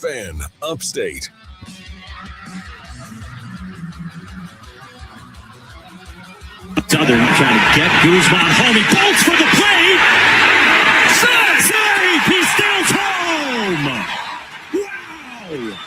Fan Upstate. Southern trying to get Guzman home. He bolts for the play. Save! He steals home. Wow!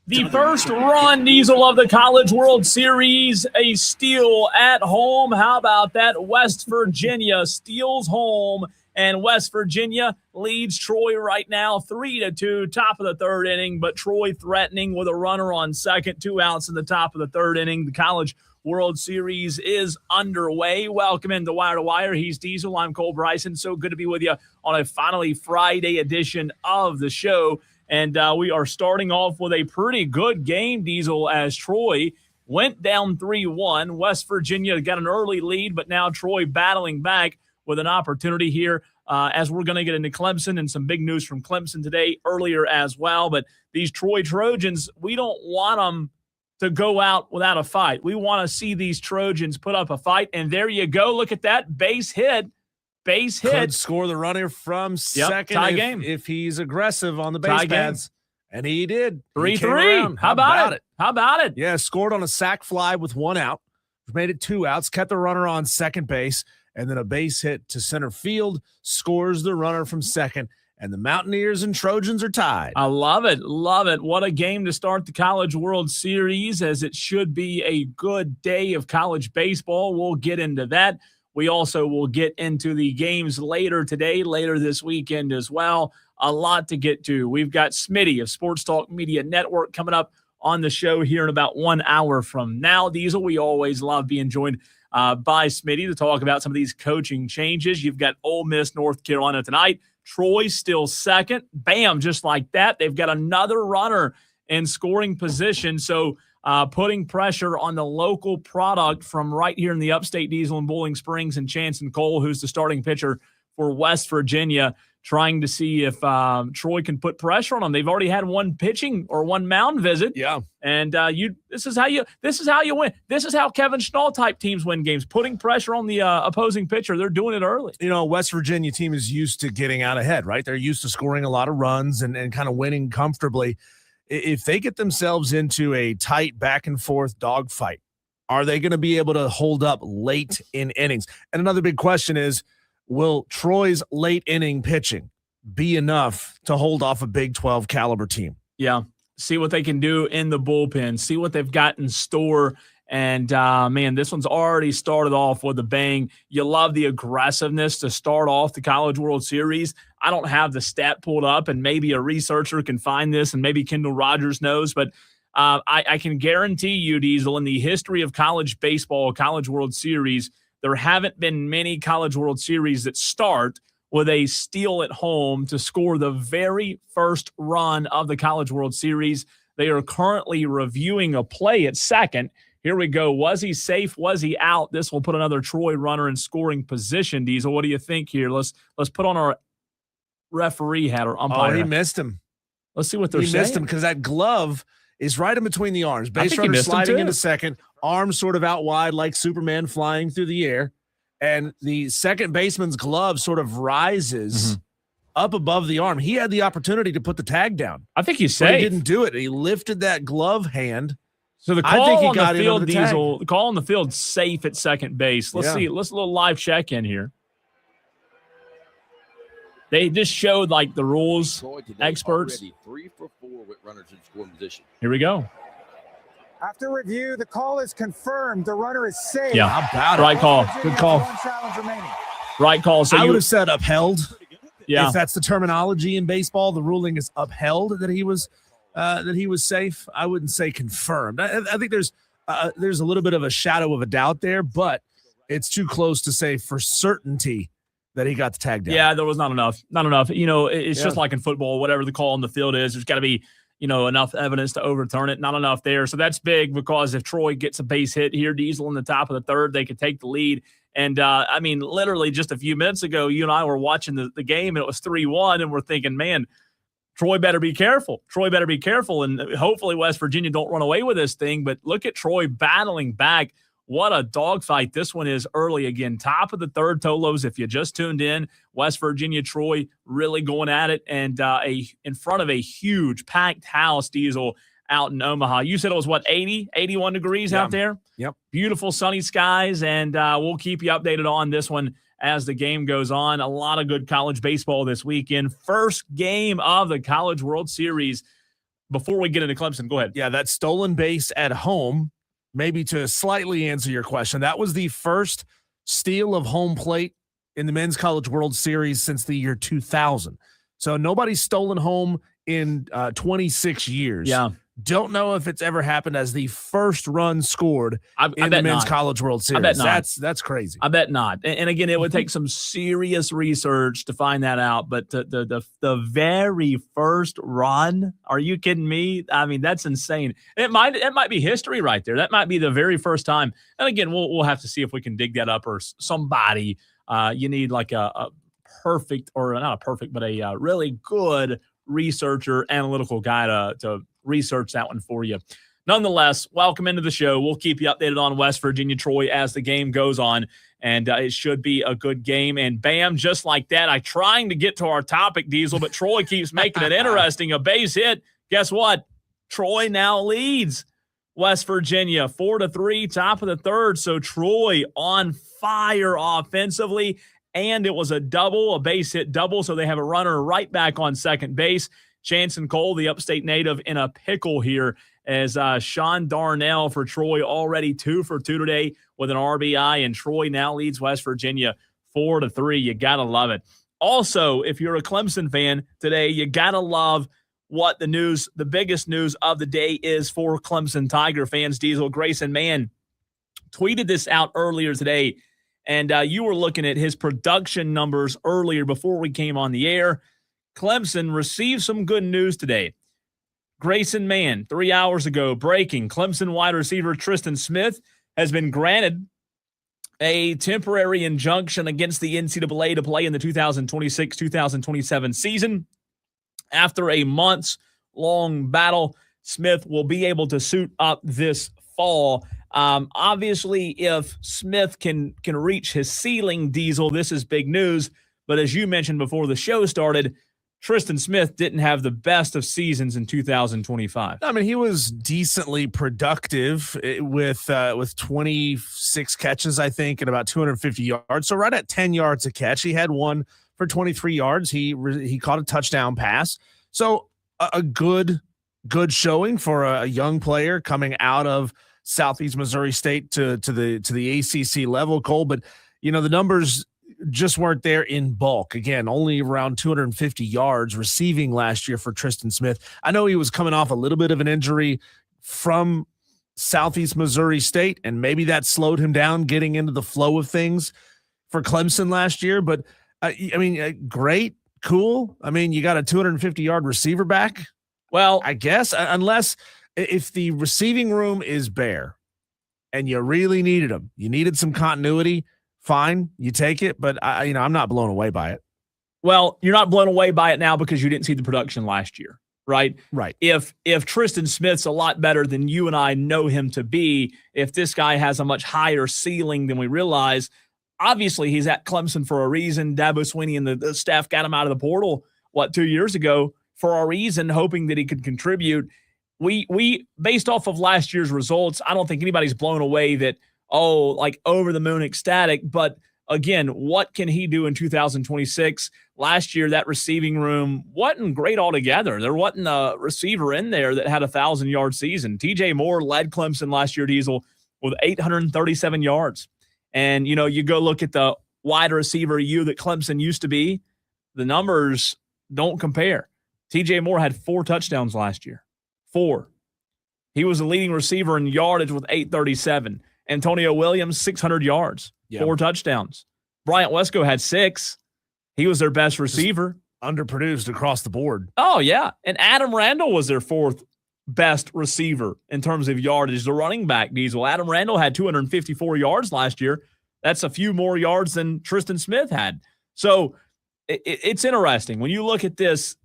The first run, Diesel, of the College World Series, a steal at home. How about that? West Virginia steals home, and West Virginia leads Troy right now 3-2, top of the third inning, but Troy threatening with a runner on second, 2 outs in the top of the third inning. The College World Series is underway. Welcome into Wire to Wire. He's Diesel. I'm Cole Bryson. So good to be with you on a finally Friday edition of the show. And we are starting off with a pretty good game, Diesel, as Troy went down 3-1. West Virginia got an early lead, but now Troy battling back with an opportunity here as we're going to get into Clemson and some big news from Clemson today earlier as well. But these Troy Trojans, we don't want them to go out without a fight. We want to see these Trojans put up a fight. And there you go. Look at that base hit. Could score the runner from second tie game. If he's aggressive on the base pads. And he did. 3-3. How about it? How about it? Yeah, scored on a sac fly with 1 out. Made it 2 outs, kept the runner on second base, and then a base hit to center field, scores the runner from second, and the Mountaineers and Trojans are tied. I love it. Love it. What a game to start the College World Series, as it should be a good day of college baseball. We'll get into that. We also will get into the games later today, later this weekend as well. A lot to get to. We've got Smitty of Sports Talk Media Network coming up on the show here in about 1 hour from now. Diesel, we always love being joined by Smitty to talk about some of these coaching changes. You've got Ole Miss, North Carolina tonight. Troy still second. Bam, just like that. They've got another runner in scoring position. So putting pressure on the local product from right here in the upstate, Diesel and Bowling Springs, and Chance and Cole, who's the starting pitcher for West Virginia, trying to see if Troy can put pressure on them. They've already had one pitching or one mound visit. Yeah. And this is how you win. This is how Kevin Schnall type teams win games, putting pressure on the opposing pitcher. They're doing it early. You know, West Virginia team is used to getting out ahead, right? They're used to scoring a lot of runs and kind of winning comfortably. If they get themselves into a tight back and forth dogfight, are they going to be able to hold up late in innings? And another big question is, will Troy's late inning pitching be enough to hold off a Big 12 caliber team? Yeah. See what they can do in the bullpen. See what they've got in store. And, man, this one's already started off with a bang. You love the aggressiveness to start off the College World Series. I don't have the stat pulled up, and maybe a researcher can find this, and maybe Kendall Rogers knows. But I can guarantee you, Diesel, in the history of college baseball, College World Series, there haven't been many College World Series that start with a steal at home to score the very first run of the College World Series. They are currently reviewing a play at second. Here we go. Was he safe? Was he out? This will put another Troy runner in scoring position. Diesel, what do you think here? Let's put on our referee hat or umpire. Oh, he missed him. Let's see what they're saying. He missed him because that glove is right in between the arms. Base runner sliding into second, arms sort of out wide like Superman flying through the air. And the second baseman's glove sort of rises up above the arm. He had the opportunity to put the tag down. I think he's safe. But he didn't do it. He lifted that glove hand. So the call on the field, Diesel, the call on the field, safe at second base. Let's see. Let's a little live check in here. They just showed like the rules experts. 3 for 4 with runners in scoring position. Here we go. After review, the call is confirmed. The runner is safe. Yeah, how about right call. Good call. One challenge remaining. Right call. So I would have said upheld. Yeah, if that's the terminology in baseball, the ruling is upheld that he was safe. I wouldn't say confirmed. I think there's a little bit of a shadow of a doubt there, but it's too close to say for certainty that he got the tag down. Yeah, there was not enough. Not enough. You know, it's just like in football, whatever the call on the field is, there's got to be, you know, enough evidence to overturn it. Not enough there. So that's big because if Troy gets a base hit here, Diesel in the top of the third, they could take the lead. And, I mean, literally just a few minutes ago, you and I were watching the game, and it was 3-1, and we're thinking, man, Troy better be careful. Troy better be careful, and hopefully West Virginia don't run away with this thing. But look at Troy battling back what a dogfight this one is early again. Top of the third, Tolos, if you just tuned in. West Virginia, Troy really going at it, and in front of a huge packed house, Diesel, out in Omaha. You said it was, 81 degrees out there? Yep. Beautiful sunny skies, and we'll keep you updated on this one as the game goes on. A lot of good college baseball this weekend. First game of the College World Series. Before we get into Clemson, go ahead. Yeah, that stolen base at home, maybe to slightly answer your question, that was the first steal of home plate in the Men's College World Series since the year 2000. So nobody's stolen home in 26 years. Yeah. Don't know if it's ever happened as the first run scored in the Men's College World Series. I bet not. That's crazy. I bet not. And again, it would take some serious research to find that out. But the very first run, are you kidding me? I mean, that's insane. It might be history right there. That might be the very first time. And again, we'll have to see if we can dig that up, or somebody. You need like a perfect, or not a perfect, but a really good researcher, analytical guy to research that one for you. Nonetheless, welcome into the show. We'll keep you updated on West Virginia, Troy, as the game goes on, and it should be a good game. And bam, just like that, I'm trying to get to our topic, Diesel, but Troy keeps making it interesting. A base hit. Guess what? Troy now leads West Virginia 4-3, top of the third. So Troy on fire offensively, and it was a base hit double, so they have a runner right back on second base. Chanson Cole, the upstate native, in a pickle here, as Sean Darnell for Troy already 2 for 2 today with an RBI, and Troy now leads West Virginia 4-3. You got to love it. Also, if you're a Clemson fan today, you got to love what the biggest news of the day is for Clemson Tiger fans. Diesel, Grayson Mann tweeted this out earlier today, and you were looking at his production numbers earlier before we came on the air. Clemson received some good news today. Grayson Mann, 3 hours ago, breaking. Clemson wide receiver Tristan Smith has been granted a temporary injunction against the NCAA to play in the 2026-2027 season. After a months-long battle, Smith will be able to suit up this fall. Obviously, if Smith can reach his ceiling, Diesel, this is big news. But as you mentioned before the show started, Tristan Smith didn't have the best of seasons in 2025. I mean, he was decently productive with 26 catches, I think, and about 250 yards. So right at 10 yards a catch. He had one for 23 yards. He caught a touchdown pass. So a good showing for a young player coming out of Southeast Missouri State to the ACC level, Cole. But, the numbers just weren't there in bulk. Again, only around 250 yards receiving last year for Tristan Smith. I know he was coming off a little bit of an injury from Southeast Missouri State, and maybe that slowed him down getting into the flow of things for Clemson last year. But, great, cool. I mean, you got a 250-yard receiver back. Well, I guess, unless if the receiving room is bare and you really needed him, you needed some continuity, fine, you take it, but I'm not blown away by it. Well, you're not blown away by it now because you didn't see the production last year, right? Right. If Tristan Smith's a lot better than you and I know him to be, if this guy has a much higher ceiling than we realize, obviously he's at Clemson for a reason. Dabo Swinney and the staff got him out of the portal, 2 years ago, for a reason, hoping that he could contribute. We based off of last year's results, I don't think anybody's blown away that, over the moon ecstatic. But again, what can he do in 2026? Last year, that receiving room wasn't great altogether. There wasn't a receiver in there that had a 1,000-yard season. TJ Moore led Clemson last year, Diesel, with 837 yards. And, you go look at the wide receiver that Clemson used to be, the numbers don't compare. TJ Moore had 4 touchdowns last year. 4. He was the leading receiver in yardage with 837. Antonio Williams, 600 yards, 4 touchdowns. Bryant Wesco had 6. He was their best receiver. Just underproduced across the board. Oh, yeah. And Adam Randall was their 4th best receiver in terms of yardage. The running back, Diesel. Adam Randall had 254 yards last year. That's a few more yards than Tristan Smith had. So it's interesting. When you look at this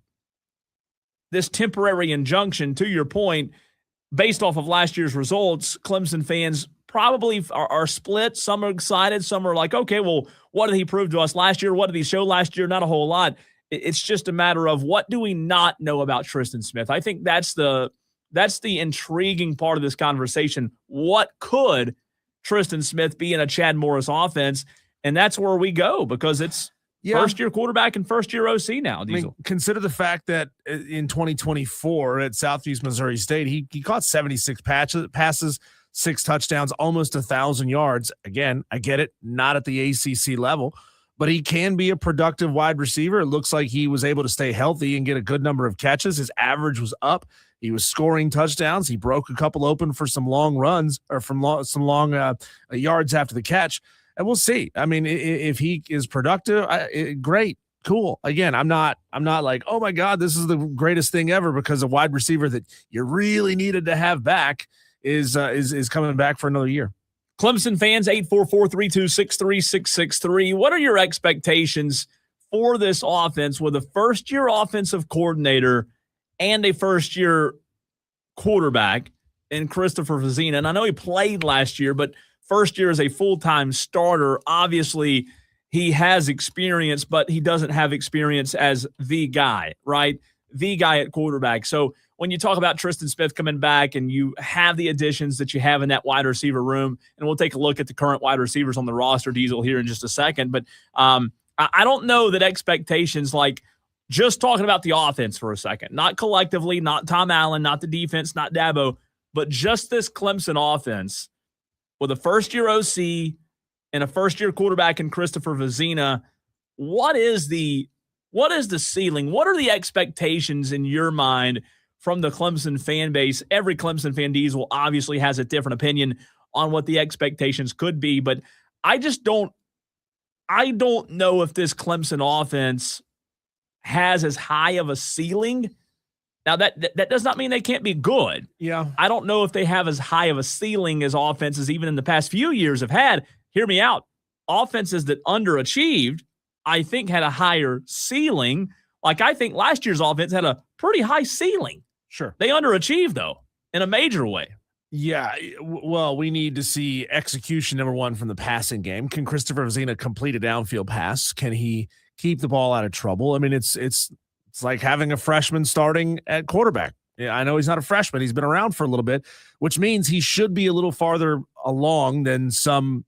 temporary injunction, to your point, based off of last year's results, Clemson fans probably are split. Some are excited. Some are like, okay, well, what did he prove to us last year? What did he show last year? Not a whole lot. It's just a matter of what do we not know about Tristan Smith? I think that's the intriguing part of this conversation. What could Tristan Smith be in a Chad Morris offense? And that's where we go because it's first-year quarterback and first-year OC now, Diesel. I mean, consider the fact that in 2024 at Southeast Missouri State, he caught 76 passes, 6 touchdowns, almost 1,000 yards. Again, I get it, not at the ACC level, but he can be a productive wide receiver. It looks like he was able to stay healthy and get a good number of catches. His average was up. He was scoring touchdowns. He broke a couple open for some long runs or from some long yards after the catch. And we'll see. I mean, if he is productive, great, cool. Again, I'm not like, oh my God, this is the greatest thing ever because a wide receiver that you really needed to have back is coming back for another year. Clemson fans, 844-326-3663. What are your expectations for this offense with a first-year offensive coordinator and a first-year quarterback in Christopher Vazina? And I know he played last year, but first year as a full-time starter, obviously he has experience, but he doesn't have experience as the guy, right? The guy at quarterback. So when you talk about Tristan Smith coming back and you have the additions that you have in that wide receiver room, and we'll take a look at the current wide receivers on the roster, Diesel, here in just a second. But I don't know that expectations, like just talking about the offense for a second, not collectively, not Tom Allen, not the defense, not Dabo, but just this Clemson offense, with a first-year OC and a first-year quarterback in Christopher Vazina, what is the ceiling? What are the expectations in your mind from the Clemson fan base? Every Clemson fan, Diesel, obviously has a different opinion on what the expectations could be, but I don't know if this Clemson offense has as high of a ceiling. Now, that does not mean they can't be good. Yeah. I don't know if they have as high of a ceiling as offenses even in the past few years have had. Hear me out. Offenses that underachieved, I think, had a higher ceiling. Like, I think last year's offense had a pretty high ceiling. Sure. They underachieved, though, in a major way. Yeah, well, we need to see execution, number one, from the passing game. Can Christopher Vazina complete a downfield pass? Can he keep the ball out of trouble? I mean, it's like having a freshman starting at quarterback. Yeah, I know he's not a freshman. He's been around for a little bit, which means he should be a little farther along than some,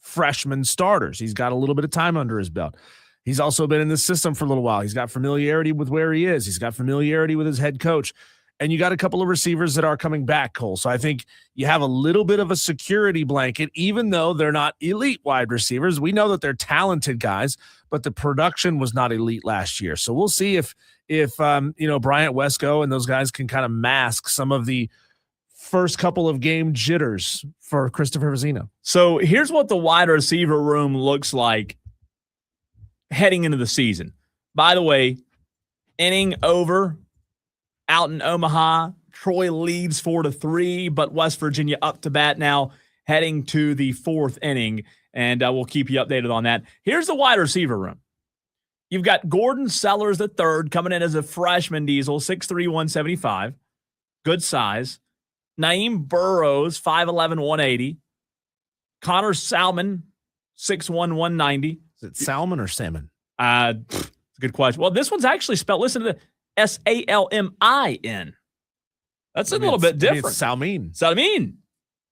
freshman starters. He's got a little bit of time under his belt. He's also been in the system for a little while. He's got familiarity with where he is. He's got familiarity with his head coach. And you got a couple of receivers that are coming back, Cole. So I think you have a little bit of a security blanket, even though they're not elite wide receivers. We know that they're talented guys, but the production was not elite last year. So we'll see if Bryant Wesco and those guys can kind of mask some of the first couple of game jitters for Christopher Vazina. So here's what the wide receiver room looks like heading into the season. By the way, inning over out in Omaha. Troy leads 4-3, but West Virginia up to bat now, heading to the 4th inning, and we'll keep you updated on that. Here's the wide receiver room. You've got Gordon Sellers III coming in as a freshman, Diesel, 6'3", 175. Good size. Naeem Burrows, 5'11", 180. Connor Salmon, 6'1", 190. Is it Salmon or Salmon? It's a good question. Well, this one's actually spelled, listen to the Salmin. That's a little bit different. Salmin.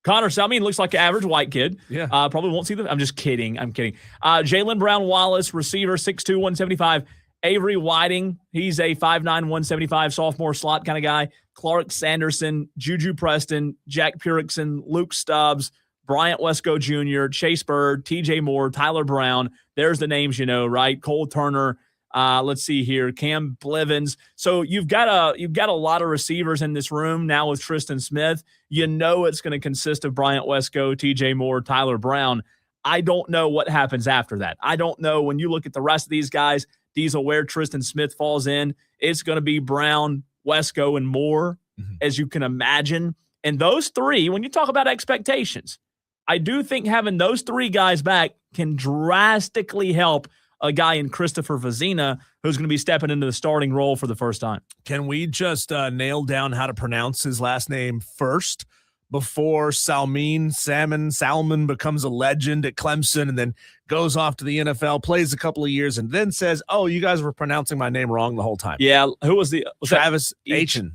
Connor Salmin looks like an average white kid. Yeah. Probably won't see them. I'm just kidding. Jalen Brown Wallace, receiver, 6'2", 175. Avery Whiting, he's a 5'9", 175 sophomore slot kind of guy. Clark Sanderson, Juju Preston, Jack Purickson, Luke Stubbs, Bryant Wesco Jr., Chase Bird, TJ Moore, Tyler Brown. There's the names you know, right? Cole Turner. Let's see here, Cam Blivens. So you've got a lot of receivers in this room now with Tristan Smith. You know it's going to consist of Bryant Wesco, TJ Moore, Tyler Brown. I don't know what happens after that. I don't know when you look at the rest of these guys, Diesel, where Tristan Smith falls in. It's going to be Brown, Wesco, and Moore, as you can imagine. And those three, when you talk about expectations, I do think having those three guys back can drastically help a guy in Christopher Vazina who's going to be stepping into the starting role for the first time. Can we just nail down how to pronounce his last name first before Salmon becomes a legend at Clemson and then goes off to the NFL, plays a couple of years, and then says, "Oh, you guys were pronouncing my name wrong the whole time." Yeah, who was Travis Etienne,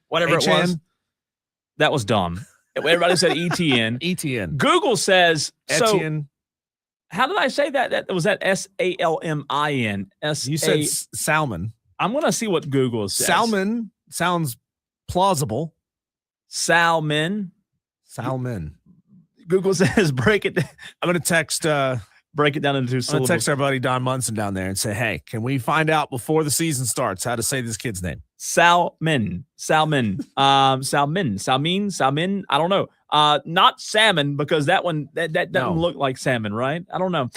whatever it was. That was dumb. Everybody said ETN. ETN. Google says Etienne. so. How did I say that? That was that SALMIN. You said Salmon. I'm going to see what Google says. Salmon sounds plausible. Salmon. Google says break it. I'm going to text. Break it down into 2 I'm syllables. going to text our buddy Don Munson down there and say, "Hey, can we find out before the season starts how to say this kid's name?" Salmon. Salmon. I don't know. Not salmon, because that one that doesn't look like salmon, right? I don't know.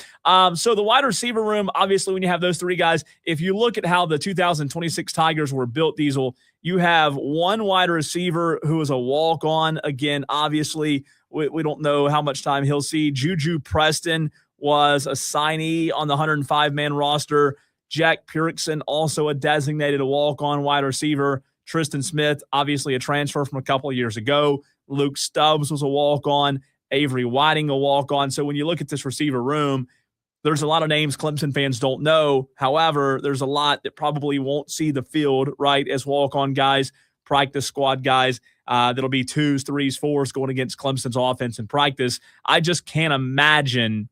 So the wide receiver room, obviously, when you have those three guys, if you look at how the 2026 Tigers were built, Diesel, you have one wide receiver who is a walk-on. Again, obviously, we don't know how much time he'll see. Juju Preston was a signee on the 105-man roster. Jack Purickson, also a designated walk-on wide receiver. Tristan Smith, obviously a transfer from a couple of years ago. Luke Stubbs was a walk-on. Avery Whiting, a walk-on. So when you look at this receiver room, there's a lot of names Clemson fans don't know. However, there's a lot that probably won't see the field, right, as walk-on guys, practice squad guys. That'll be 2s, 3s, 4s going against Clemson's offense in practice. I just can't imagine.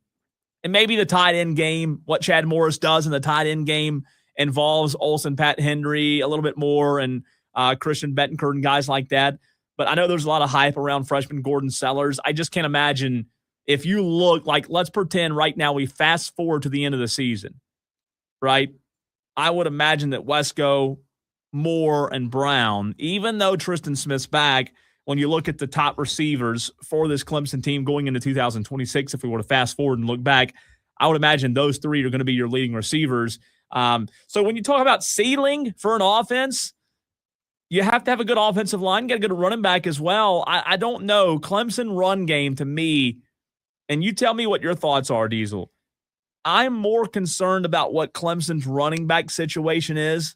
And maybe the tight end game, what Chad Morris does in the tight end game involves Olsen, Pat Henry a little bit more, and Christian Betancourt and guys like that. But I know there's a lot of hype around freshman Gordon Sellers. I just can't imagine if you look like, let's pretend right now we fast forward to the end of the season, right? I would imagine that Wesco, Moore, and Brown, even though Tristan Smith's back, when you look at the top receivers for this Clemson team going into 2026, if we were to fast forward and look back, I would imagine those three are going to be your leading receivers. So when you talk about ceiling for an offense, you have to have a good offensive line, get a good running back as well. I don't know. Clemson run game to me, and you tell me what your thoughts are, Diesel. I'm more concerned about what Clemson's running back situation is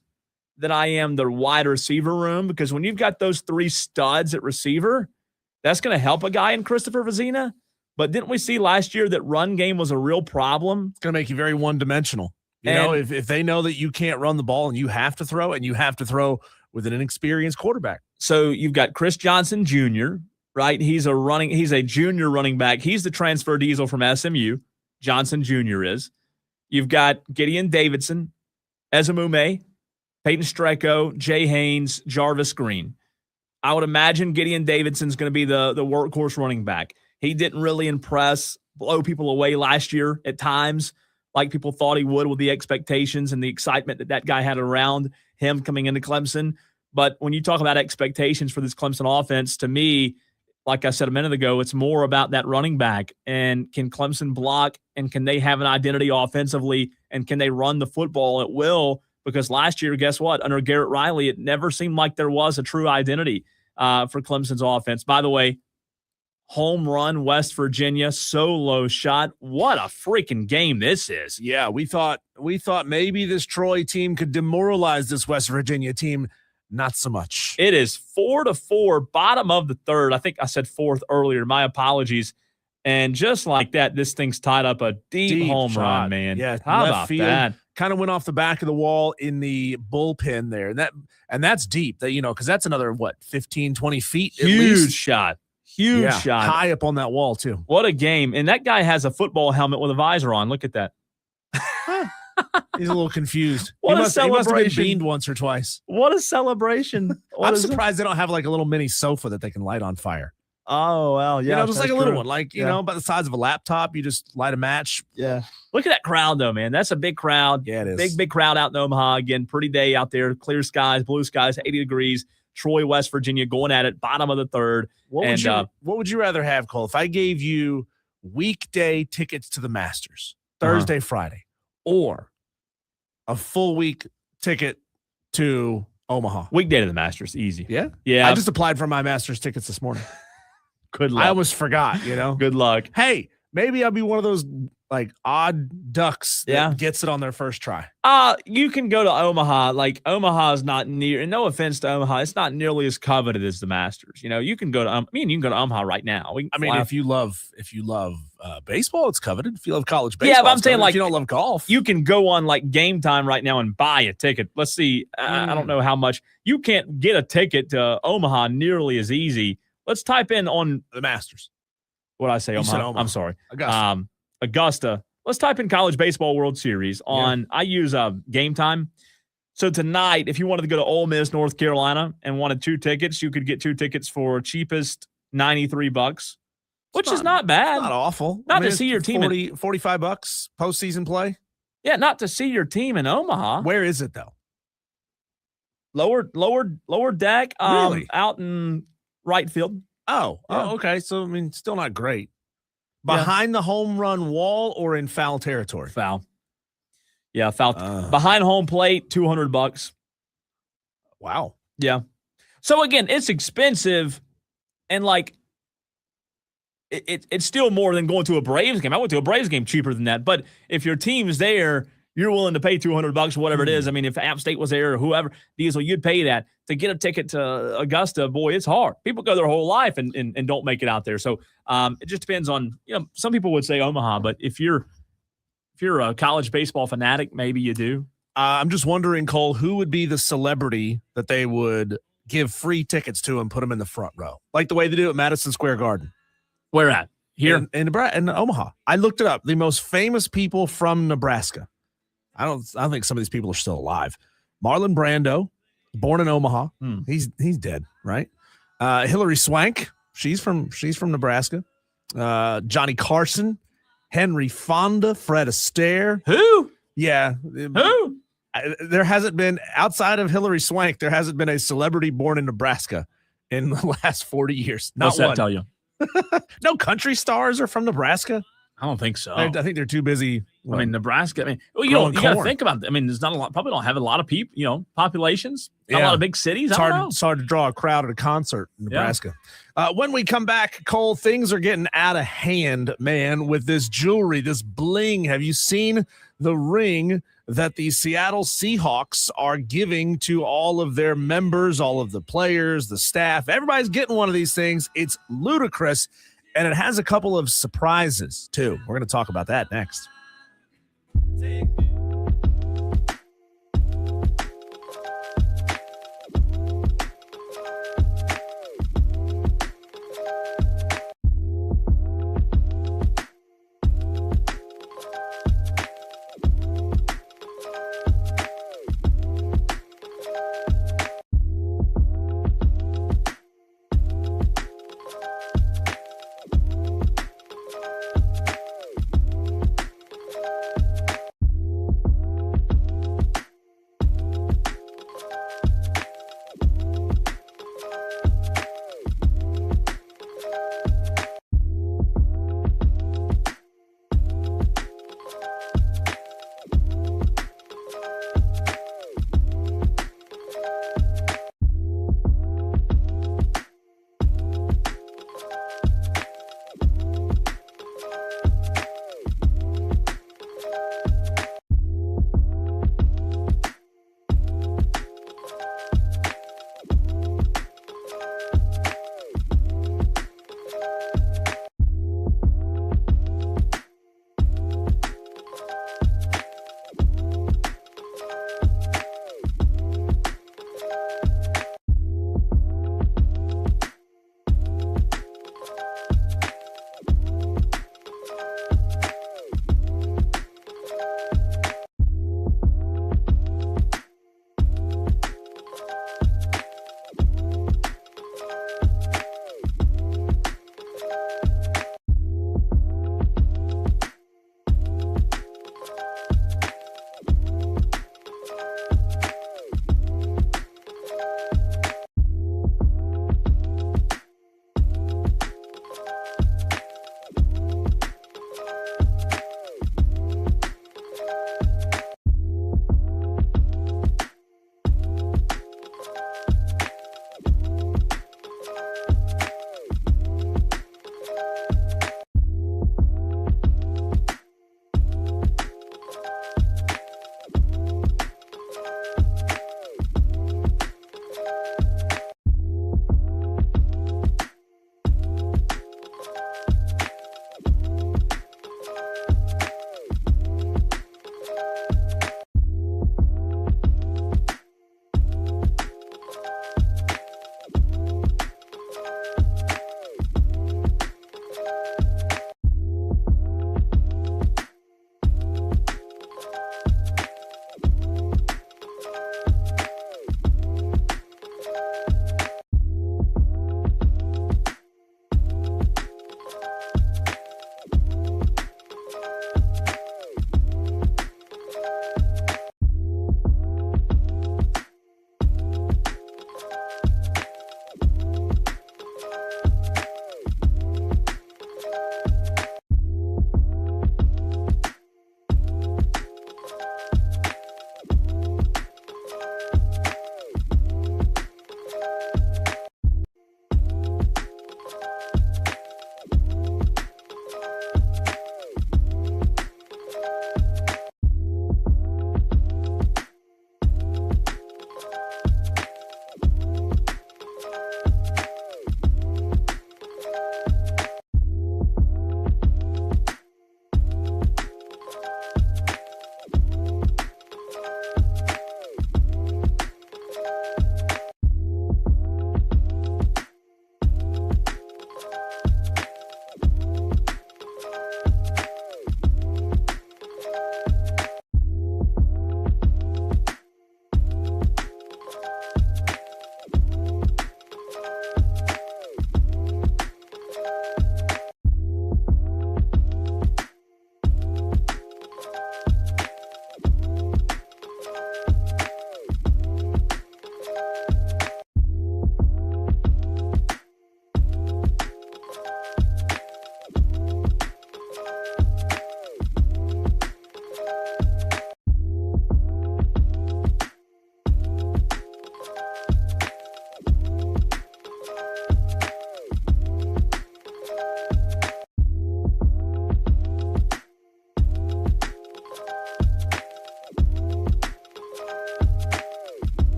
than I am the wide receiver room, because when you've got those three studs at receiver, that's going to help a guy in Christopher Vizina. But didn't we see last year that run game was a real problem? It's going to make you very one-dimensional. You know, if they know that you can't run the ball and you have to throw, and you have to throw with an inexperienced quarterback. So you've got Chris Johnson Jr., right? He's a junior running back. He's the transfer, Diesel, from SMU. Johnson Jr. is. You've got Gideon Davidson, Ezemume, Peyton Strecco, Jay Haynes, Jarvis Green. I would imagine Gideon Davidson's going to be the workhorse running back. He didn't really blow people away last year at times, like people thought he would with the expectations and the excitement that guy had around him coming into Clemson. But when you talk about expectations for this Clemson offense, to me, like I said a minute ago, it's more about that running back. And can Clemson block, and can they have an identity offensively, and can they run the football at will? Because last year, guess what? Under Garrett Riley, it never seemed like there was a true identity for Clemson's offense. By the way, home run, West Virginia, solo shot. What a freaking game this is. Yeah, we thought maybe this Troy team could demoralize this West Virginia team. Not so much. It is 4-4, bottom of the third. I think I said fourth earlier. My apologies. And just like that, this thing's tied up a deep home shot. run, man. Yeah, how left about field, that? Kind of went off the back of the wall in the bullpen there. And that's deep. That, because that's another, 15, 20 feet at Huge least. shot. Huge shot. High up on that wall, too. What a game. And that guy has a football helmet with a visor on. Look at that. He's a little confused. What he a must have been celebration. beamed once or twice. What a celebration. I'm surprised they don't have like a little mini sofa that they can light on fire. Oh, well, yeah. Just like a little one, like, about the size of a laptop. You just light a match. Yeah. Look at that crowd, though, man. That's a big crowd. Yeah, it is. Big crowd out in Omaha. Again, pretty day out there. Clear skies, blue skies, 80 degrees. Troy, West Virginia going at it, bottom of the third. What would you rather have, Cole? If I gave you weekday tickets to the Masters, Thursday, Friday, or a full week ticket to Omaha? Weekday to the Masters, easy. Yeah? Yeah. I just applied for my Masters tickets this morning. Good luck. I almost forgot, Good luck. Hey, maybe I'll be one of those like odd ducks that Yeah. gets it on their first try. You can go to Omaha. Like Omaha is not near, and no offense to Omaha, it's not nearly as coveted as the Masters. You know, you can go to you can go to Omaha right now. If you love baseball, it's coveted. If you love college baseball, yeah, but I'm it's saying coveted. like if you don't love golf, you can go on like Game Time right now and buy a ticket. Let's see. I don't know how much you can't get a ticket to Omaha nearly as easy. Let's type in on the Masters. what I say. said Omaha. Omaha. I'm sorry. Augusta. Augusta. Let's type in College Baseball World Series on. I use Game Time. So tonight, if you wanted to go to Ole Miss, North Carolina, and wanted 2 tickets, you could get 2 tickets for cheapest $93, which is not bad. Not awful. Not to see your team. $45 postseason play. Yeah, not to see your team in Omaha. Where is it though? Lower deck. Really? Out in right field. Oh, Yeah. okay. So I mean, still not great. Behind the home run wall or in foul territory? Foul. Yeah, foul. Behind home plate, $200. Wow. Yeah. So again, it's expensive, and like it's still more than going to a Braves game. I went to a Braves game cheaper than that. But if your team's there, you're willing to pay $200 or whatever it is. I mean, if App State was there or whoever, Diesel, you'd pay that. To get a ticket to Augusta, boy, it's hard. People go their whole life and don't make it out there. So it just depends on, some people would say Omaha, but if you're a college baseball fanatic, maybe you do. I'm just wondering, Cole, who would be the celebrity that they would give free tickets to and put them in the front row, like the way they do at Madison Square Garden? Where at? Here in Omaha. I looked it up. The most famous people from Nebraska. I don't think some of these people are still alive. Marlon Brando, born in Omaha. He's dead, right? Hillary Swank, she's from Nebraska. Johnny Carson, Henry Fonda, Fred Astaire. Who? Yeah. Who? There hasn't been, outside of Hillary Swank, there hasn't been a celebrity born in Nebraska in the last 40 years. What's that tell you? No country stars are from Nebraska. I don't think so. I think they're too busy. I mean, Nebraska. You got to think about it. I mean, there's not a lot. Probably don't have a lot of people. Populations. Not a lot of big cities. It's hard to draw a crowd at a concert in Nebraska. When we come back, Cole, things are getting out of hand, man. With this jewelry, this bling. Have you seen the ring that the Seattle Seahawks are giving to all of their members, all of the players, the staff? Everybody's getting one of these things. It's ludicrous. And it has a couple of surprises, too. We're going to talk about that next.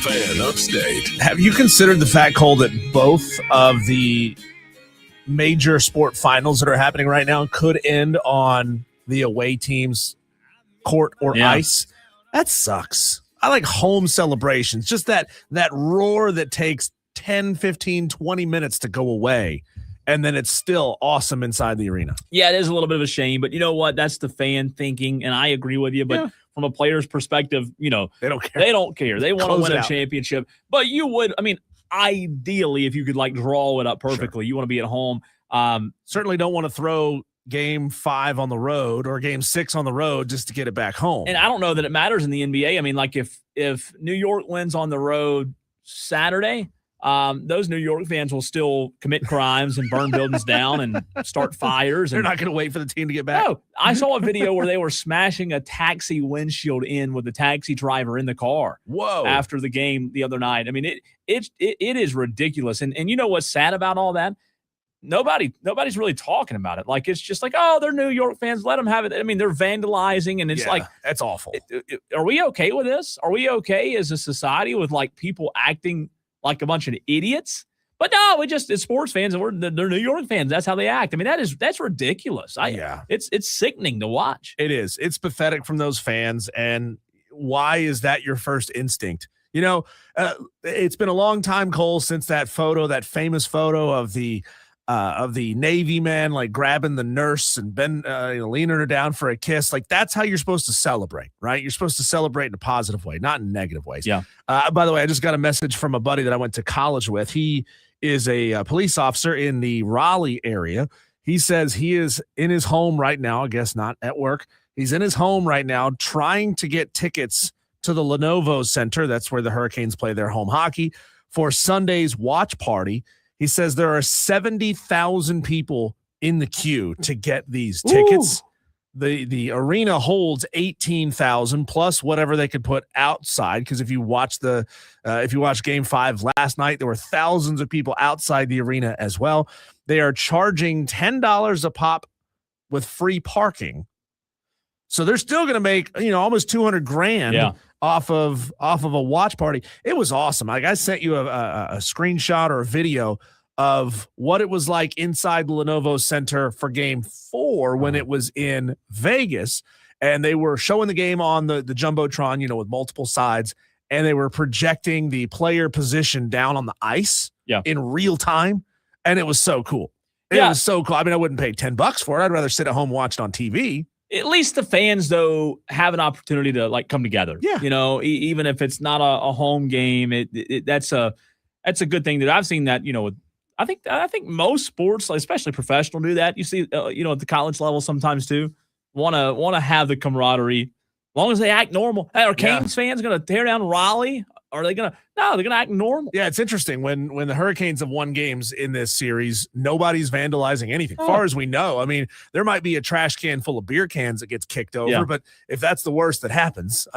Fan Upstate. Have you considered the fact, Cole, that both of the major sport finals that are happening right now could end on the away team's court or ice? That sucks. I like home celebrations, just that roar that takes 10, 15, 20 minutes to go away, and then it's still awesome inside the arena. Yeah, it is a little bit of a shame, but you know what? That's the fan thinking, and I agree with you, but from a player's perspective, they don't care. They don't care. They want to win a championship. But you would, ideally, if you could draw it up perfectly, you want to be at home. Certainly don't want to throw game 5 on the road or game 6 on the road just to get it back home. And I don't know that it matters in the NBA. If New York wins on the road Saturday, those New York fans will still commit crimes and burn buildings down and start fires. They're not going to wait for the team to get back. No, I saw a video where they were smashing a taxi windshield in with the taxi driver in the car. Whoa! After the game the other night. It is ridiculous. And you know what's sad about all that? Nobody's really talking about it. It's just they're New York fans. Let them have it. they're vandalizing, and it's that's awful. Are we okay with this? Are we okay as a society with people acting like a bunch of idiots? But no, it's sports fans, and they're New York fans. That's how they act. That's ridiculous. It's sickening to watch. It is. It's pathetic from those fans. And why is that your first instinct? It's been a long time, Cole, since that famous photo of the Navy man grabbing the nurse and leaning her down for a kiss. That's how you're supposed to celebrate, right? You're supposed to celebrate in a positive way, not in negative ways. Yeah. By the way, I just got a message from a buddy that I went to college with. He is a police officer in the Raleigh area. He says he is in his home right now. I guess not at work. He's in his home right now trying to get tickets to the Lenovo Center. That's where the Hurricanes play their home hockey for Sunday's watch party. He says there are 70,000 people in the queue to get these tickets. The arena holds 18,000 plus whatever they could put outside. Because if you watch Game 5 last night, there were thousands of people outside the arena as well. They are charging $10 a pop with free parking. So they're still going to make almost $200,000 off of a watch party. It was awesome. I sent you a screenshot or a video of what it was like inside the Lenovo Center for Game 4 when it was in Vegas, and they were showing the game on the Jumbotron, with multiple sides, and they were projecting the player position down on the ice in real time, and it was so cool. It was so cool. I wouldn't pay $10 for it. I'd rather sit at home and watch it on TV. At least the fans, though, have an opportunity to come together. Yeah, even if it's not a home game, that's a good thing. That I've seen that. I think most sports, especially professional, do that. You see, at the college level sometimes too, want to have the camaraderie. As long as they act normal. Hey, are Canes fans going to tear down Raleigh? Are they going to? No, they're going to act normal. Yeah, it's interesting when the Hurricanes have won games in this series, nobody's vandalizing anything. As far as we know, there might be a trash can full of beer cans that gets kicked over, but if that's the worst that happens,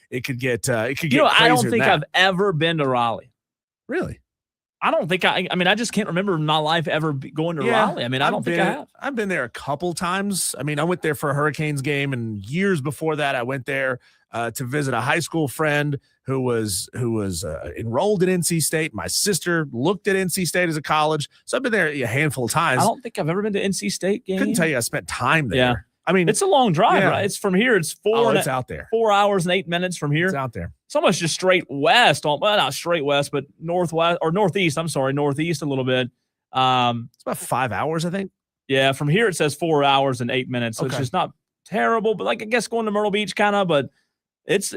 it could get crazier I don't think I've ever been to Raleigh. Really? I don't think I just can't remember in my life ever going to Raleigh. I don't think I have. I've been there a couple times. I went there for a Hurricanes game, and years before that, I went there to visit a high school friend who was enrolled at NC State. My sister looked at NC State as a college, so I've been there a handful of times. I don't think I've ever been to NC State game. Couldn't tell you I spent time there. Yeah. It's a long drive, right? It's from here. It's it's out there. 4 hours and 8 minutes from here. It's out there. It's almost just straight west. Well, not straight west, but northwest or northeast. I'm sorry, northeast a little bit. It's about 5 hours, I think. Yeah, from here it says 4 hours and 8 minutes. So it's just not terrible, but I guess going to Myrtle Beach kind of, but it's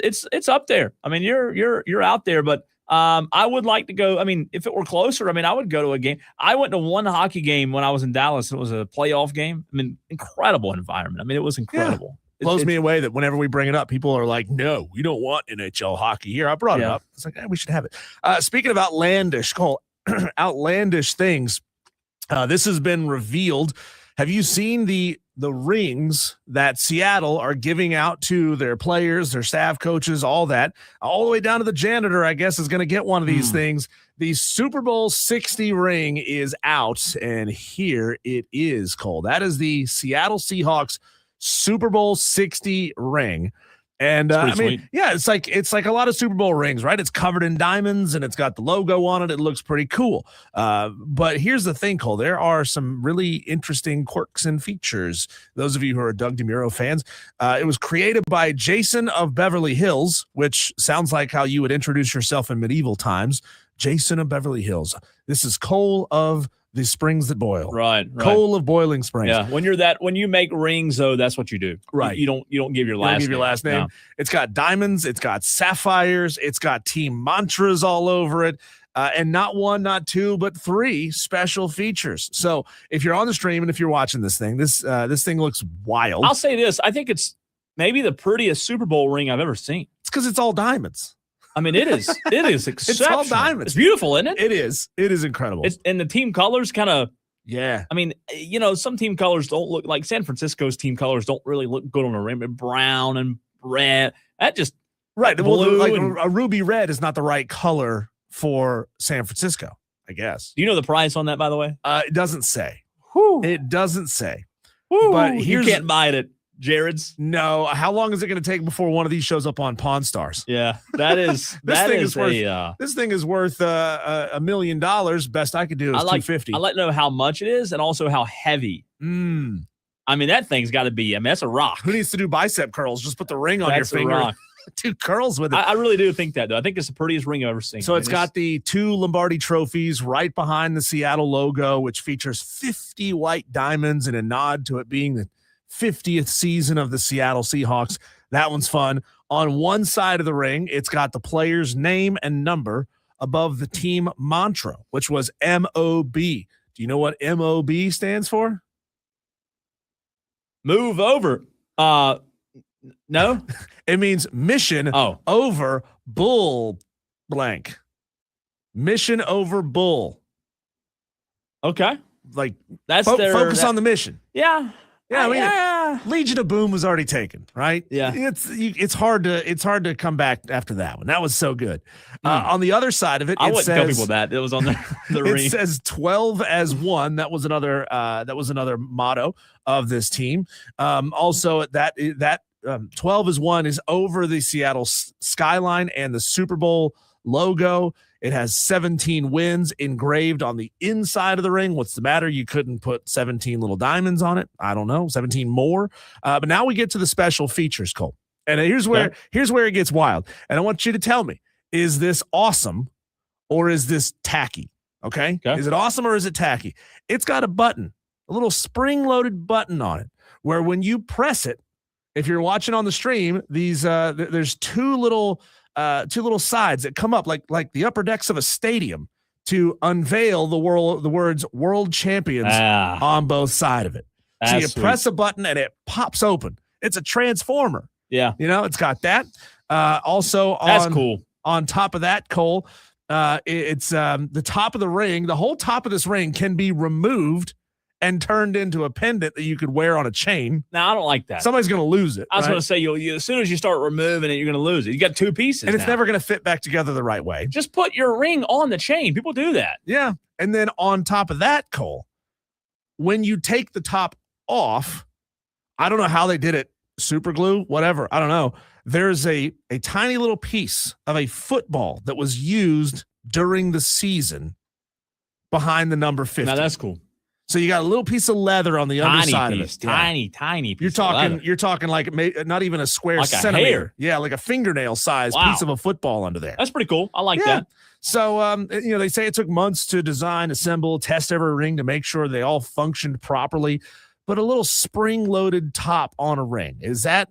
up there. You're out there, but I would like to go. If it were closer, I would go to a game. I went to one hockey game when I was in Dallas. It was a playoff game. Incredible environment. It was incredible. Blows me away that whenever we bring it up, people are like, no, we don't want NHL hockey here. I brought it up. It's like, we should have it. Speaking of outlandish, Cole, outlandish things, this has been revealed. Have you seen the rings that Seattle are giving out to their players, their staff coaches, all that, all the way down to the janitor, I guess, is going to get one of these things. The Super Bowl 60 ring is out, and here it is, Cole. That is the Seattle Seahawks Super Bowl 60 ring. And I mean, sweet. yeah, it's like a lot of Super Bowl rings, right? It's covered in diamonds and it's got the logo on it. It looks pretty cool. But here's the thing, Cole. There are some really interesting quirks and features. Those of you who are Doug DeMuro fans, it was created by Jason of Beverly Hills, which sounds like how you would introduce yourself in medieval times. Jason of Beverly Hills. This is Cole of the springs that boil. Right. Cole of Boiling Springs. Yeah. When you make rings, though, that's what you do. Right. You don't give your last name. No. It's got diamonds. It's got sapphires. It's got team mantras all over it. And not one, not two, but three special features. So if you're on the stream and if you're watching this thing, this thing looks wild. I'll say this. I think it's maybe the prettiest Super Bowl ring I've ever seen. It's because it's all diamonds. I mean, it is exceptional. It's all diamonds. It's beautiful, isn't it? It is incredible. And the team colors kind of, yeah. I mean, some team colors don't look like San Francisco's team colors don't really look good on a rim. Brown and red. That just right. Blue like and, a ruby red is not the right color for San Francisco, I guess. Do you know the price on that, by the way? It doesn't say. Whew. It doesn't say. Whew. But you can't buy it at Jared's. No. How long is it going to take before one of these shows up on Pawn Stars? Yeah, that is this thing is worth $1 million. Best I could do is $250. I'd like to know how much it is and also how heavy. I mean, that thing's got to be. I mean, that's a rock. Who needs to do bicep curls? Just put the ring on That's your finger. A rock. Do curls with it. I really do think that, though. I think it's the prettiest ring I've ever seen. So it's got the 2 Lombardi trophies right behind the Seattle logo, which features 50 white diamonds in a nod to it being the 50th season of the Seattle Seahawks. That one's fun. On one side of the ring, it's got the player's name and number above the team mantra, which was MOB. Do you know what MOB stands for? Move over. No? It means mission over bull blank. Mission over bull. Okay. Like that's focus on the mission. Yeah. Yeah, I mean, Legion of Boom was already taken, right? Yeah, it's hard to come back after that one. That was so good. On the other side of it, I wouldn't tell people that it was on the ring. It says 12 as one. That was another motto of this team. Also, that 12 as one is over the Seattle skyline and the Super Bowl logo. It has 17 wins engraved on the inside of the ring. What's the matter? You couldn't put 17 little diamonds on it. I don't know, 17 more. But now we get to the special features, Cole. And here's where it gets wild. And I want you to tell me, is this awesome or is this tacky? Okay? Is it awesome or is it tacky? It's got a button, a little spring-loaded button on it, where when you press it, if you're watching on the stream, these there's two little sides that come up like the upper decks of a stadium to unveil the words world champions on both sides of it. So you press a button and it pops open. It's a transformer. Yeah. It's got that. Also that's cool. On top of that, Cole, it's the top of the ring. The whole top of this ring can be removed and turned into a pendant that you could wear on a chain. Now, I don't like that. Somebody's going to lose it. I was going to say, you as soon as you start removing it, you're going to lose it. You got 2 pieces. And it's never going to fit back together the right way. Just put your ring on the chain. People do that. Yeah. And then on top of that, Cole, when you take the top off, I don't know how they did it. Super glue, whatever. I don't know. There's a tiny little piece of a football that was used during the season behind the number 50. Now, that's cool. So you got a little piece of leather on the underside of it. Tiny piece. You're talking like not even a square like centimeter. A hair. Yeah, like a fingernail size piece of a football under there. That's pretty cool. I like that. So they say it took months to design, assemble, test every ring to make sure they all functioned properly. But a little spring-loaded top on a ring, is that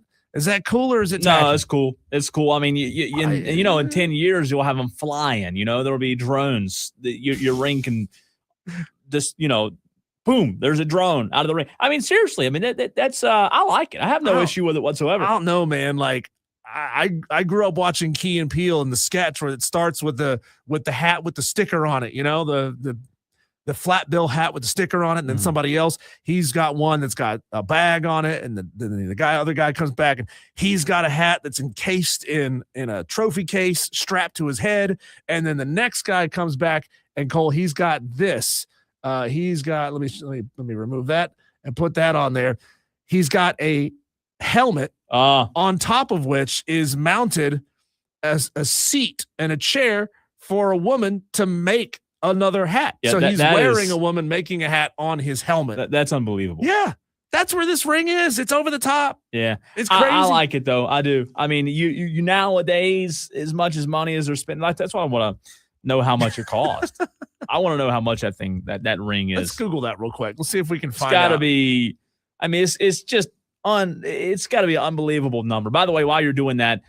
cool or is it tacky? No, it's cool. It's cool. I mean, in 10 years you'll have them flying. There'll be drones. Your ring can just boom, there's a drone out of the ring. I mean, seriously, I mean, that's I like it. I have no issue with it whatsoever. I don't know, man. Like, I grew up watching Key and Peele and the sketch where it starts with the hat with the sticker on it, the flat bill hat with the sticker on it, and then somebody else, he's got one that's got a bag on it, and the other guy comes back and he's got a hat that's encased in a trophy case strapped to his head, and then the next guy comes back and Cole, he's got this. He's got let me remove that and put that on there. He's got a helmet, Uh, on top of which is mounted as a seat and a chair for a woman to make another hat. Yeah, so that- he's that wearing is- a woman making a hat on his helmet. that's unbelievable. Yeah, that's where this ring is. It's over the top. Yeah. It's crazy. I like it though. I do. I mean, you nowadays, as much as money as they're spending, like that's why I want to know how much it cost. I want to know how much that ring is. Let's Google that real quick. Let's see if we can It's find got to out. be. I mean, it's just it's got to be an unbelievable number. By the way, while you're doing that,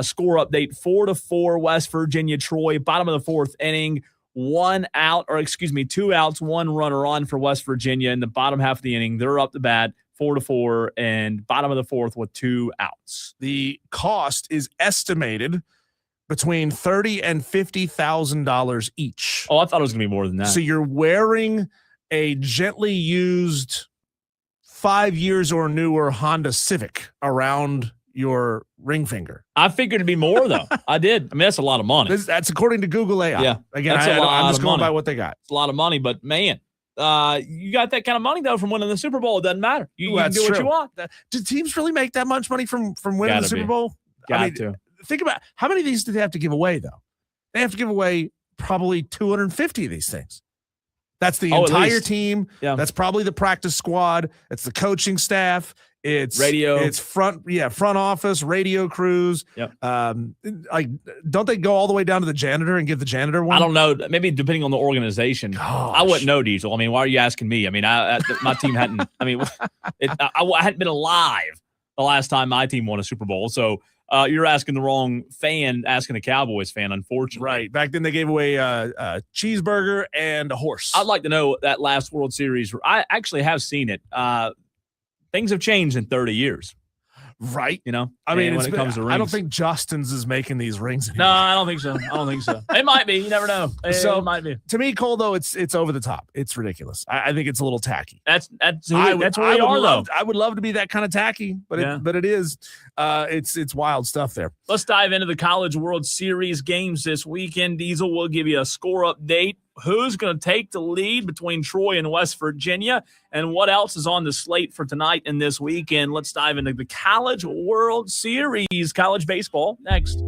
score update: 4-4 West Virginia Troy. Bottom of the fourth inning, 2 outs, 1 runner on for West Virginia in the bottom half of the inning. They're up to bat 4-4, and bottom of the fourth with 2 outs. The cost is estimated between $30,000 and $50,000 each. Oh, I thought it was gonna be more than that. So you're wearing a gently used 5 years or newer Honda Civic around your ring finger. I figured it'd be more though. I did. I mean, that's a lot of money. That's according to Google AI. Yeah, Again, that's a lot I'm just of going money. by what they got. It's a lot of money, but man, you got that kind of money though from winning the Super Bowl. It doesn't matter. You can That's do what true. you want. Do teams really make that much money from winning Gotta the Super be. Bowl? Got to. Think about how many of these do they have to give away, though? They have to give away probably 250 of these things. That's the Oh, at entire least. team. Yeah. That's probably the practice squad. It's the coaching staff. It's Radio. It's front office, radio crews. Yep. Like, don't they go all the way down to the janitor and give the janitor one? I don't know. Maybe depending on the organization. Gosh. I wouldn't know, Diesel. I mean, why are you asking me? I mean, my team hadn't. I mean, I hadn't been alive the last time my team won a Super Bowl. So you're asking the wrong fan, asking a Cowboys fan, unfortunately. Right. Back then, they gave away a cheeseburger and a horse. I'd like to know that last World Series. I actually have seen it. Things have changed in 30 years. Right. You know, I mean, when it comes to rings. I don't think Justin's is making these rings anymore. No, I don't think so. I don't think so. It might be. You never know. It might be. To me, Cole, though, it's over the top. It's ridiculous. I think it's a little tacky. That's where we are, though. I would love to be that kind of tacky, but Yeah. it is. It's wild stuff there. Let's dive into the College World Series games this weekend. Diesel will give you a score update. Who's going to take the lead between Troy and West Virginia, and what else is on the slate for tonight and this weekend? Let's dive into the College World Series, college baseball, next.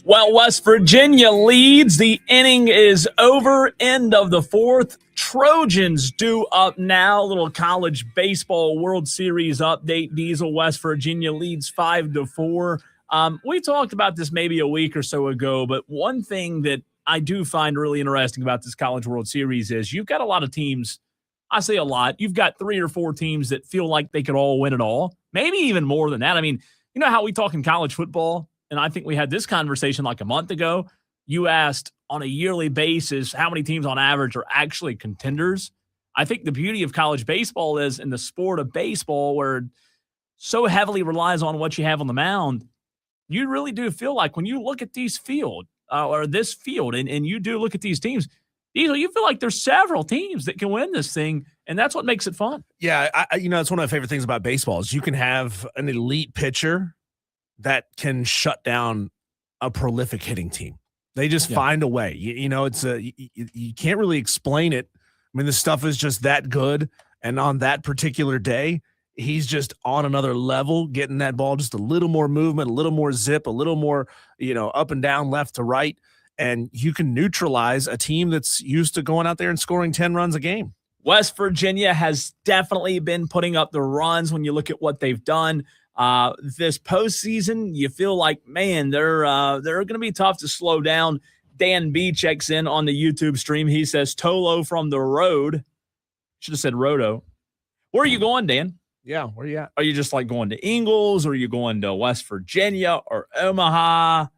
Well, West Virginia leads. The inning is over. End of the fourth. Trojans due up now. Little college baseball World Series update. Diesel, West Virginia leads 5-4. We talked about this maybe a week or so ago, but one thing that I do find really interesting about this College World Series is you've got a lot of teams. I say a lot. You've got 3 or 4 teams that feel like they could all win it all. Maybe even more than that. I mean, you know how we talk in college football? And I think we had this conversation like a month ago. You asked on a yearly basis how many teams on average are actually contenders. I think the beauty of college baseball is in the sport of baseball where it so heavily relies on what you have on the mound, you really do feel like when you look at these field or this field and you do look at these teams, you feel like there's several teams that can win this thing, and that's what makes it fun. Yeah, it's one of my favorite things about baseball is you can have an elite pitcher that can shut down a prolific hitting team. They just find a way. You can't really explain it. I mean, the stuff is just that good, and on that particular day, he's just on another level, getting that ball just a little more movement, a little more zip, a little more, up and down, left to right. And you can neutralize a team that's used to going out there and scoring 10 runs a game. West Virginia has definitely been putting up the runs when you look at what they've done. This postseason, you feel like, man, they're going to be tough to slow down. Dan B checks in on the YouTube stream. He says, Tolo from the road. Should have said Roto. Where are you going, Dan? Yeah, where are you at? Are you just like going to Ingles, or are you going to West Virginia or Omaha?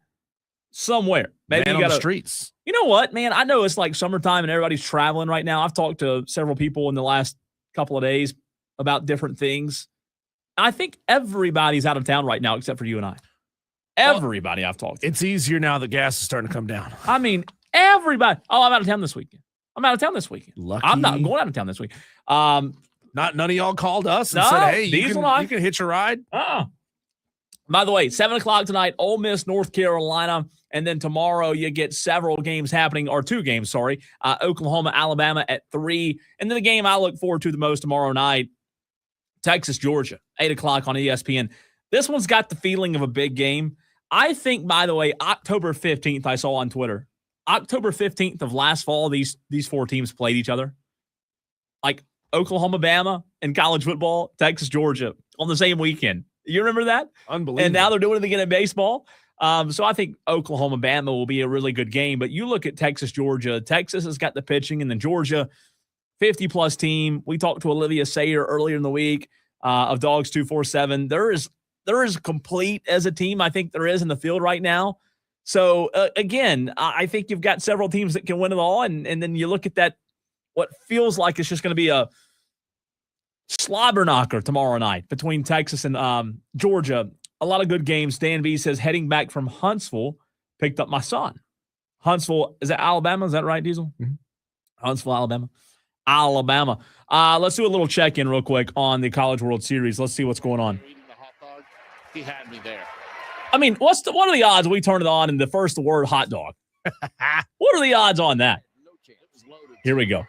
Somewhere. Maybe Man you got on the streets. You know what, man? I know it's like summertime and everybody's traveling right now. I've talked to several people in the last couple of days about different things. I think everybody's out of town right now except for you and I. Everybody I've talked to. It's easier now that gas is starting to come down. I mean, everybody. Oh, I'm out of town this weekend. Lucky. I'm not going out of town this week. None of y'all called us and said, hey, you can hitch a ride. By the way, 7 o'clock tonight, Ole Miss, North Carolina. And then tomorrow you get several games happening, or 2 games, sorry. Oklahoma, Alabama at 3. And then the game I look forward to the most tomorrow night, Texas, Georgia, 8 o'clock on ESPN. This one's got the feeling of a big game. I think, by the way, October 15th, I saw on Twitter, October 15th of last fall, these 4 teams played each other. Like Oklahoma, Bama, and college football, Texas, Georgia on the same weekend. You remember that? Unbelievable. And now they're doing it again in baseball. So I think Oklahoma, Bama will be a really good game. But you look at Texas, Georgia. Texas has got the pitching, and then Georgia, 50-plus team. We talked to Olivia Sayer earlier in the week of Dogs 247. They're as complete as a team I think there is in the field right now. So, again, I think you've got several teams that can win it all. And then you look at that, what feels like it's just going to be a slobber knocker tomorrow night between Texas and Georgia. A lot of good games. Dan B says, heading back from Huntsville, picked up my son. Huntsville, is that Alabama? Is that right, Diesel? Mm-hmm. Huntsville, Alabama. Let's do a little check-in real quick on the College World Series. Let's see what's going on. He had me there. I mean, what are the odds we turn it on and the first word hot dog? What are the odds on that? No chance. It was loaded. Here we go.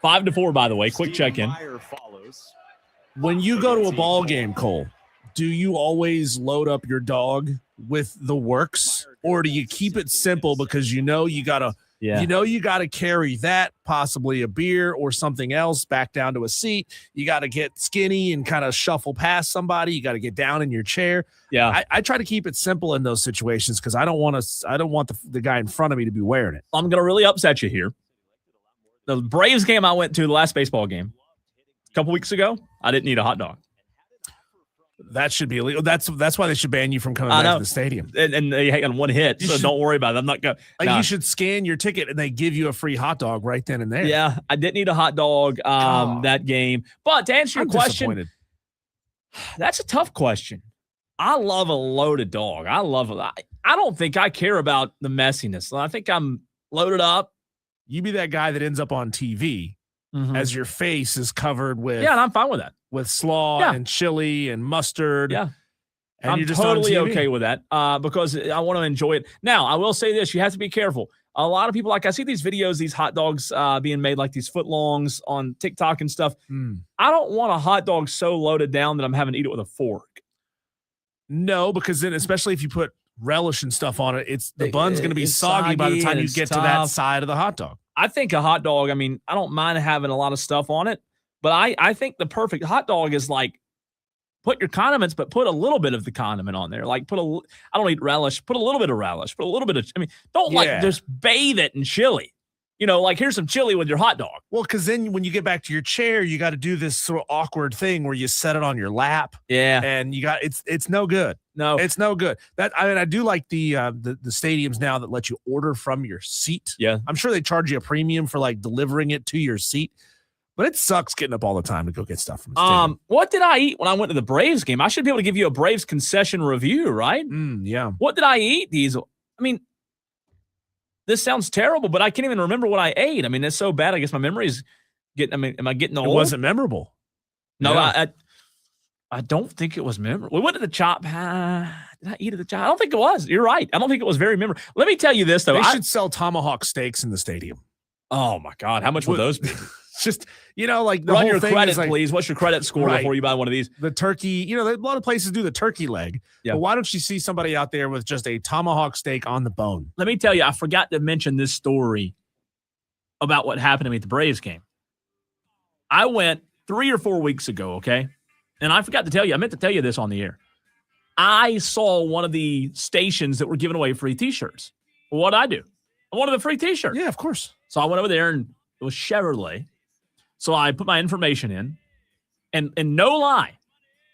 5-4, by the way. Quick check-in. When you go to a ball game, Cole, do you always load up your dog with the works, or do you keep it simple because you gotta carry that, possibly a beer or something else back down to a seat. You got to get skinny and kind of shuffle past somebody. You got to get down in your chair. Yeah, I try to keep it simple in those situations because I don't want the guy in front of me to be wearing it. I'm gonna really upset you here. The Braves game I went to, the last baseball game, a couple weeks ago, I didn't need a hot dog. That should be illegal. That's why they should ban you from coming back to the stadium. And they hang on one hit, so don't worry about it. I'm not going to. You should scan your ticket, and they give you a free hot dog right then and there. Yeah, I didn't need a hot dog that game. But to answer your question, that's a tough question. I love a loaded dog. I love it. I don't think I care about the messiness. I think I'm loaded up. You be that guy that ends up on TV as your face is covered with. Yeah, and I'm fine with that. With slaw and chili and mustard. Yeah. And I'm you're just totally on TV. okay with that because I want to enjoy it. Now, I will say this. You have to be careful. A lot of people, like I see these videos, these hot dogs being made like these footlongs on TikTok and stuff. I don't want a hot dog so loaded down that I'm having to eat it with a fork. No, because then especially if you put relish and stuff on it, the bun's going to be it's soggy by the soggy time and you it's get to that tough. side of the hot dog. I think a hot dog, I mean, I don't mind having a lot of stuff on it, but I think the perfect hot dog is like, put your condiments, but put a little bit of the condiment on there. Like I don't eat relish. Put a little bit of relish. Put a little bit of, don't like just bathe it in chili. Like here's some chili with your hot dog. Well, because then when you get back to your chair, you got to do this sort of awkward thing where you set it on your lap. Yeah. And it's no good. No. It's no good. I do like the stadiums now that let you order from your seat. Yeah. I'm sure they charge you a premium for like delivering it to your seat. But it sucks getting up all the time to go get stuff from the stadium. What did I eat when I went to the Braves game? I should be able to give you a Braves concession review, right? Yeah. What did I eat, Diesel? I mean, this sounds terrible, but I can't even remember what I ate. I mean, it's so bad. I guess my memory is getting. I mean, am I getting old? It wasn't memorable. No, yeah. I don't think it was memorable. We went to the Chop. Did I eat at the Chop? I don't think it was. You're right. I don't think it was very memorable. Let me tell you this, though. They should sell tomahawk steaks in the stadium. Oh, my God. How much would those be? Just, like the Run whole your thing credit, is like, please. What's your credit score before you buy one of these? The turkey, a lot of places do the turkey leg. Yeah. But why don't you see somebody out there with just a tomahawk steak on the bone? Let me tell you, I forgot to mention this story about what happened to me at the Braves game. I went 3 or 4 weeks ago, okay? And I forgot to tell you, I meant to tell you this on the air. I saw one of the stations that were giving away free T-shirts. Well, what'd I do? I wanted a free T-shirt. Yeah, of course. So I went over there, and it was Chevrolet. So I put my information in, and no lie,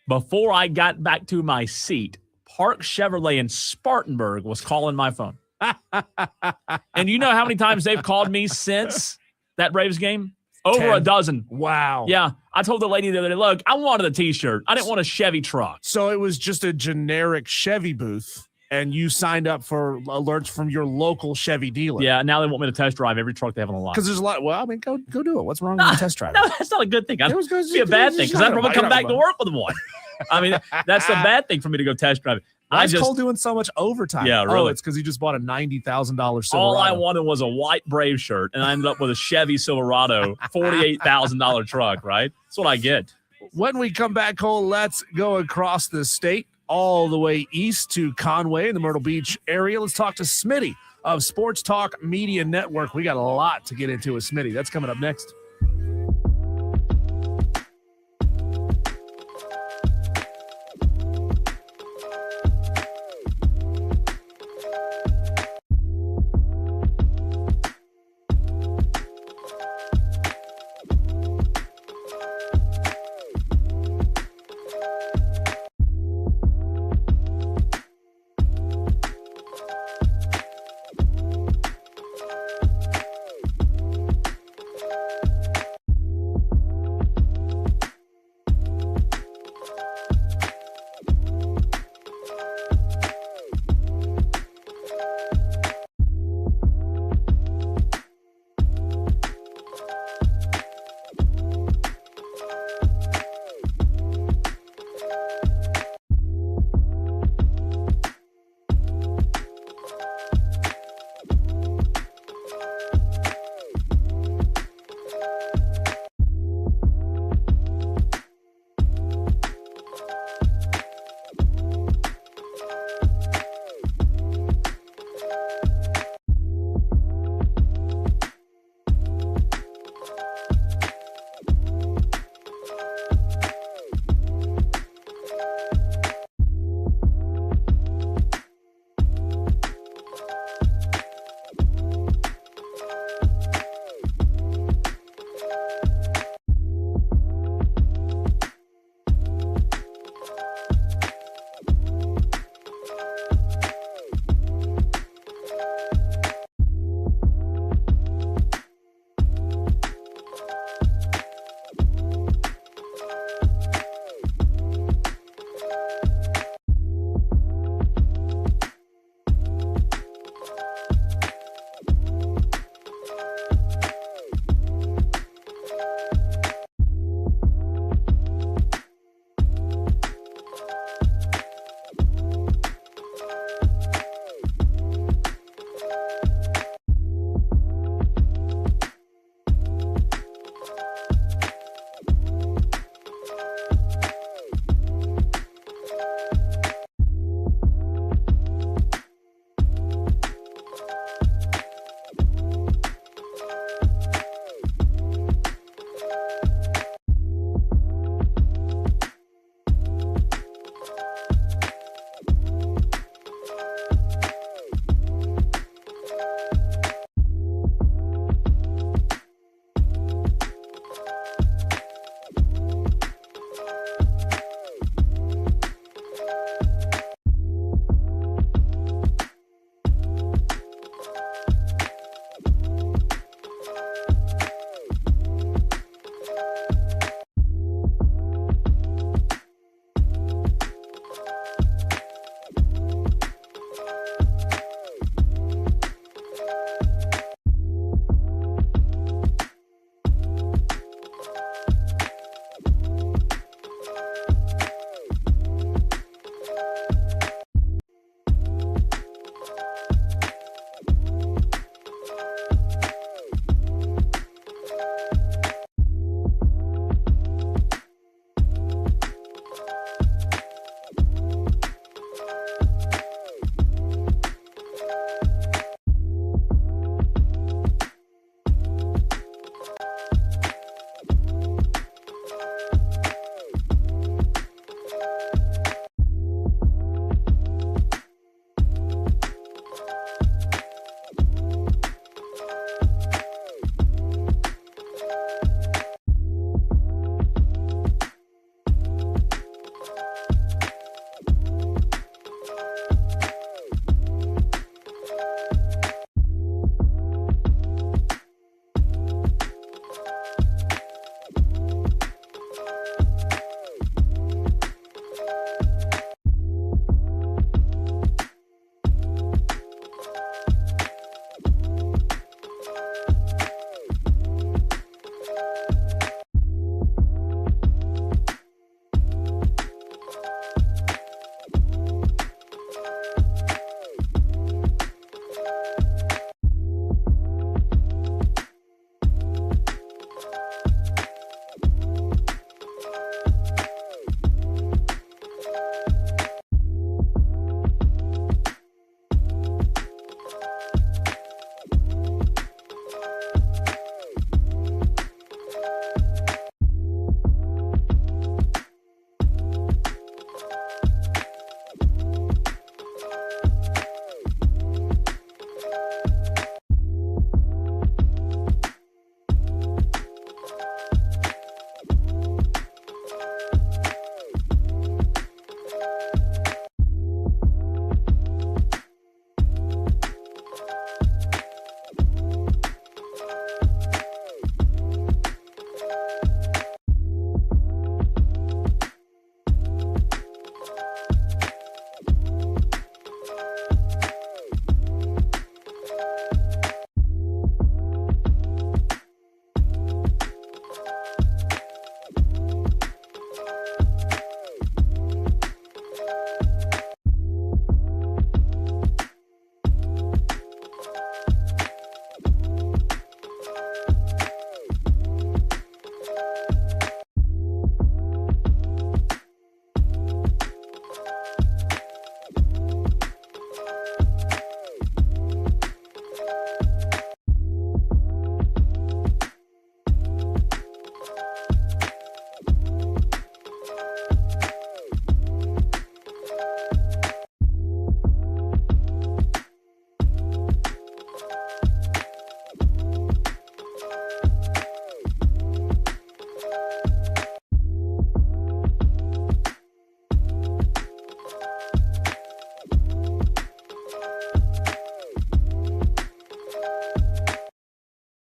before I got back to my seat, Park Chevrolet in Spartanburg was calling my phone. And you know how many times they've called me since that Braves game? Over 10. a dozen. Wow. Yeah. I told the lady the other day, look, I wanted a T-shirt. I didn't want a Chevy truck. So it was just a generic Chevy booth, and you signed up for alerts from your local Chevy dealer. Yeah, now they want me to test drive every truck they have on the lot. Because there's a lot. Well, I mean, go do it. What's wrong with test driving? No, that's not a good thing. It was be a bad thing because I'd probably come back to work with one. I mean, that's a bad thing for me to go test drive it. Why is Cole doing so much overtime? Yeah, really. Oh, it's because he just bought a $90,000 Silverado. All I wanted was a white Brave shirt, and I ended up with a Chevy Silverado, $48,000 truck, right? That's what I get. When we come back, Cole, let's go across the state all the way east to Conway in the Myrtle Beach area. Let's talk to Smitty of Sports Talk Media Network. We got a lot to get into with Smitty. That's coming up next.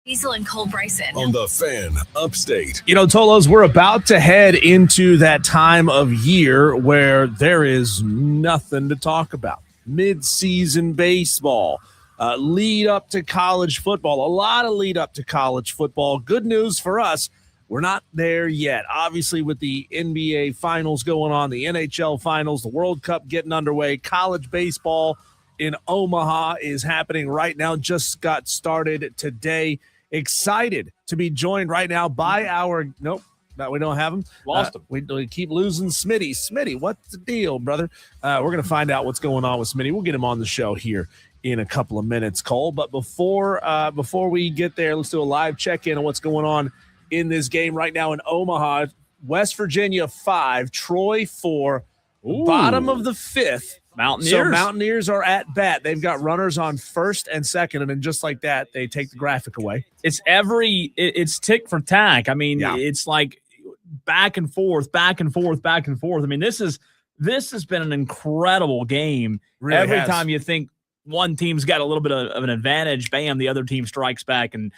Diesel and Cole Bryson. On the Fan Upstate. You know, Tolos, we're about to head into that time of year where there is nothing to talk about. Mid-season baseball, lead up to college football, a lot of lead up to college football. Good news for us, we're not there yet. Obviously, with the NBA finals going on, the NHL finals, the World Cup getting underway, college baseball in Omaha is happening right now, just got started today. Excited to be joined right now by our – nope, no, we don't have him. Lost him. We keep losing Smitty. Smitty, what's the deal, brother? We're going to find out what's going on with Smitty. We'll get him on the show here in a couple of minutes, Cole. But before we get there, let's do a live check-in on what's going on in this game right now in Omaha. West Virginia 5, Troy 4, bottom of the 5th. Mountaineers. So Mountaineers are at bat. They've got runners on first and second, and then just like that, they take the graphic away. It's tick for tack. I mean, Yeah. It's like back and forth, back and forth, back and forth. I mean, this has been an incredible game. Really Every has. time you think one team's got a little bit of an advantage, bam, the other team strikes back, and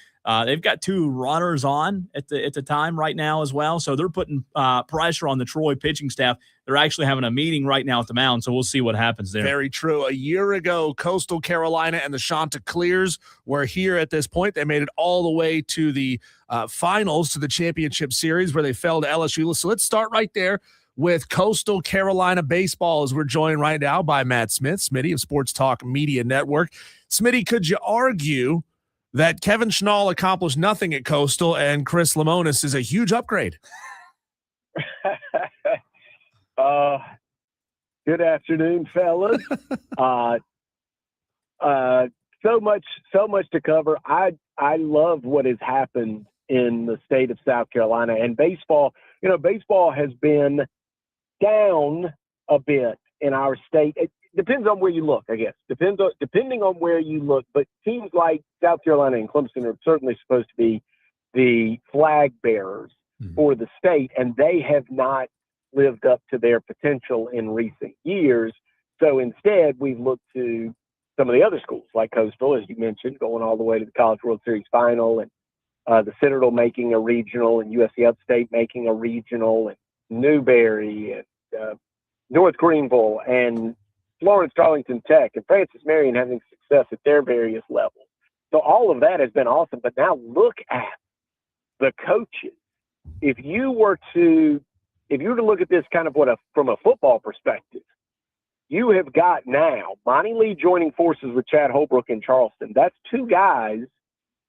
they've got 2 runners on at the time right now as well. So they're putting pressure on the Troy pitching staff. They're actually having a meeting right now at the mound, so we'll see what happens there. Very true. A year ago, Coastal Carolina and the Chanticleers were here at this point. They made it all the way to the finals, to the championship series, where they fell to LSU. So let's start right there with Coastal Carolina baseball, as we're joined right now by Matt Smith, Smitty of Sports Talk Media Network. Smitty, could you argue that Kevin Schnall accomplished nothing at Coastal and Chris Lemonis is a huge upgrade? Good afternoon, fellas. So much to cover. I love what has happened in the state of South Carolina, and baseball. You know, baseball has been down a bit in our state. It depends on where you look, I guess. Depending on where you look, but teams like South Carolina and Clemson are certainly supposed to be the flag bearers for the state, and they have not lived up to their potential in recent years. So instead, we've looked to some of the other schools like Coastal, as you mentioned, going all the way to the College World Series final, and the Citadel making a regional, and USC Upstate making a regional, and Newberry, and North Greenville, and Florence Darlington Tech, and Francis Marion having success at their various levels. So all of that has been awesome. But now look at the coaches. If you were to look at this kind of from a football perspective, you have got now Monty Lee joining forces with Chad Holbrook in Charleston. That's 2 guys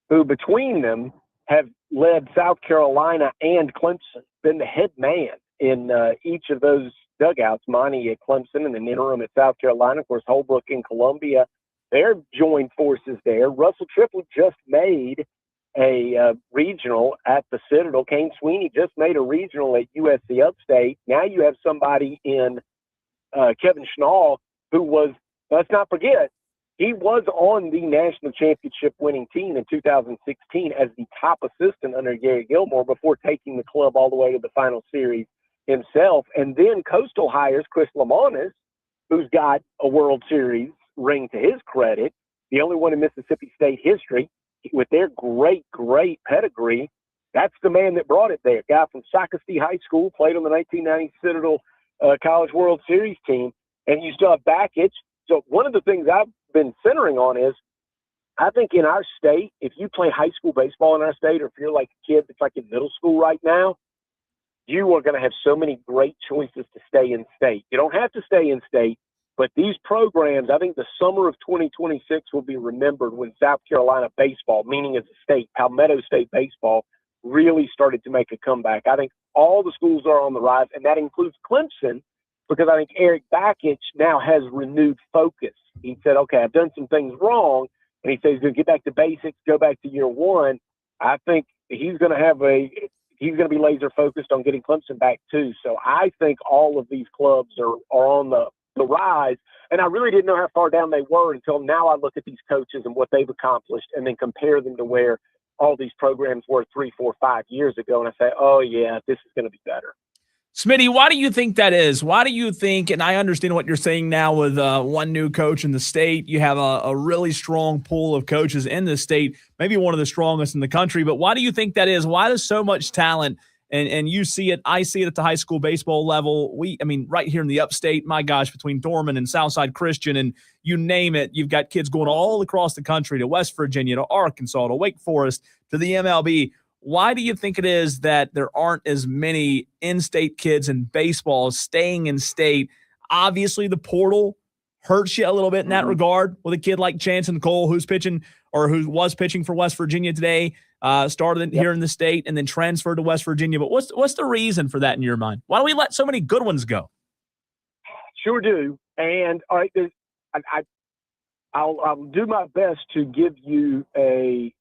who between them have led South Carolina and Clemson, been the head man in each of those dugouts. Monty at Clemson and an interim at South Carolina. Of course, Holbrook in Columbia. They're joined forces there. Russell Triplett just made a regional at the Citadel. Kane Sweeney just made a regional at USC Upstate. Now you have somebody in Kevin Schnall, who was, let's not forget, he was on the national championship winning team in 2016 as the top assistant under Gary Gilmore before taking the club all the way to the final series himself. And then Coastal hires Chris Lemonis, who's got a World Series ring to his credit, the only one in Mississippi State history. With their great pedigree, that's the man that brought it there. Guy from Socastee High School, played on the 1990 Citadel College World Series team, and you still have Bakich. So one of the things I've been centering on is, I think in our state, if you play high school baseball in our state, or if you're like a kid that's like in middle school right now, you are going to have so many great choices to stay in state. You don't have to stay in state, but these programs, I think the summer of 2026 will be remembered when South Carolina baseball, meaning as a state, Palmetto State baseball, really started to make a comeback. I think all the schools are on the rise, and that includes Clemson, because I think Eric Bakich now has renewed focus. He said, okay, I've done some things wrong, and he says he's going to get back to basics, go back to year one. I think he's going to be laser focused on getting Clemson back too. So I think all of these clubs are on the rise, and I really didn't know how far down they were until now. I look at these coaches and what they've accomplished, and then compare them to where all these programs were 3, 4, 5 years ago, and I say, oh yeah, this is going to be better. Smitty, why do you think that is? Why do you think, and I understand what you're saying now with one new coach in the state, you have a really strong pool of coaches in the state, maybe one of the strongest in the country, but why do you think that is? Why does so much talent, and you see it, I see it at the high school baseball level, right here in the upstate, my gosh, between Dorman and Southside Christian and you name it, you've got kids going all across the country to West Virginia, to Arkansas, to Wake Forest, to the MLB. Why do you think it is that there aren't as many in-state kids in baseball staying in state? Obviously, the portal hurts you a little bit in that regard with a kid like Chanson Cole, who's pitching or who was pitching for West Virginia today, started here in the state and then transferred to West Virginia. But what's the reason for that in your mind? Why do we let so many good ones go? Sure do. And all right, I'll do my best to give you a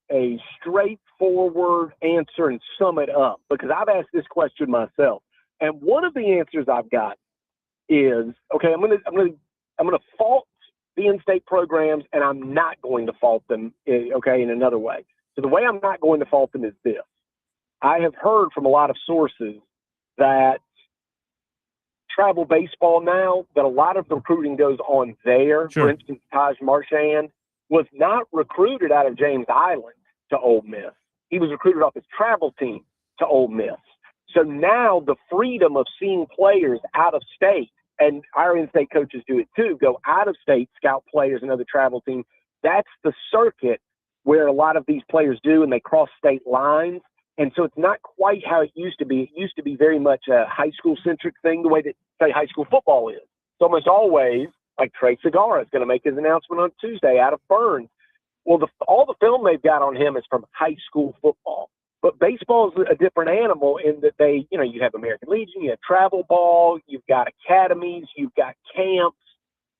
straightforward answer and sum it up, because I've asked this question myself. And one of the answers I've got is, okay, I'm gonna fault the in-state programs, and I'm not going to fault them, okay, in another way. So the way I'm not going to fault them is this. I have heard from a lot of sources that travel baseball now, that a lot of the recruiting goes on there. Sure. For instance, Taj Marchand was not recruited out of James Island to Ole Miss. He was recruited off his travel team to Ole Miss. So now the freedom of seeing players out of state, and our in-state coaches do it too, go out of state, scout players and other travel teams. That's the circuit where a lot of these players do, and they cross state lines. And so it's not quite how it used to be. It used to be very much a high school-centric thing, the way that, say, high school football is. It's almost always like Trey Segarra is going to make his announcement on Tuesday out of Burns. Well, all the film they've got on him is from high school football. But baseball is a different animal in that you have American Legion, you have travel ball, you've got academies, you've got camps,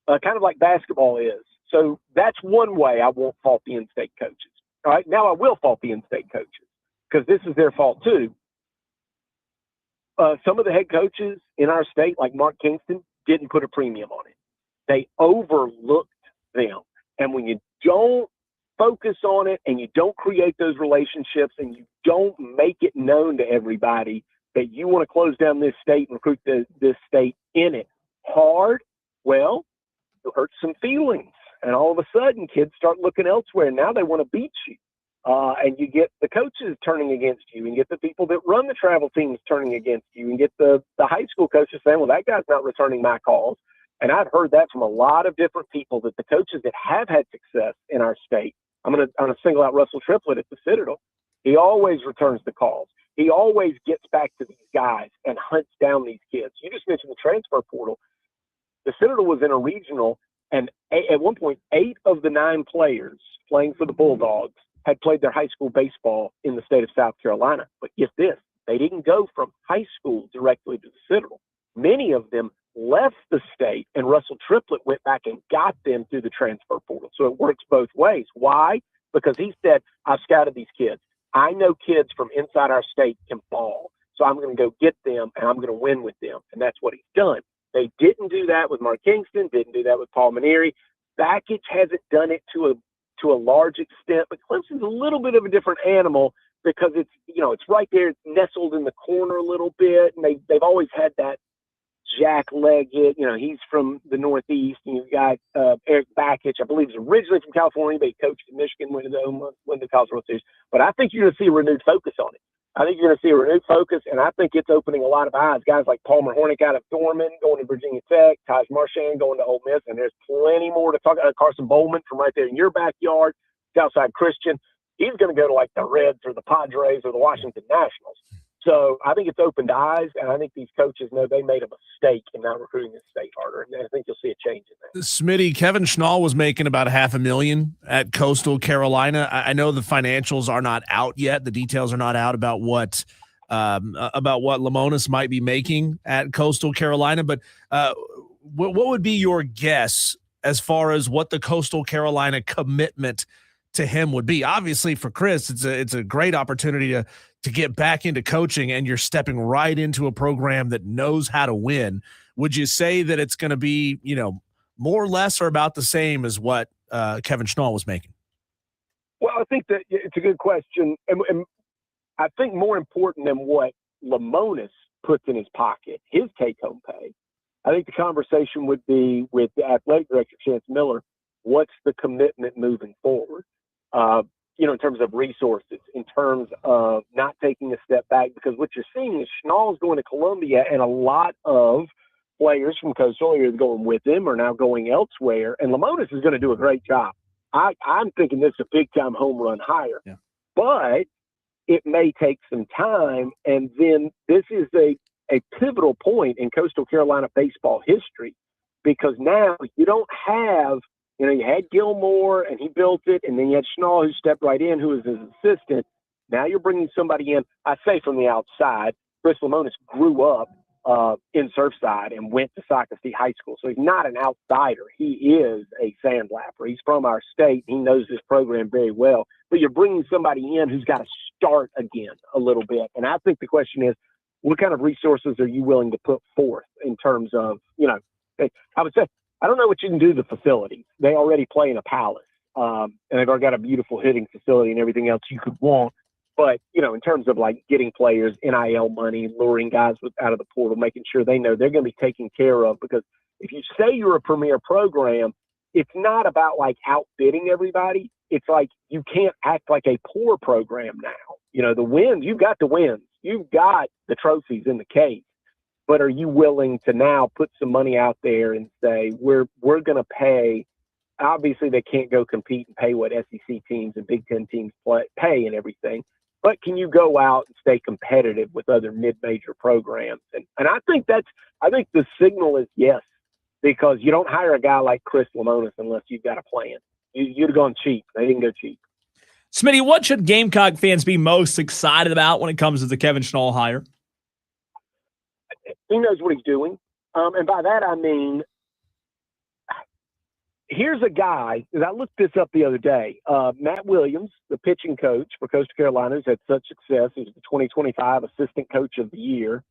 kind of like basketball is. So that's one way I won't fault the in-state coaches. All right, now I will fault the in-state coaches, because this is their fault too. Some of the head coaches in our state, like Mark Kingston, didn't put a premium on it. They overlooked them. And when you don't focus on it and you don't create those relationships and you don't make it known to everybody that you want to close down this state and recruit this state in it hard, well, it hurts some feelings. And all of a sudden, kids start looking elsewhere. Now they want to beat you. And you get the coaches turning against you, and get the people that run the travel teams turning against you, and get the high school coaches saying, well, that guy's not returning my calls. And I've heard that from a lot of different people, that the coaches that have had success in our state, I'm going to single out Russell Triplett at the Citadel. He always returns the calls. He always gets back to these guys and hunts down these kids. You just mentioned the transfer portal. The Citadel was in a regional, and at one point, 8 of the 9 players playing for the Bulldogs had played their high school baseball in the state of South Carolina. But get this, they didn't go from high school directly to the Citadel. Many of them left the state, and Russell Triplett went back and got them through the transfer portal. So it works both ways. Why? Because he said, I've scouted these kids. I know kids from inside our state can ball. So I'm going to go get them, and I'm going to win with them. And that's what he's done. They didn't do that with Mark Kingston, didn't do that with Paul Manieri. Bakich hasn't done it to a large extent, but Clemson's a little bit of a different animal, because it's right there, it's nestled in the corner a little bit, and they've always had that Jack Leggett, he's from the Northeast, and you've got Eric Bakich, I believe, is originally from California, but he coached in Michigan, went to the College World Series. But I think you're going to see a renewed focus on it. I think you're going to see a renewed focus, and I think it's opening a lot of eyes. Guys like Palmer Hornick out of Dorman going to Virginia Tech, Taj Marchand going to Ole Miss, and there's plenty more to talk about. Carson Bowman from right there in your backyard, Southside Christian. He's going to go to like the Reds or the Padres or the Washington Nationals. So I think it's opened eyes, and I think these coaches know they made a mistake in not recruiting this state harder, and I think you'll see a change in that. Smitty, Kevin Schnall was making about $500,000 at Coastal Carolina. I know the financials are not out yet. The details are not out about what Lamonis might be making at Coastal Carolina, but what would be your guess as far as what the Coastal Carolina commitment to him would be? Obviously, for Chris, it's a great opportunity to get back into coaching, and you're stepping right into a program that knows how to win. Would you say that it's going to be, more or less or about the same as what Kevin Schnall was making? Well, I think that it's a good question. And I think more important than what Lamonis puts in his pocket, his take-home pay. I think the conversation would be with the athletic director, Chance Miller, what's the commitment moving forward? In terms of resources, in terms of not taking a step back, because what you're seeing is Schnall's going to Columbia, and a lot of players from Coastal are going with him or now going elsewhere, and Lamonis is going to do a great job. I'm thinking this is a big-time home run hire. Yeah. But it may take some time, and then this is a pivotal point in Coastal Carolina baseball history, because now you don't have – you had Gilmore, and he built it, and then you had Schnall, who stepped right in, who was his assistant. Now you're bringing somebody in, I say from the outside. Chris Lamonis grew up in Surfside and went to Socastee High School, so he's not an outsider. He is a sandlapper. He's from our state. He knows this program very well. But you're bringing somebody in who's got to start again a little bit. And I think the question is, what kind of resources are you willing to put forth in terms of, I would say, I don't know what you can do to the facilities. They already play in a palace, and they've already got a beautiful hitting facility and everything else you could want. But, in terms of like getting players, NIL money, luring guys out of the portal, making sure they know they're going to be taken care of. Because if you say you're a premier program, it's not about like outbidding everybody. It's like you can't act like a poor program now. The wins, you've got the wins. You've got the trophies in the case. But are you willing to now put some money out there and say, we're going to pay? Obviously, they can't go compete and pay what SEC teams and Big Ten teams pay and everything. But can you go out and stay competitive with other mid-major programs? And I think the signal is yes, because you don't hire a guy like Chris Lamonis unless you've got a plan. You'd have gone cheap. They didn't go cheap. Smitty, what should Gamecock fans be most excited about when it comes to the Kevin Schnall hire? He knows what he's doing. And by that, I mean, here's a guy, and I looked this up the other day, Matt Williams, the pitching coach for Coastal Carolina, who's had such success. He's the 2025 Assistant Coach of the Year.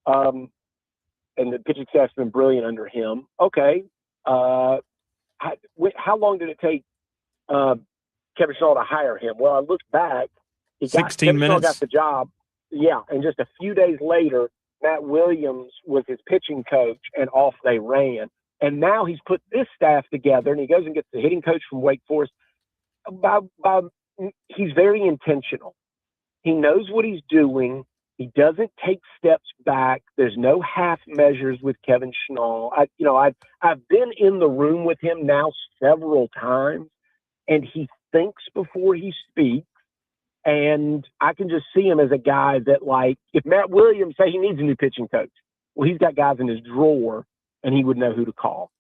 And the pitching staff's been brilliant under him. Okay. How long did it take Kevin Schnall to hire him? Well, I looked back. 16 minutes. Schnall got the job. Yeah, and just a few days later, Matt Williams was his pitching coach, and off they ran. And now he's put this staff together, and he goes and gets the hitting coach from Wake Forest. He's very intentional. He knows what he's doing. He doesn't take steps back. There's no half measures with Kevin Schnall. I've been in the room with him now several times, and he thinks before he speaks. And I can just see him as a guy that, like, if Matt Williams say he needs a new pitching coach, well, he's got guys in his drawer, and he would know who to call.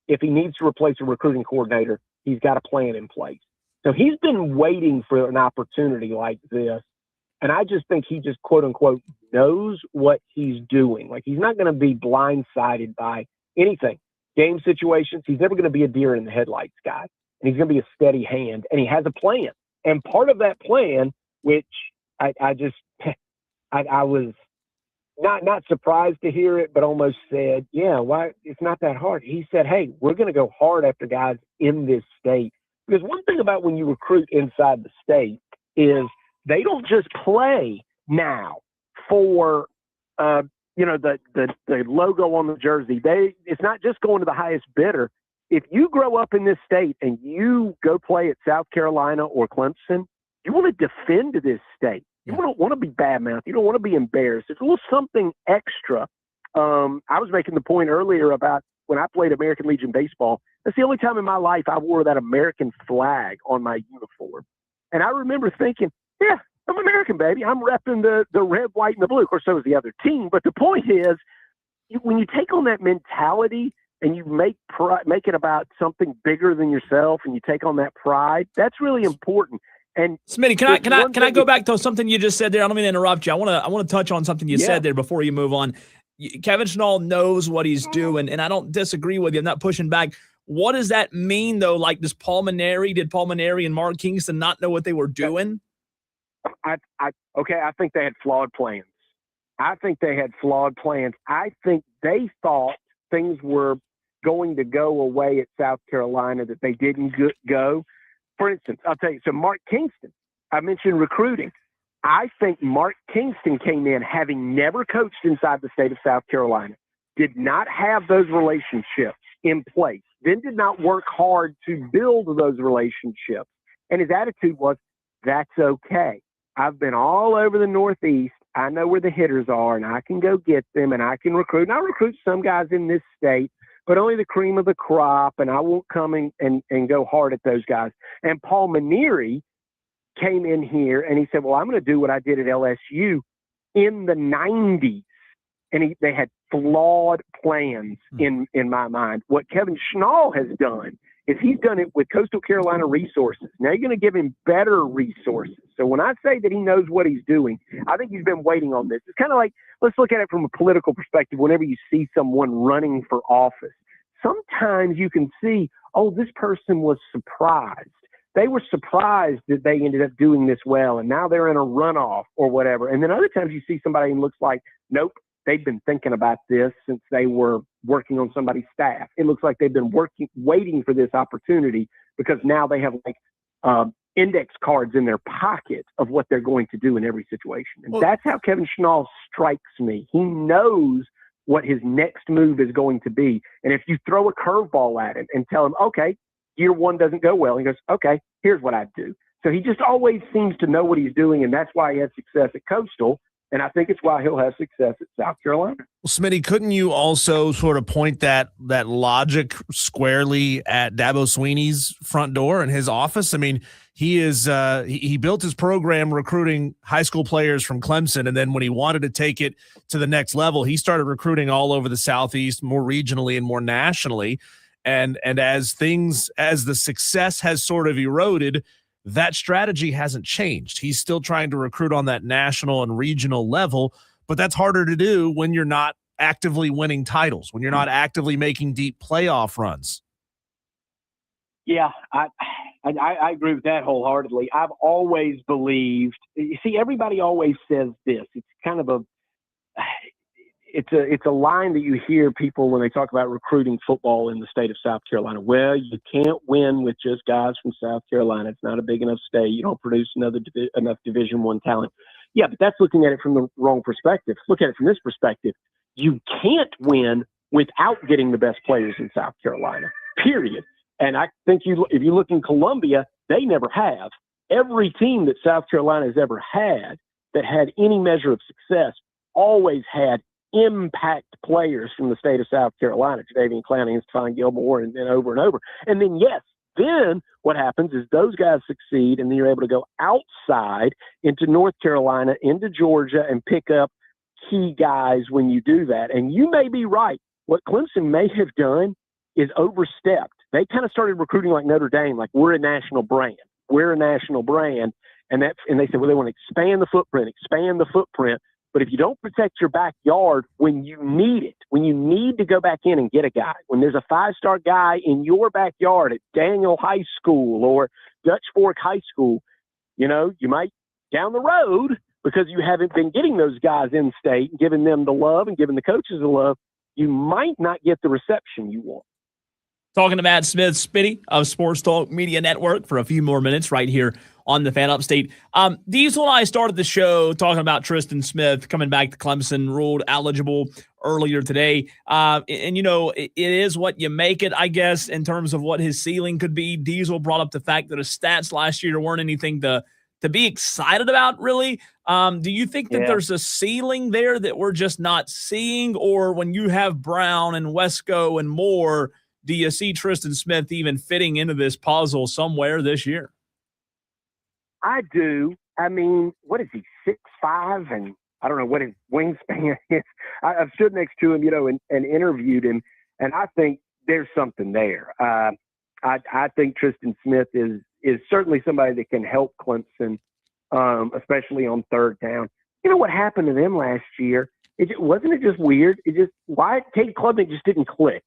If he needs to replace a recruiting coordinator, he's got a plan in place. So he's been waiting for an opportunity like this. And I just think he just, quote unquote, knows what he's doing. Like, he's not going to be blindsided by anything. Game situations, he's never going to be a deer in the headlights guy. And he's going to be a steady hand, and he has a plan. And part of that plan, which I was not surprised to hear it, but almost said, yeah, why? It's not that hard. He said, hey, we're going to go hard after guys in this state. Because one thing about when you recruit inside the state is they don't just play now for, the logo on the jersey. It's not just going to the highest bidder. If you grow up in this state and you go play at South Carolina or Clemson, you want to defend this state. You don't want to be badmouthed. You don't want to be embarrassed. It's a little something extra. I was making the point earlier about when I played American Legion baseball. That's the only time in my life I wore that American flag on my uniform. And I remember thinking, yeah, I'm American, baby. I'm repping the red, white, and the blue. Of course, so is the other team. But the point is, when you take on that mentality and you make it about something bigger than yourself, and you take on that pride, that's really important. And Smitty, can I go back to something you just said there? I don't mean to interrupt you. I want to touch on something you said there before you move on. Kevin Schnall knows what he's doing, and I don't disagree with you. I'm not pushing back. What does that mean, though? Like, did Paul Maneri and Mark Kingston not know what they were doing? I think they had flawed plans. I think they thought things were going to go away at South Carolina that they didn't go. For instance, I'll tell you, so Mark Kingston, I mentioned recruiting. I think Mark Kingston came in having never coached inside the state of South Carolina, did not have those relationships in place, then did not work hard to build those relationships. And his attitude was, that's okay. I've been all over the Northeast. I know where the hitters are, and I can go get them, and I can recruit. And I recruit some guys in this state, but only the cream of the crop, and I won't come and go hard at those guys. And Paul Maneri came in here, and he said, well, I'm going to do what I did at LSU in the 90s. And they had flawed plans in my mind. What Kevin Schnall has done is he's done it with Coastal Carolina resources. Now you're going to give him better resources. So when I say that he knows what he's doing, I think he's been waiting on this. It's kind of like, let's look at it from a political perspective. Whenever you see someone running for office, sometimes you can see, oh, this person was surprised. They were surprised that they ended up doing this well, and now they're in a runoff or whatever. And then other times you see somebody and looks like, nope, they've been thinking about this since they were working on somebody's staff. It looks like they've been waiting for this opportunity because now they have index cards in their pocket of what they're going to do in every situation. And that's how Kevin Schnall strikes me. He knows what his next move is going to be. And if you throw a curveball at him and tell him, okay, year one doesn't go well, he goes, okay, here's what I'd do. So he just always seems to know what he's doing, and that's why he had success at Coastal. And I think it's why he'll have success at South Carolina. Well, Smitty, couldn't you also sort of point that logic squarely at Dabo Swinney's front door in his office? I mean, he built his program recruiting high school players from Clemson, and then when he wanted to take it to the next level, he started recruiting all over the Southeast, more regionally and more nationally. And as the success has sort of eroded, that strategy hasn't changed. He's still trying to recruit on that national and regional level, but that's harder to do when you're not actively winning titles, when you're not actively making deep playoff runs. Yeah, I agree with that wholeheartedly. I've always believed, you see, everybody always says this. It's kind of it's a line that you hear people when they talk about recruiting football in the state of South Carolina. Well, you can't win with just guys from South Carolina. It's not a big enough state. You don't produce enough Division I talent. Yeah, but that's looking at it from the wrong perspective. Look at it from this perspective. You can't win without getting the best players in South Carolina, period. And I think if you look in Columbia, they never have. Every team that South Carolina has ever had that had any measure of success always had impact players from the state of South Carolina, Jadeveon Clowney and Stephon Gilmore, and then over and over. And then, yes, then what happens is those guys succeed, and then you're able to go outside into North Carolina, into Georgia, and pick up key guys when you do that. And you may be right. What Clemson may have done is overstepped. They kind of started recruiting like Notre Dame, like we're a national brand. We're a national brand. And they said, well, they want to expand the footprint. But if you don't protect your backyard when you need it, when you need to go back in and get a guy, when there's a 5-star guy in your backyard at Daniel High School or Dutch Fork High School, you might down the road, because you haven't been getting those guys in state and giving them the love and giving the coaches the love, you might not get the reception you want. Talking to Matt Smith, Spitty of Sports Talk Media Network for a few more minutes right here on the Fan Upstate. Diesel and I started the show talking about Tristan Smith coming back to Clemson, ruled eligible earlier today. It is what you make it, I guess, in terms of what his ceiling could be. Diesel brought up the fact that his stats last year weren't anything to be excited about, really. Do you think that there's a ceiling there that we're just not seeing? Or when you have Brown and Wesco and Moore, do you see Tristan Smith even fitting into this puzzle somewhere this year? I do. I mean, what is he, 6'5", and I don't know what his wingspan is. I've stood next to him, and interviewed him, and I think there's something there. I think Tristan Smith is certainly somebody that can help Clemson, especially on third down. You know what happened to them last year? Wasn't it just weird? Why Cade Klubnik just didn't click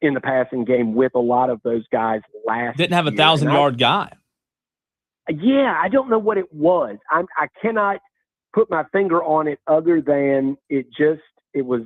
in the passing game with a lot of those guys last year. Didn't have a 1,000-yard guy. Yeah, I don't know what it was. I cannot put my finger on it other than it was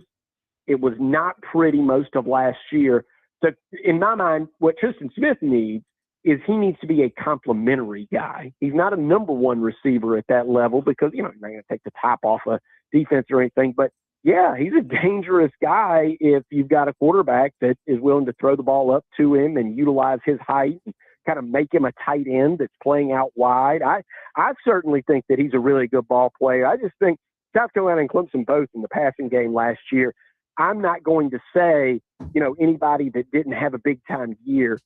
not pretty most of last year. So in my mind, what Tristan Smith needs is he needs to be a complimentary guy. He's not a number one receiver at that level because, you know, he's not going to take the top off a defense or anything. But, yeah, he's a dangerous guy if you've got a quarterback that is willing to throw the ball up to him and utilize his height and kind of make him a tight end that's playing out wide. I certainly think that he's a really good ball player. I just think South Carolina and Clemson both in the passing game last year, I'm not going to say, you know, anybody that didn't have a big-time year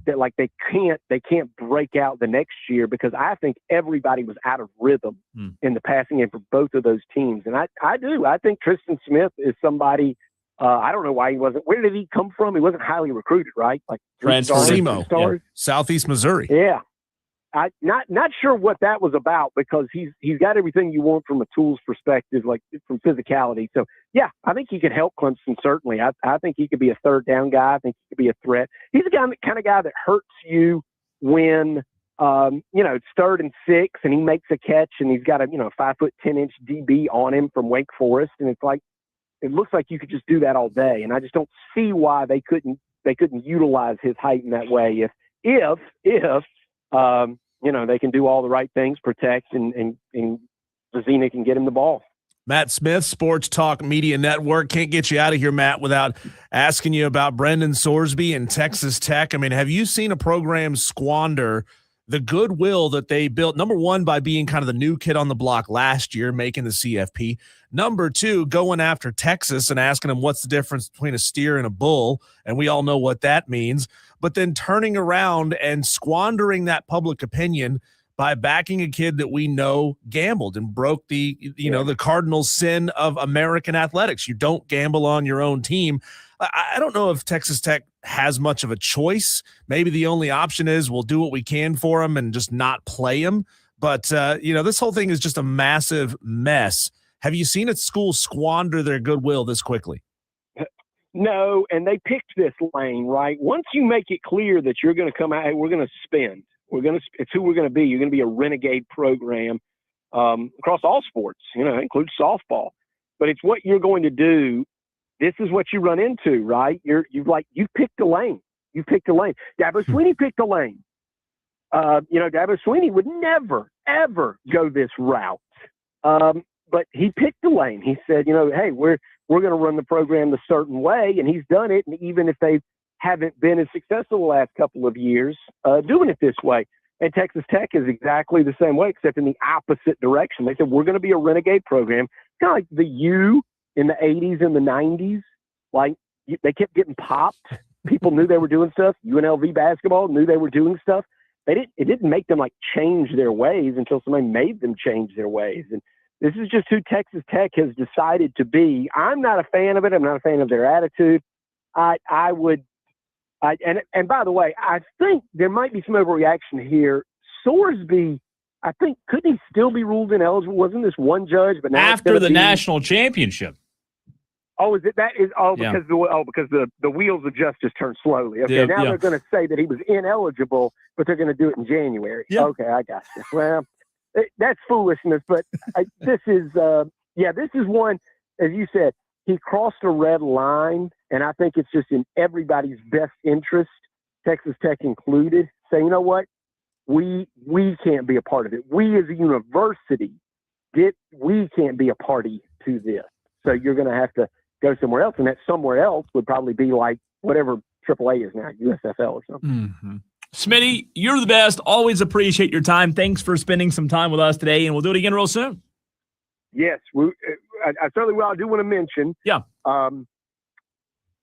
that like they can't break out the next year, because I think everybody was out of rhythm in the passing game for both of those teams. And I think Tristan Smith is somebody, I don't know why he wasn't, where did he come from? He wasn't highly recruited, right? Like SEMO, stars. Southeast Missouri. Yeah. I not sure what that was about, because he's got everything you want from a tools perspective, like from physicality. So yeah, I think he could help Clemson. Certainly. I think he could be a third down guy. I think he could be a threat. He's the kind of guy that hurts you when, you know, it's 3rd and 6 and he makes a catch and he's got a, 5'10" DB on him from Wake Forest. And it's like, it looks like you could just do that all day. And I just don't see why they couldn't utilize his height in that way. If they can do all the right things, protect, and Zazina can get him the ball. Matt Smith, Sports Talk Media Network. Can't get you out of here, Matt, without asking you about Brendan Sorsby and Texas Tech. I mean, have you seen a program squander the goodwill that they built? Number one, by being kind of the new kid on the block last year, making the CFP. Number two, going after Texas and asking them what's the difference between a steer and a bull, and we all know what that means. But then turning around and squandering that public opinion by backing a kid that we know gambled and broke the cardinal sin of American athletics. You don't gamble on your own team. I don't know if Texas Tech has much of a choice. Maybe the only option is we'll do what we can for them and just not play them. But, this whole thing is just a massive mess. Have you seen a school squander their goodwill this quickly? No, and they picked this lane, right? Once you make it clear that you're going to come out, hey, we're going to spend. It's who we're going to be. You're going to be a renegade program across all sports, includes softball. But it's what you're going to do. This is what you run into, right? You picked a lane. You picked a lane. Dabo Swinney picked a lane. Dabo Swinney would never, ever go this route. But he picked a lane. He said, hey, we're going to run the program a certain way, and he's done it. And even if they haven't been as successful the last couple of years doing it this way. And Texas Tech is exactly the same way, except in the opposite direction. They said, we're going to be a renegade program, kind of like the U in the 80s and the 90s. Like, they kept getting popped. People knew they were doing stuff. UNLV basketball knew they were doing stuff. It didn't make them, change their ways until somebody made them change their ways. And this is just who Texas Tech has decided to be. I'm not a fan of it. I'm not a fan of their attitude. And by the way, I think there might be some overreaction here. Sorsby, I think, couldn't he still be ruled ineligible? Wasn't this one judge? But now after the national championship. Oh, is it that? Because the wheels of justice turn slowly. Okay, they're going to say that he was ineligible, but they're going to do it in January. Yeah. Okay, I got you. Well, that's foolishness. But this is one, as you said, he crossed a red line. And I think it's just in everybody's best interest, Texas Tech included, say, you know what, we can't be a part of it. We as a university, we can't be a party to this. So you're going to have to go somewhere else. And that somewhere else would probably be like whatever AAA is now, USFL or something. Mm-hmm. Smitty, you're the best. Always appreciate your time. Thanks for spending some time with us today, and we'll do it again real soon. Yes, I certainly will. I do want to mention. Yeah.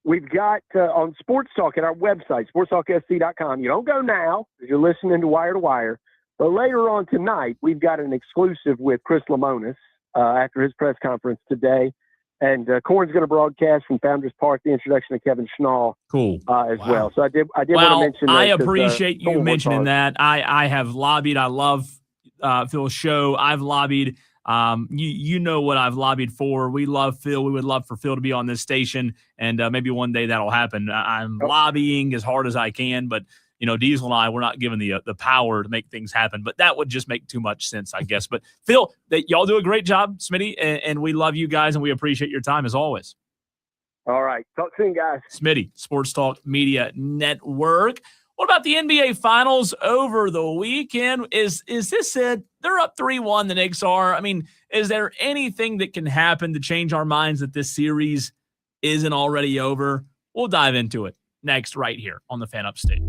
We've got on Sports Talk at our website, sportstalksc.com. You don't go now because you're listening to Wire to Wire. But later on tonight, we've got an exclusive with Chris Lemonis after his press conference today. And Corn's going to broadcast from Founders Park the introduction of Kevin Schnall as well. So I did want to mention that. I appreciate you mentioning that. I have lobbied. I love Phil's show. I've lobbied. You know what I've lobbied for. We love Phil. We would love for Phil to be on this station, and maybe one day that'll happen. I'm lobbying as hard as I can, but Diesel and I, we're not given the power to make things happen. But that would just make too much sense, I guess. But Phil, y'all do a great job, Smitty, and we love you guys, and we appreciate your time as always. All right, talk soon, guys. Smitty, Sports Talk Media Network. What about the NBA Finals over the weekend? Is this it? They're up 3-1, the Knicks are. I mean, is there anything that can happen to change our minds that this series isn't already over? We'll dive into it next right here on the Fan Upstate.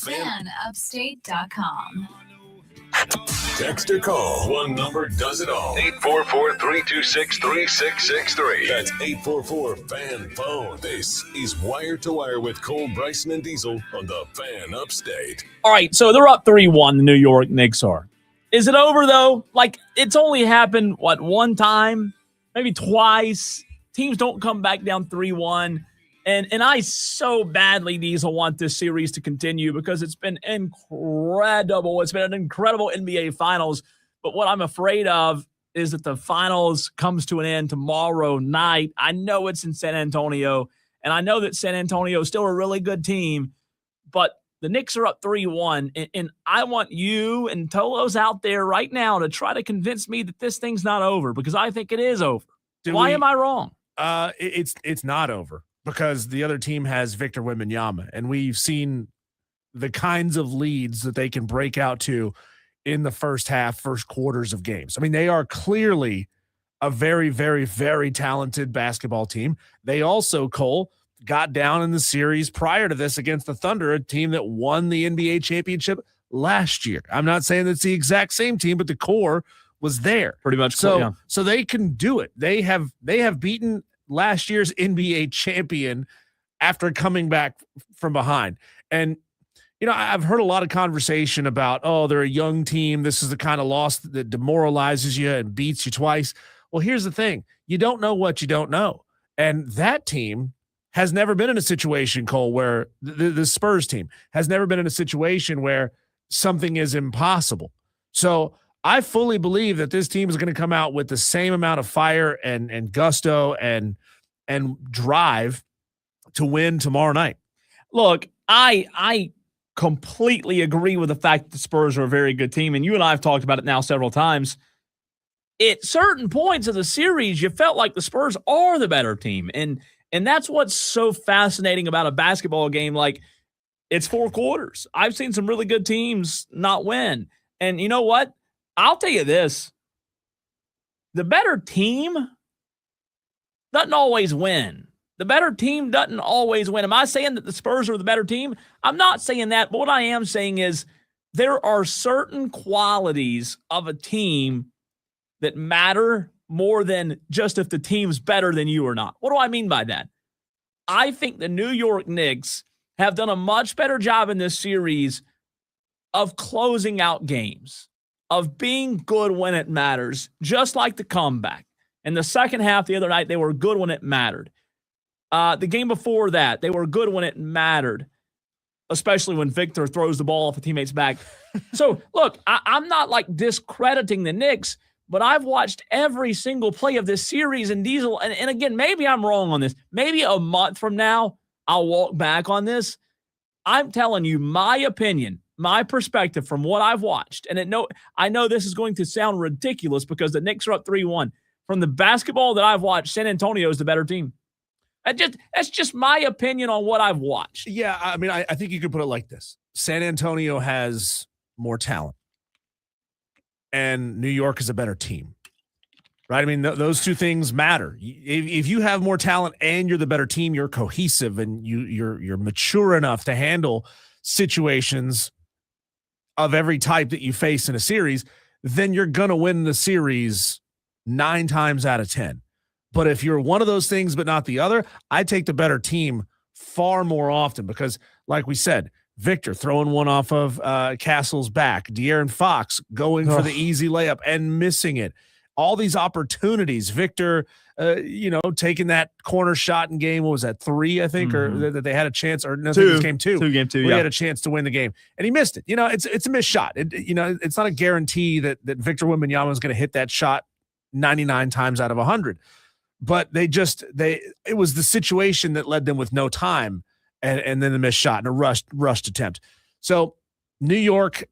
FanUpstate.com. Text or call. One number does it all. 844-326-3663. That's 844-FAN-PHONE. This is Wire to Wire with Cole, Bryson, and Diesel on the Fan Upstate. All right, so they're up 3-1, the New York Knicks are. Is it over, though? Like, it's only happened, one time? Maybe twice. Teams don't come back down 3-1. And I so badly, Diesel, want this series to continue because it's been incredible. It's been an incredible NBA Finals. But what I'm afraid of is that the Finals comes to an end tomorrow night. I know it's in San Antonio, and I know that San Antonio is still a really good team, but the Knicks are up 3-1, and I want you and Tolos out there right now to try to convince me that this thing's not over because I think it is over. Why am I wrong? It's not over. Because the other team has Victor Wembanyama, and we've seen the kinds of leads that they can break out to in the first quarters of games. I mean, they are clearly a very, very, very talented basketball team. They also, Cole, got down in the series prior to this against the Thunder, a team that won the NBA championship last year. I'm not saying it's the exact same team, but the core was there. Pretty much. So they can do it. They have beaten last year's NBA champion after coming back from behind. And, you know, I've heard a lot of conversation about, oh, they're a young team. This is the kind of loss that demoralizes you and beats you twice. Well, here's the thing. You don't know what you don't know. And that team has never been in a situation, Cole, where the Spurs team has never been in a situation where something is impossible. So I fully believe that this team is going to come out with the same amount of fire and gusto and drive to win tomorrow night. Look, I completely agree with the fact that the Spurs are a very good team, and you and I have talked about it now several times. At certain points of the series, you felt like the Spurs are the better team, and that's what's so fascinating about a basketball game. Like, it's 4 quarters. I've seen some really good teams not win, and you know what? I'll tell you this. The better team doesn't always win. The better team doesn't always win. Am I saying that the Spurs are the better team? I'm not saying that, but what I am saying is there are certain qualities of a team that matter more than just if the team's better than you or not. What do I mean by that? I think the New York Knicks have done a much better job in this series of closing out games, of being good when it matters, just like the comeback. In the second half the other night, they were good when it mattered. The game before that, they were good when it mattered, especially when Victor throws the ball off a teammate's back. So, look, I'm not like discrediting the Knicks, but I've watched every single play of this series, and Diesel, and again, maybe I'm wrong on this. Maybe a month from now, I'll walk back on this. I'm telling you my opinion, my perspective from what I've watched, and I know this is going to sound ridiculous because the Knicks are up 3-1. From the basketball that I've watched, San Antonio is the better team. That's just my opinion on what I've watched. Yeah, I mean, I think you could put it like this. San Antonio has more talent, and New York is a better team, right? I mean, those two things matter. If you have more talent and you're the better team, you're cohesive and you're mature enough to handle situations of every type that you face in a series, then you're going to win the series 9 times out of 10. But if you're one of those things but not the other, I take the better team far more often because, like we said, Victor throwing one off of Castle's back, De'Aaron Fox going for the easy layup and missing it. All these opportunities, Victor, taking that corner shot in game, what was that, 3, I think, or that they had a chance, or no, 2. I think it was game 2. Game 2, we yeah. had a chance to win the game, and he missed it. It's a missed shot. It's not a guarantee that Victor Wembanyama is going to hit that shot 99 times out of 100. But it was the situation that led them with no time and then the missed shot and a rushed attempt. So New York,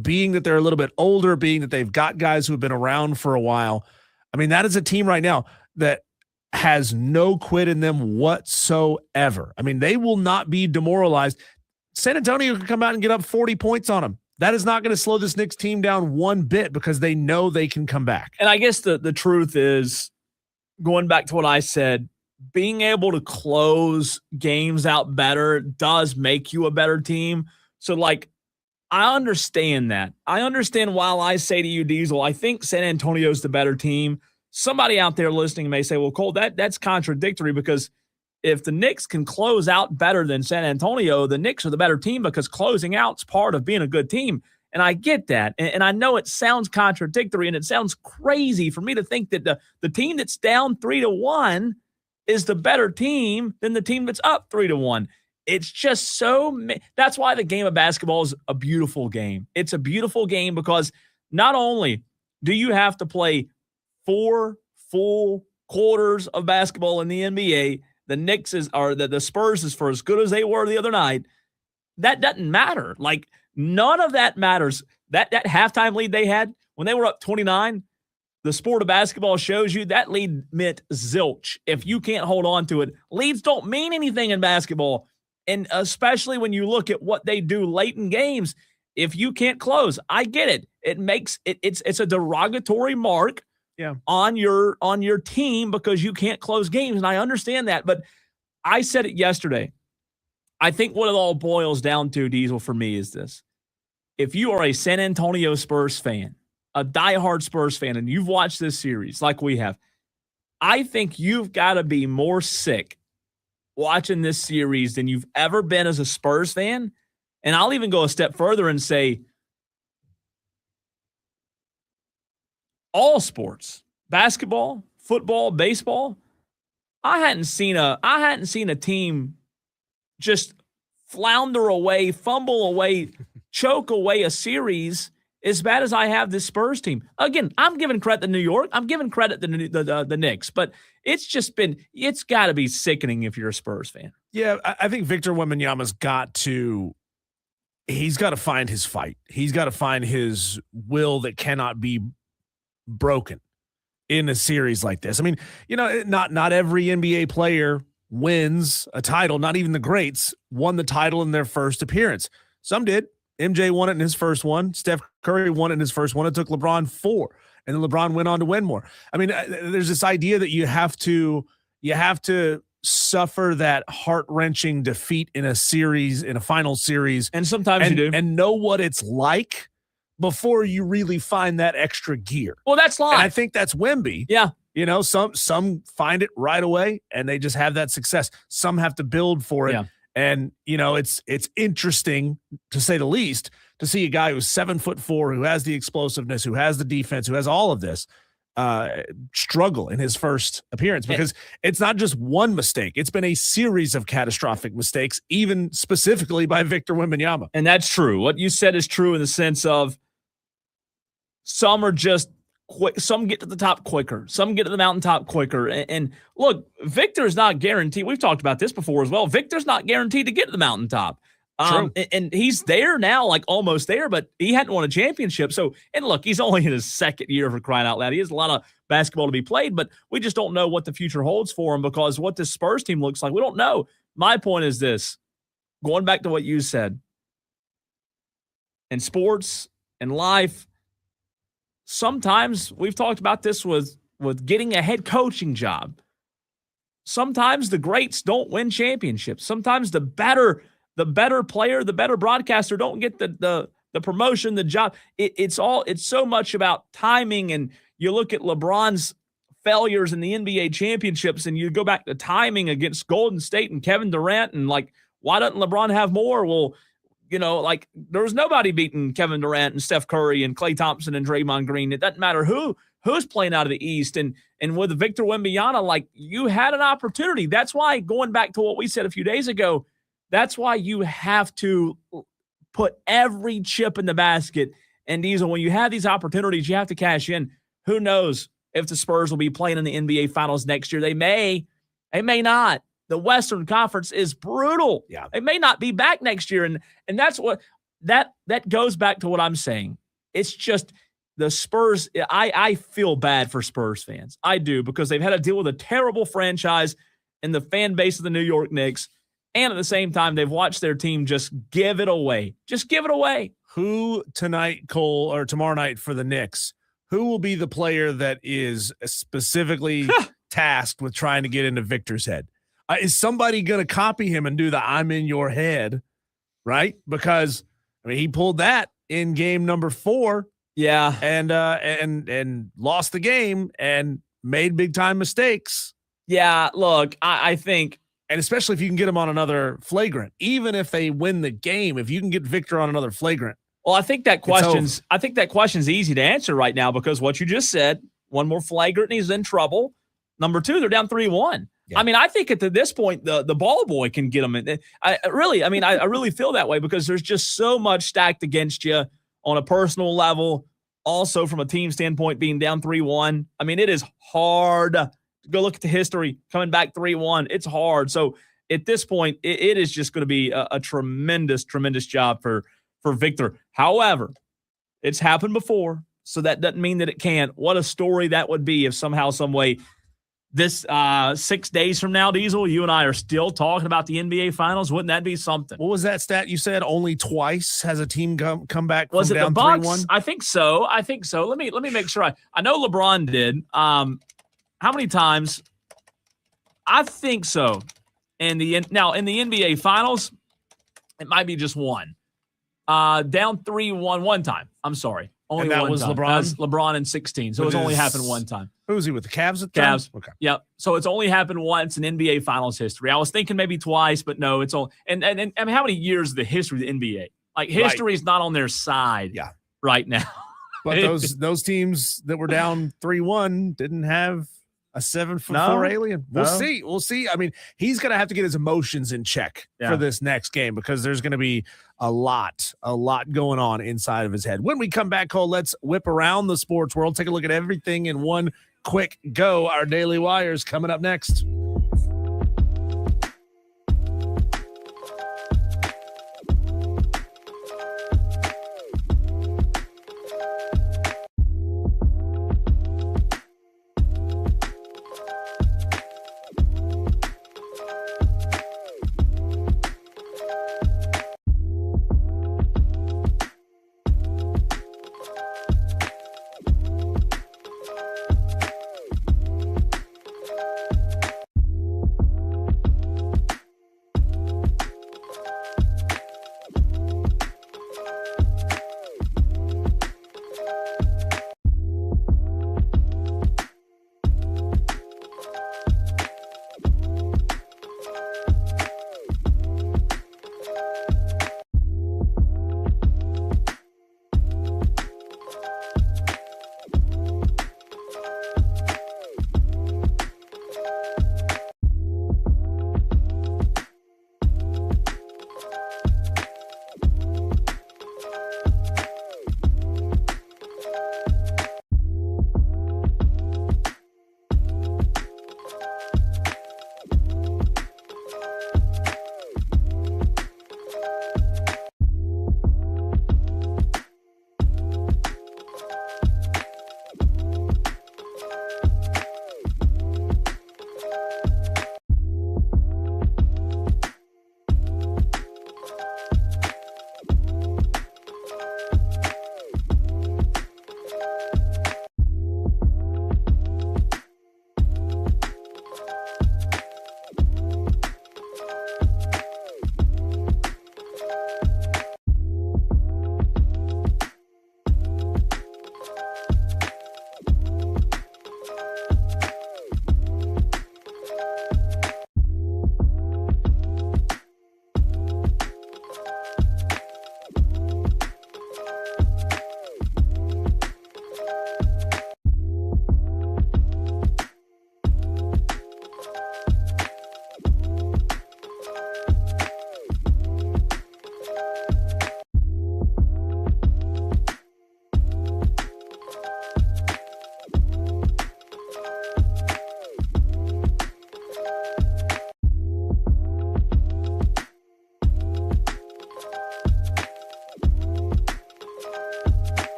being that they're a little bit older, being that they've got guys who have been around for a while, I mean, that is a team right now that has no quit in them whatsoever. I mean, they will not be demoralized. San Antonio can come out and get up 40 points on them. That is not going to slow this Knicks team down one bit because they know they can come back. And I guess the truth is, going back to what I said, being able to close games out better does make you a better team. So, like, I understand that. I understand while I say to you, Diesel, I think San Antonio's the better team. Somebody out there listening may say, well, Cole, that's contradictory because if the Knicks can close out better than San Antonio, the Knicks are the better team because closing out's part of being a good team. And I get that. And I know it sounds contradictory and it sounds crazy for me to think that the team that's down 3-1 is the better team than the team that's up 3-1. It's just that's why the game of basketball is a beautiful game. It's a beautiful game because not only do you have to play 4 full quarters of basketball in the NBA, the Spurs is for as good as they were the other night. That doesn't matter. Like, none of that matters. That halftime lead they had when they were up 29, the sport of basketball shows you that lead meant zilch. If you can't hold on to it, leads don't mean anything in basketball. And especially when you look at what they do late in games, if you can't close, I get it. It makes it's a derogatory mark on your team because you can't close games. And I understand that. But I said it yesterday. I think what it all boils down to, Diesel, for me is this. If you are a San Antonio Spurs fan, a diehard Spurs fan, and you've watched this series like we have, I think you've got to be more sick watching this series than you've ever been as a Spurs fan. And I'll even go a step further and say all sports, basketball, football, baseball, I hadn't seen a team just flounder away, fumble away, choke away a series as bad as I have this Spurs team. Again, I'm giving credit to New York. I'm giving credit to the Knicks, but it's got to be sickening if you're a Spurs fan. Yeah, I think Victor Wembanyama's he's got to find his fight. He's got to find his will that cannot be broken in a series like this. I mean, not every NBA player wins a title. Not even the greats won the title in their first appearance. Some did. MJ won it in his first one. Steph Curry won it in his first one. It took LeBron 4, and then LeBron went on to win more. I mean, there's this idea that you have to suffer that heart-wrenching defeat in a series, in a final series, and sometimes you do, and know what it's like before you really find that extra gear. Well, that's life. And I think that's Wemby. Yeah. Some find it right away and they just have that success. Some have to build for it. Yeah. And, it's interesting, to say the least, to see a guy who's 7'4", who has the explosiveness, who has the defense, who has all of this, struggle in his first appearance, because it's not just one mistake. It's been a series of catastrophic mistakes, even specifically by Victor Wembanyama. And that's true. What you said is true in the sense of some are just quick. Some get to the top quicker. Some get to the mountaintop quicker. And look, Victor's not guaranteed. We've talked about this before as well. Victor's not guaranteed to get to the mountaintop. And he's there now, like almost there, but he hadn't won a championship. So, and look, he's only in his second year, for crying out loud. He has a lot of basketball to be played, but we just don't know what the future holds for him because what this Spurs team looks like, we don't know. My point is this, going back to what you said, in sports and life, sometimes we've talked about this with getting a head coaching job. Sometimes the greats don't win championships. Sometimes the better player, the better broadcaster don't get the promotion, the job. It's so much about timing. And you look at LeBron's failures in the NBA championships and you go back to timing against Golden State and Kevin Durant and like, why doesn't LeBron have more? Well, like there was nobody beating Kevin Durant and Steph Curry and Klay Thompson and Draymond Green. It doesn't matter who's playing out of the East. And with Victor Wembanyama, like you had an opportunity. That's why, going back to what we said a few days ago, that's why you have to put every chip in the basket. And Diesel, when you have these opportunities, you have to cash in. Who knows if the Spurs will be playing in the NBA Finals next year? They may not. The Western Conference is brutal. Yeah. They may not be back next year. And that's what that goes back to what I'm saying. It's just the Spurs. I feel bad for Spurs fans. I do, because they've had to deal with a terrible franchise and the fan base of the New York Knicks. And at the same time, they've watched their team just give it away. Just give it away. Who tonight, Cole, or tomorrow night for the Knicks, who will be the player that is specifically tasked with trying to get into Victor's head? Is somebody going to copy him and do the I'm in your head, right? Because I mean, he pulled that in game number 4. Yeah. And lost the game and made big time mistakes. Yeah, look, I think, and especially if you can get them on another flagrant, even if they win the game, if you can get Victor on another flagrant. Well, I think that question's easy to answer right now because what you just said, one more flagrant and he's in trouble. Number 2, they're down 3-1. Yeah. I mean, I think at this point, the ball boy can get them. I really feel that way because there's just so much stacked against you on a personal level. Also, from a team standpoint, being down 3-1. I mean, it is hard. Go look at the history. Coming back 3-1, it's hard. So at this point, it is just going to be a tremendous, tremendous job for Victor. However, it's happened before, so that doesn't mean that it can't. What a story that would be if somehow, some way, this 6 days from now, Diesel, you and I are still talking about the NBA Finals. Wouldn't that be something? What was that stat you said? Only twice has a team come back was from it down the Bucks? 3-1? I think so. Let me make sure. I know LeBron did. How many times? I think so. In the NBA Finals, it might be just one. Down 3-1 one time. I'm sorry. Only and that one was time. LeBron? That was LeBron in 16. So it's only happened one time. Who was he with, the Cavs at the time? Cavs. Okay. Yep. So it's only happened once in NBA Finals history. I was thinking maybe twice, but no, it's all. And I mean, how many years of the history of the NBA? Like, history is not on their side right now. But those teams that were down 3-1 didn't have a 7'4" alien. We'll see. We'll see. I mean, he's going to have to get his emotions in check for this next game because there's going to be a lot going on inside of his head. When we come back, Cole, let's whip around the sports world. Take a look at everything in one quick go. Our Daily Wires coming up next.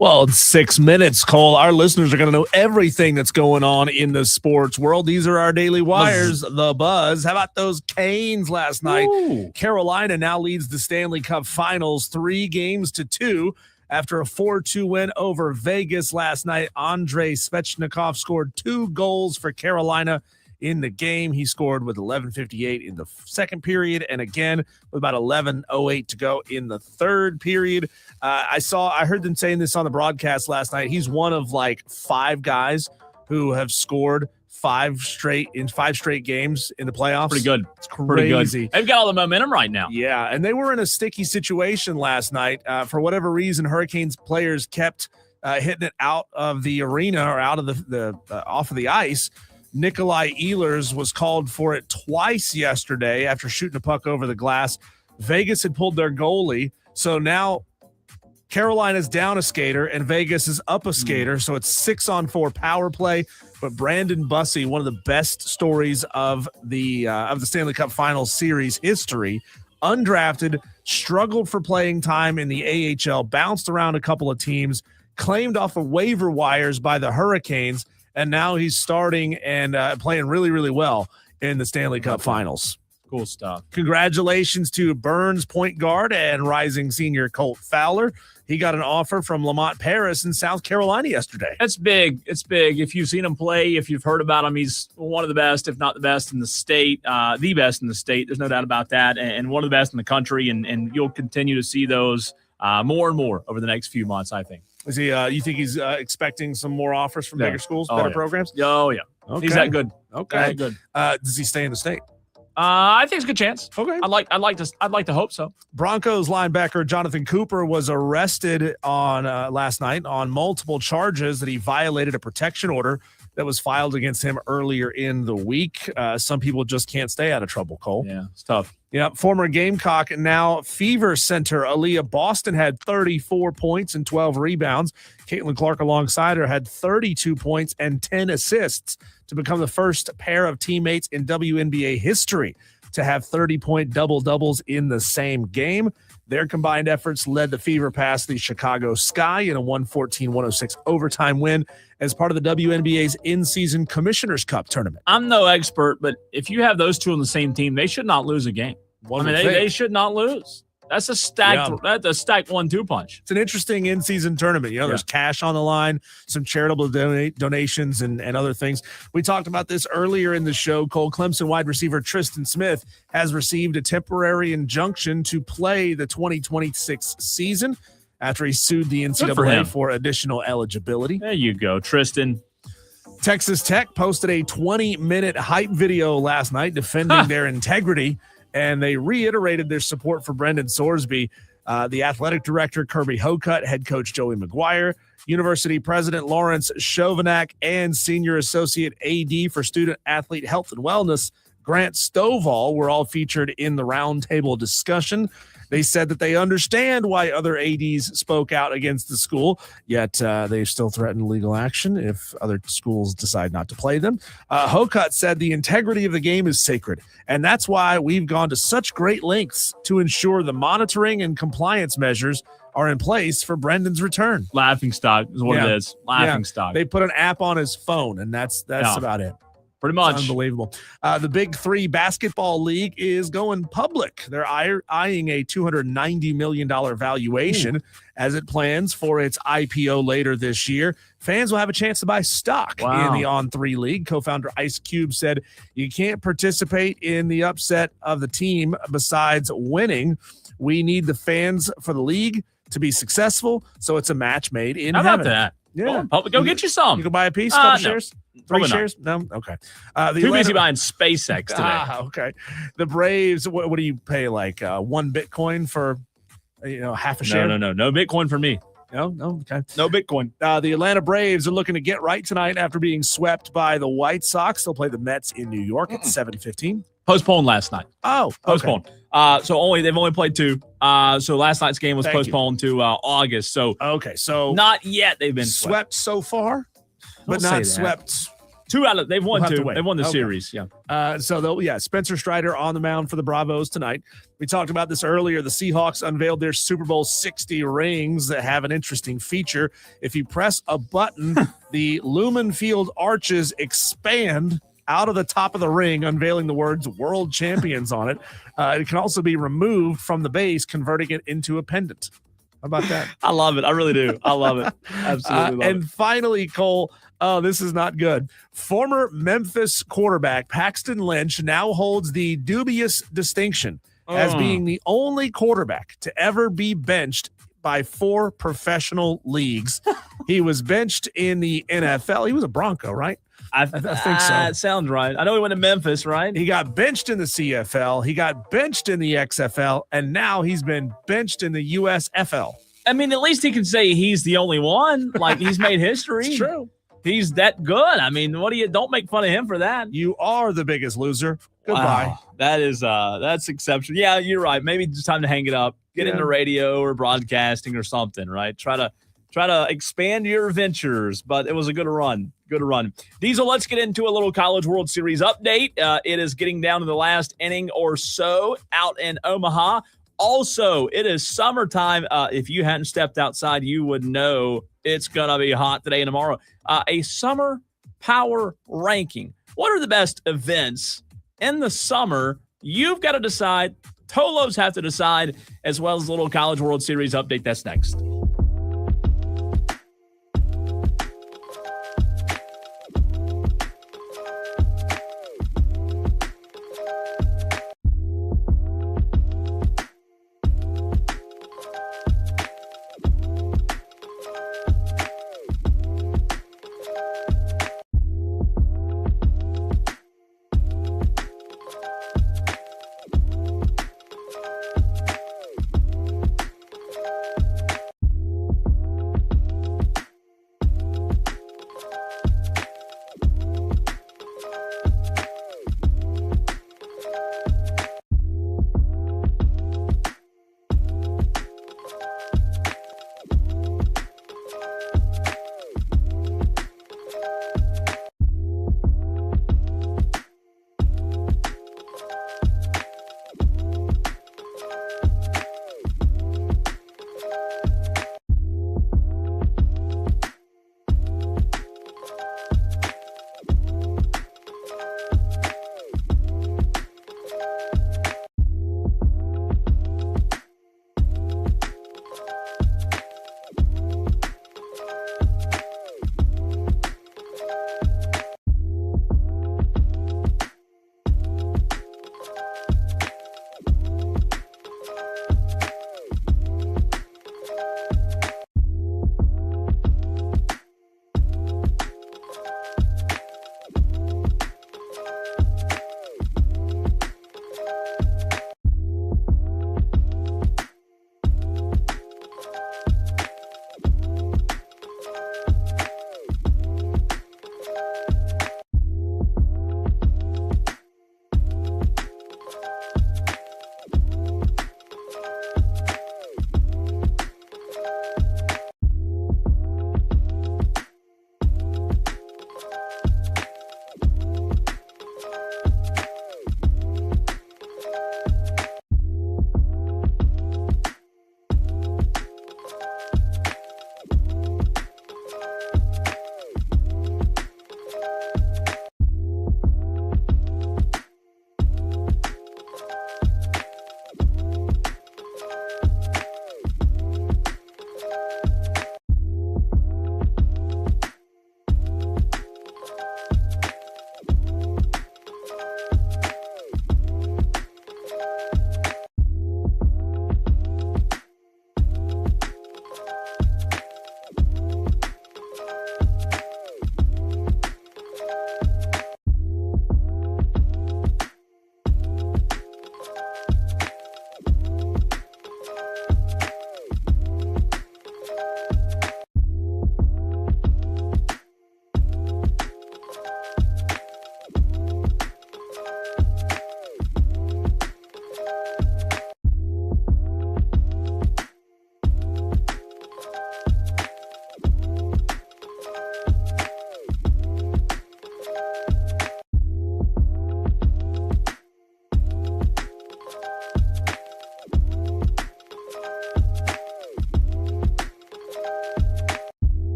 Well, in 6 minutes, Cole, our listeners are going to know everything that's going on in the sports world. These are our daily wires, the buzz. How about those Canes last night? Ooh. Carolina now leads the Stanley Cup Finals 3-2 after a 4-2 win over Vegas last night. Andrei Svechnikov scored 2 goals for Carolina in the game. He scored with 11:58 in the second period, and again with about 11:08 to go in the third period. I heard them saying this on the broadcast last night. He's one of like 5 guys who have scored 5 straight games in the playoffs. Pretty good. It's crazy. They've got all the momentum right now. Yeah, and they were in a sticky situation last night. For whatever reason, Hurricanes players kept hitting it out of the arena or out of the off of the ice. Nikolai Ehlers was called for it twice yesterday after shooting a puck over the glass. Vegas had pulled their goalie, so now Carolina's down a skater and Vegas is up a skater, so it's 6-on-4 power play. But Brandon Bussey, one of the best stories of the Stanley Cup Finals series history, undrafted, struggled for playing time in the AHL, bounced around a couple of teams, claimed off of waiver wires by the Hurricanes, and now he's starting and playing really, really well in the Stanley Cup Finals. Cool stuff. Congratulations to Burns point guard and rising senior Colt Fowler. He got an offer from Lamont Paris in South Carolina yesterday. That's big. It's big. If you've seen him play, if you've heard about him, he's one of the best, if not the best in the state, the best in the state. There's no doubt about that, and one of the best in the country, and you'll continue to see those more and more over the next few months, I think. Is he? You think he's expecting some more offers from bigger schools, better programs? Oh, yeah. Okay. He's that good. Okay. That good. Does he stay in the state? I think it's a good chance. Okay. I'd like to hope so. Broncos linebacker Jonathan Cooper was arrested on last night on multiple charges that he violated a protection order that was filed against him earlier in the week. Some people just can't stay out of trouble, Cole. Yeah, it's tough. Yeah, former Gamecock and now Fever center Aaliyah Boston had 34 points and 12 rebounds. Caitlin Clark alongside her had 32 points and 10 assists to become the first pair of teammates in WNBA history to have 30-point double-doubles in the same game. Their combined efforts led the Fever past the Chicago Sky in a 114-106 overtime win as part of the WNBA's in-season Commissioner's Cup tournament. I'm no expert, but if you have those two on the same team, they should not lose a game. They should not lose. That's a stacked 1-2 punch. It's an interesting in-season tournament. There's cash on the line, some charitable donations and other things. We talked about this earlier in the show. Cole, Clemson wide receiver Tristan Smith has received a temporary injunction to play the 2026 season after he sued the NCAA for additional eligibility. There you go, Tristan. Texas Tech posted a 20-minute hype video last night defending their integrity, and they reiterated their support for Brendan Sorsby. The athletic director, Kirby Hocutt, head coach Joey McGuire, University President Lawrence Chauvenac, and Senior Associate AD for Student Athlete Health and Wellness, Grant Stovall, were all featured in the roundtable discussion. They said that they understand why other ADs spoke out against the school, yet they still threaten legal action if other schools decide not to play them. Hocutt said the integrity of the game is sacred, and that's why we've gone to such great lengths to ensure the monitoring and compliance measures are in place for Brendan's return. Laughing stock is what it is. Laughing stock. They put an app on his phone, and that's about it. Pretty much. It's unbelievable. The Big Three basketball league is going public. They're eyeing a $290 million valuation as it plans for its IPO later this year. Fans will have a chance to buy stock in the On3 League. Co-founder Ice Cube said, "You can't participate in the upset of the team besides winning. We need the fans for the league to be successful, so it's a match made in heaven." How about that? Yeah. Go get you some. You can buy a piece, couple shares? Probably 3 shares? No? Okay. Too busy buying SpaceX today. Okay. The Braves, what do you pay, like 1 Bitcoin for, half a share? No Bitcoin for me. No? Okay. No Bitcoin. The Atlanta Braves are looking to get right tonight after being swept by the White Sox. They'll play the Mets in New York at 7:15. Postponed last night. Oh, okay. Postponed. They've only played 2. So last night's game was postponed to August. So okay, so not yet they've been swept so far, but not swept They've won We'll have to two. wait. They've won the Okay. series. Yeah. Spencer Strider on the mound for the Bravos tonight. We talked about this earlier. The Seahawks unveiled their Super Bowl 60 rings that have an interesting feature. If you press a button, the Lumen Field arches expand out of the top of the ring, unveiling the words World Champions on it. It can also be removed from the base, converting it into a pendant. How about that? I love it. I really do. I love it. Absolutely love And finally, Cole, this is not good. Former Memphis quarterback Paxton Lynch now holds the dubious distinction as being the only quarterback to ever be benched by 4 professional leagues. He was benched in the NFL. He was a Bronco, right? I think so. It sounds right. I know he went to Memphis, right? He got benched in the CFL. He got benched in the XFL. And now he's been benched in the USFL. I mean, at least he can say he's the only one. Like, he's made history. It's true. He's that good. I mean, don't make fun of him for that. You are the biggest loser. Goodbye. Wow. That is that's exceptional. Yeah, you're right. Maybe it's time to hang it up. Get into radio or broadcasting or something, right? Try to expand your ventures, but it was a good run. Good run. Diesel, let's get into a little College World Series update. It is getting down to the last inning or so out in Omaha. Also, it is summertime. If you hadn't stepped outside, you would know it's going to be hot today and tomorrow. A summer power ranking. What are the best events in the summer? You've got to decide. Tolos have to decide, as well as a little College World Series update. That's next.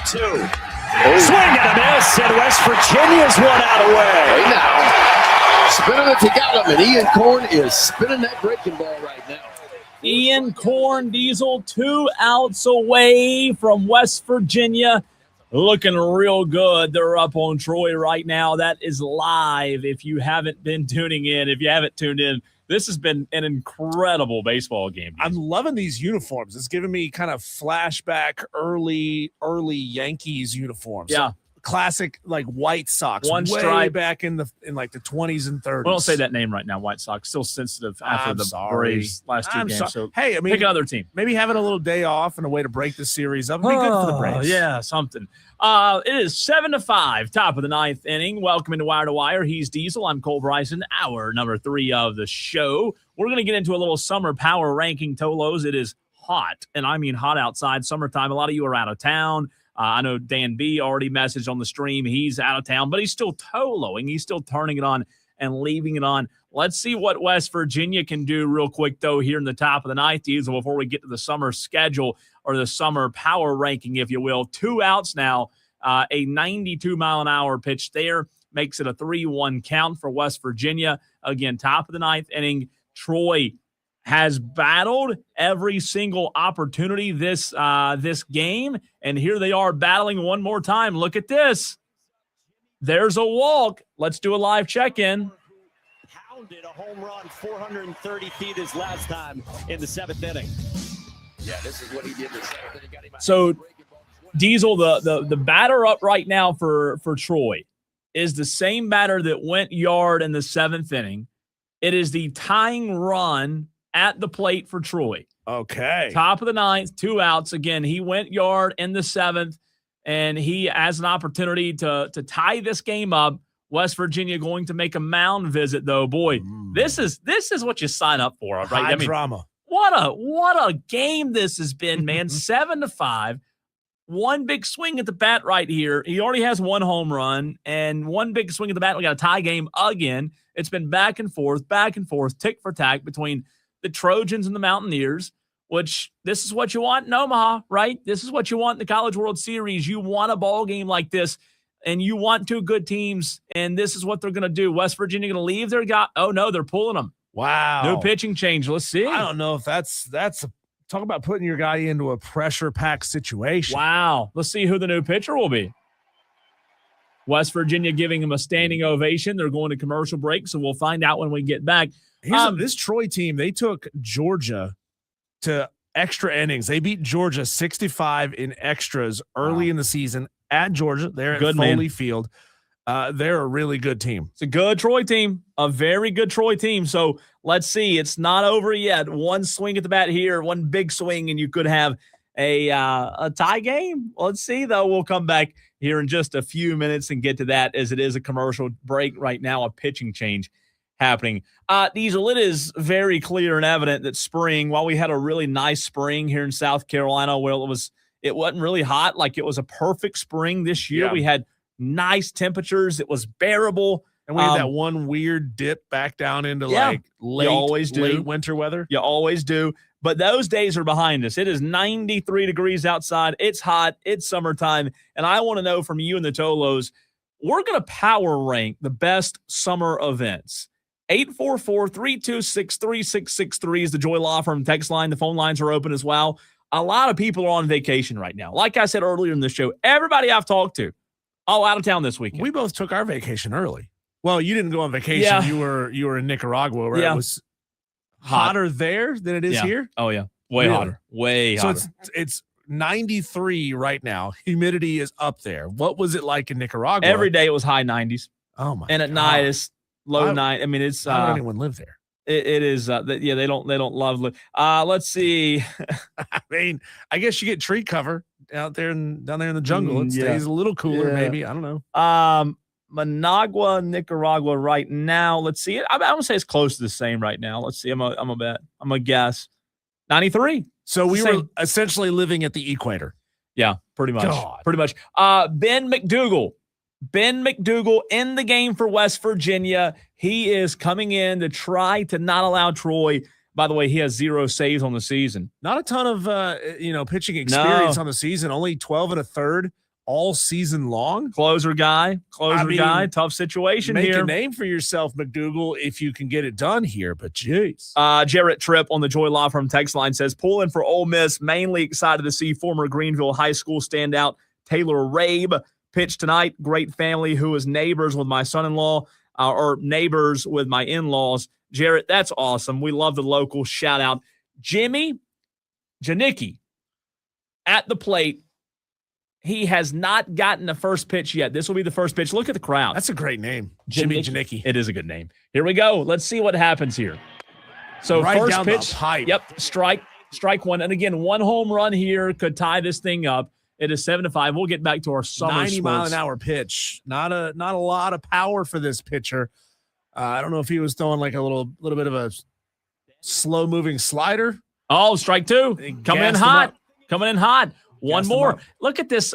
2. Swing and a miss, and West Virginia's one out away. Hey now, spinning it together, and Ian Korn is spinning that breaking ball right now. Ian Korn Diesel 2 outs away from West Virginia. Looking real good. They're up on Troy right now. That is live if you haven't been tuning in. If you haven't tuned in, this has been an incredible baseball game. I'm loving these uniforms. It's giving me kind of flashback early Yankees uniforms. Yeah. Classic like White Sox. One way stripe back in like the 20s and 30s. We don't say that name right now, White Sox. Still sensitive after the Braves last 2 games. So hey, I mean, pick another team. Maybe having a little day off and a way to break the series up would be good for the Braves. Yeah, something. It is 7-5, top of the 9th inning. Welcome into Wire to Wire. He's Diesel. I'm Cole Bryson, hour number 3 of the show. We're going to get into a little summer power ranking, Tolos. It is hot, and I mean hot outside, summertime. A lot of you are out of town. I know Dan B already messaged on the stream. He's out of town, but he's still Toloing. He's still turning it on and leaving it on. Let's see what West Virginia can do real quick, though, here in the top of the 9th, Diesel, before we get to the summer schedule or the summer power ranking, if you will. 2 outs now, a 92-mile-an-hour pitch there makes it a 3-1 count for West Virginia. Again, top of the 9th inning. Troy has battled every single opportunity this game, and here they are battling one more time. Look at this. There's a walk. Let's do a live check-in. Pounded a home run 430 feet his last time in the 7th inning. Yeah, this is what he did in the 7th inning. Got him out. So, Diesel, the batter up right now for Troy is the same batter that went yard in the 7th inning. It is the tying run at the plate for Troy. Okay. Top of the 9th, 2 outs. Again, he went yard in the 7th, and he has an opportunity to tie this game up. West Virginia going to make a mound visit, though. Boy, this is what you sign up for, right? High drama. What a game this has been, man. 7-5. One big swing at the bat right here. He already has 1 home run, and one big swing at the bat. We got a tie game again. It's been back and forth, tick for tack between the Trojans and the Mountaineers, which this is what you want in Omaha, right? This is what you want in the College World Series. You want a ball game like this, and you want 2 good teams, and this is what they're going to do. West Virginia going to leave their guy. Oh, no, they're pulling them. Wow. New pitching change. Let's see. I don't know if that's talk about putting your guy into a pressure-packed situation. Wow. Let's see who the new pitcher will be. West Virginia giving him a standing ovation. They're going to commercial break, so we'll find out when we get back. This Troy team, they took Georgia to extra innings. They beat Georgia 65 in extras early in the season at Georgia. They're at Foley Field. They're a really good team. It's a good Troy team, a very good Troy team. So let's see. It's not over yet. One swing at the bat here, one big swing, and you could have a tie game. Let's see, though. We'll come back here in just a few minutes and get to that, as it is a commercial break right now, a pitching change happening. Diesel, it is very clear and evident that spring, while we had a really nice spring here in South Carolina, where it wasn't really hot, like it was a perfect spring this year. Yeah. We had nice temperatures. It was bearable. And we had that one weird dip back down into like late winter weather. You always do. But those days are behind us. It is 93 degrees outside. It's hot. It's summertime. And I want to know from you and the Tolos, we're going to power rank the best summer events. 844-326-3663 is the Joy Law Firm text line. The phone lines are open as well. A lot of people are on vacation right now. Like I said earlier in the show, everybody I've talked to, all out of town this weekend. We both took our vacation early. Well, you didn't go on vacation. Yeah. You were in Nicaragua, where it was hotter there than it is here. Oh, yeah. Way hotter. Way hotter. So it's 93 right now. Humidity is up there. What was it like in Nicaragua? Every day it was high 90s. Oh, my And at God. night it's low 90s. I mean, it's how would anyone live there? It is. They don't love. Let's see. I mean, I guess you get tree cover down there in the jungle. It stays a little cooler, maybe. I don't know. Managua, Nicaragua, right now. Let's see. I'm gonna say it's close to the same right now. Let's see. I'm a bet. I'm a guess. 93. So we were essentially living at the equator. Yeah, pretty much. God. Pretty much. Ben McDougal in the game for West Virginia. He is coming in to try to not allow Troy. By the way, he has 0 saves on the season. Not a ton of pitching experience on the season. Only 12 1/3 all season long. Closer guy, tough situation make here. Make a name for yourself, McDougal, if you can get it done here, but jeez. Jarrett Tripp on the Joy Law Firm text line says, pulling for Ole Miss, mainly excited to see former Greenville High School standout Taylor Rabe pitch tonight. Great family who is neighbors with my son-in-law or neighbors with my in-laws. Jarrett, that's awesome. We love the local shout out. Jimmy Janicki at the plate. He has not gotten the first pitch yet. This will be the first pitch. Look at the crowd. That's a great name. Jimmy Janicki. It is a good name. Here we go. Let's see what happens here. So right first down pitch. The pipe. Yep. Strike one. And again, one home run here could tie this thing up. It is 7-5. We'll get back to our summer 90 sports. mile an hour pitch. Not a lot of power for this pitcher. I don't know if he was throwing like a little bit of a slow moving slider. Oh, strike two. Coming in hot. One more. Look at this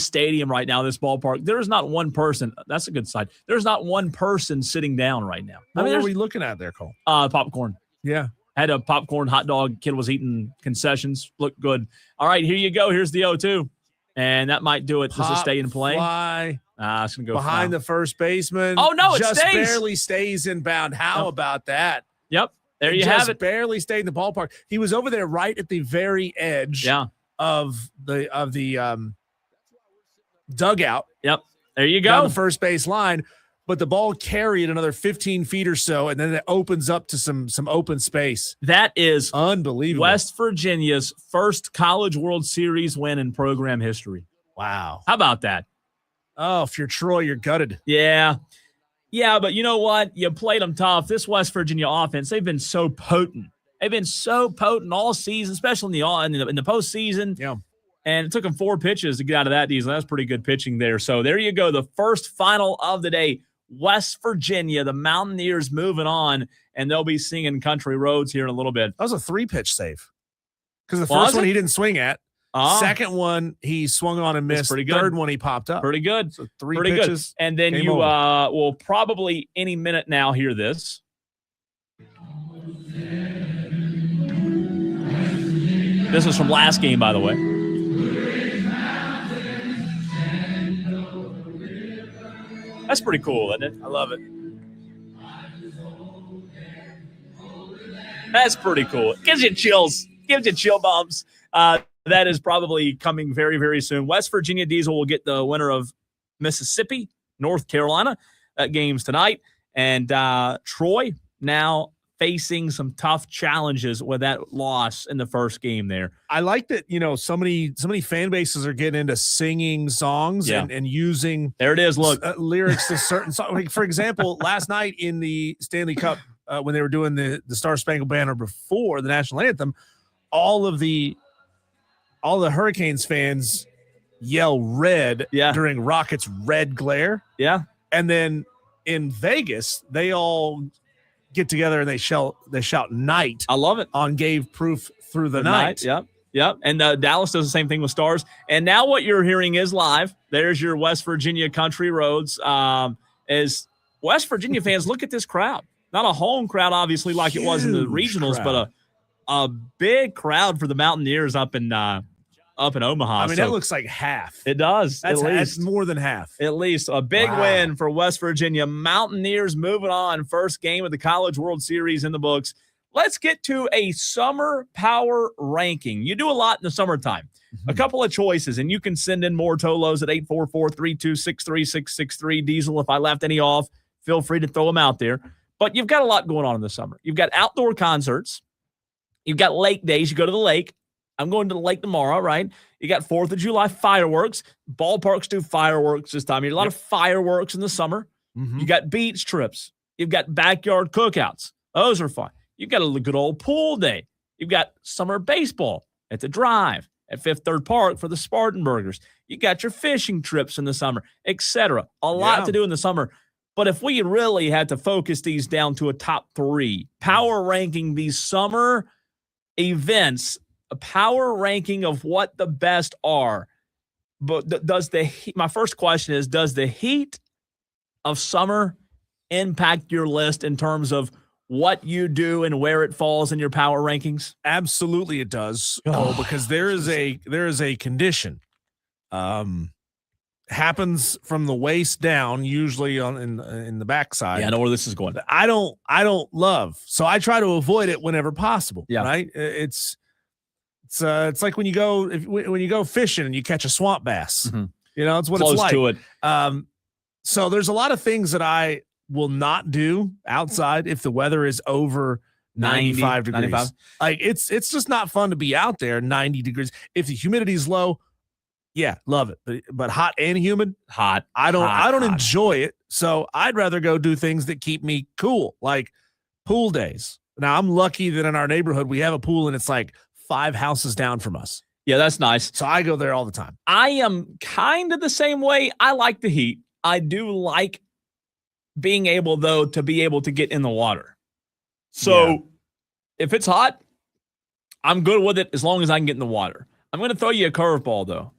stadium right now, this ballpark. There's not one person. That's a good side. There's not one person sitting down right now. What are we looking at there, Cole? Popcorn. Yeah. Had a popcorn hot dog. Kid was eating concessions. Looked good. All right, here you go. Here's the 0-2. And that might do it. Does it stay in play? Fly. It's going to go behind the first baseman. Oh, no, it just stays. Barely stays inbound. How about that? Yep. There you have it. Barely stayed in the ballpark. He was over there right at the very edge of the dugout. Yep. There you go. Down the first base line. But the ball carried another 15 feet or so, and then it opens up to some open space. That is unbelievable. West Virginia's first College World Series win in program history. Wow. How about that? Oh, if you're Troy, you're gutted. Yeah. Yeah, but you know what? You played them tough. This West Virginia offense, they've been so potent. They've been so potent all season, especially in the postseason. Yeah. And it took them 4 pitches to get out of that, Diesel. That's pretty good pitching there. So there you go. The first final of the day. West Virginia, the Mountaineers moving on, and they'll be singing Country Roads here in a little bit. That was a 3-pitch save. Because the first one he didn't swing at. Second one he swung on and missed. Pretty good. Third one he popped up. Pretty good. So 3 pitches. Good. And then you will probably any minute now hear this. This is from last game, by the way. That's pretty cool, isn't it? I love it. That's pretty cool. It gives you chills. Gives you chill bumps. That is probably coming very, very soon. West Virginia Diesel will get the winner of Mississippi, North Carolina. That game's tonight. And Troy now facing some tough challenges with that loss in the first game there. I like that, so many fan bases are getting into singing songs and using there it is, look. Lyrics to certain songs. Like, for example, last night in the Stanley Cup, when they were doing the Star Spangled Banner before the national anthem, all the Hurricanes fans yell red during Rocket's Red Glare. Yeah. And then in Vegas, they all get together and they shout night. I love it. On Gave Proof Through the Night. Yep. And Dallas does the same thing with Stars. And now what you're hearing is live. There's your West Virginia Country Roads. As West Virginia fans, look at this crowd. Not a home crowd, obviously, like it was in the regionals, but a big crowd for the Mountaineers up in Omaha. I mean, that looks like half. It does. That's more than half. At least a big win for West Virginia. Mountaineers moving on. First game of the College World Series in the books. Let's get to a summer power ranking. You do a lot in the summertime. A couple of choices, and you can send in more Tolos at 844-326-3663. Diesel, if I left any off, feel free to throw them out there. But you've got a lot going on in the summer. You've got outdoor concerts. You've got lake days. You go to the lake. I'm going to the lake tomorrow, right? You got 4th of July fireworks. Ballparks do fireworks this time. You have a lot of fireworks in the summer. You got beach trips. You've got backyard cookouts. Those are fun. You've got a good old pool day. You've got summer baseball at the Drive at Fifth Third Park for the Spartan Burgers. You got your fishing trips in the summer, etc. A lot to do in the summer. But if we really had to focus these down to a top 3, power ranking these summer events, a power ranking of what the best are. But my first question is, does the heat of summer impact your list in terms of what you do and where it falls in your power rankings? Absolutely it does. Because there is a condition. happens from the waist down, usually in the backside. Yeah, I know where this is going. I don't love, so I try to avoid it whenever possible. Yeah. Right. It's like when you go fishing and you catch a swamp bass. Mhm. It's what Close it's like. to it. So there's a lot of things that I will not do outside if the weather is over 95 degrees. 95. Like it's just not fun to be out there 90 degrees. If the humidity is low, yeah, love it. But hot and humid, Hot. I don't hot. enjoy it. So I'd rather go do things that keep me cool, like pool days. Now I'm lucky that in our neighborhood we have a pool and it's like 5 houses down from us. Yeah, that's nice. So I go there all the time. I am kind of the same way. I like the heat. I do like being able, though, to be able to get in the water. So if it's hot, I'm good with it as long as I can get in the water. I'm going to throw you a curveball, though.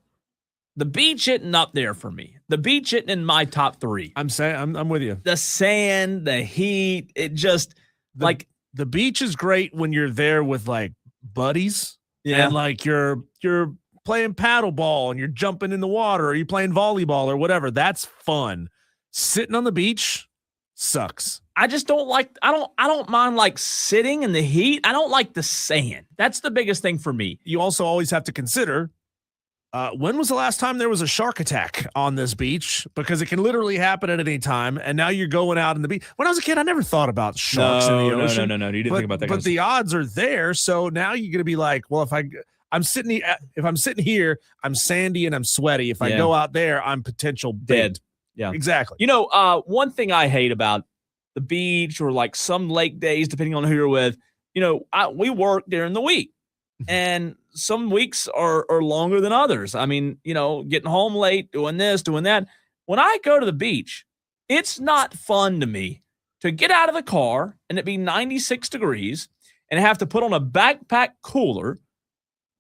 The beach isn't up there for me. The beach isn't in my top 3. I'm with you. The sand, the heat, it just the beach is great when you're there with like buddies. Yeah. And like you're playing paddleball and you're jumping in the water or you're playing volleyball or whatever. That's fun. Sitting on the beach sucks. I just don't like, I don't mind like sitting in the heat. I don't like the sand. That's the biggest thing for me. You also always have to consider when was the last time there was a shark attack on this beach? Because it can literally happen at any time. And now you're going out in the beach. When I was a kid, I never thought about sharks in the ocean. No. You didn't think about that. But the odds are there. So now you're going to be like, well, if I'm sitting here, I'm sandy and I'm sweaty. If I go out there, I'm potential dead. Yeah, exactly. One thing I hate about the beach or like some lake days, depending on who you're with, we work during the week. And some weeks are longer than others. I mean, getting home late, doing this, doing that. When I go to the beach, it's not fun to me to get out of the car and it be 96 degrees and have to put on a backpack cooler,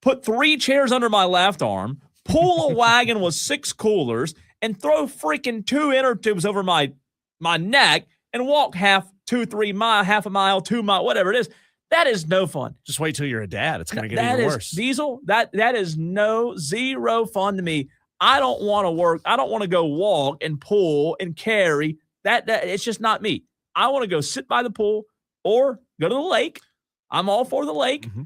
put 3 chairs under my left arm, pull a wagon with 6 coolers, and throw freaking 2 inner tubes over my neck and walk half a mile, 2 mile, whatever it is. That is no fun. Just wait till you're a dad. It's going to get even worse. Diesel, that is zero fun to me. I don't want to work. I don't want to go walk and pull and carry. That it's just not me. I want to go sit by the pool or go to the lake. I'm all for the lake. Mm-hmm.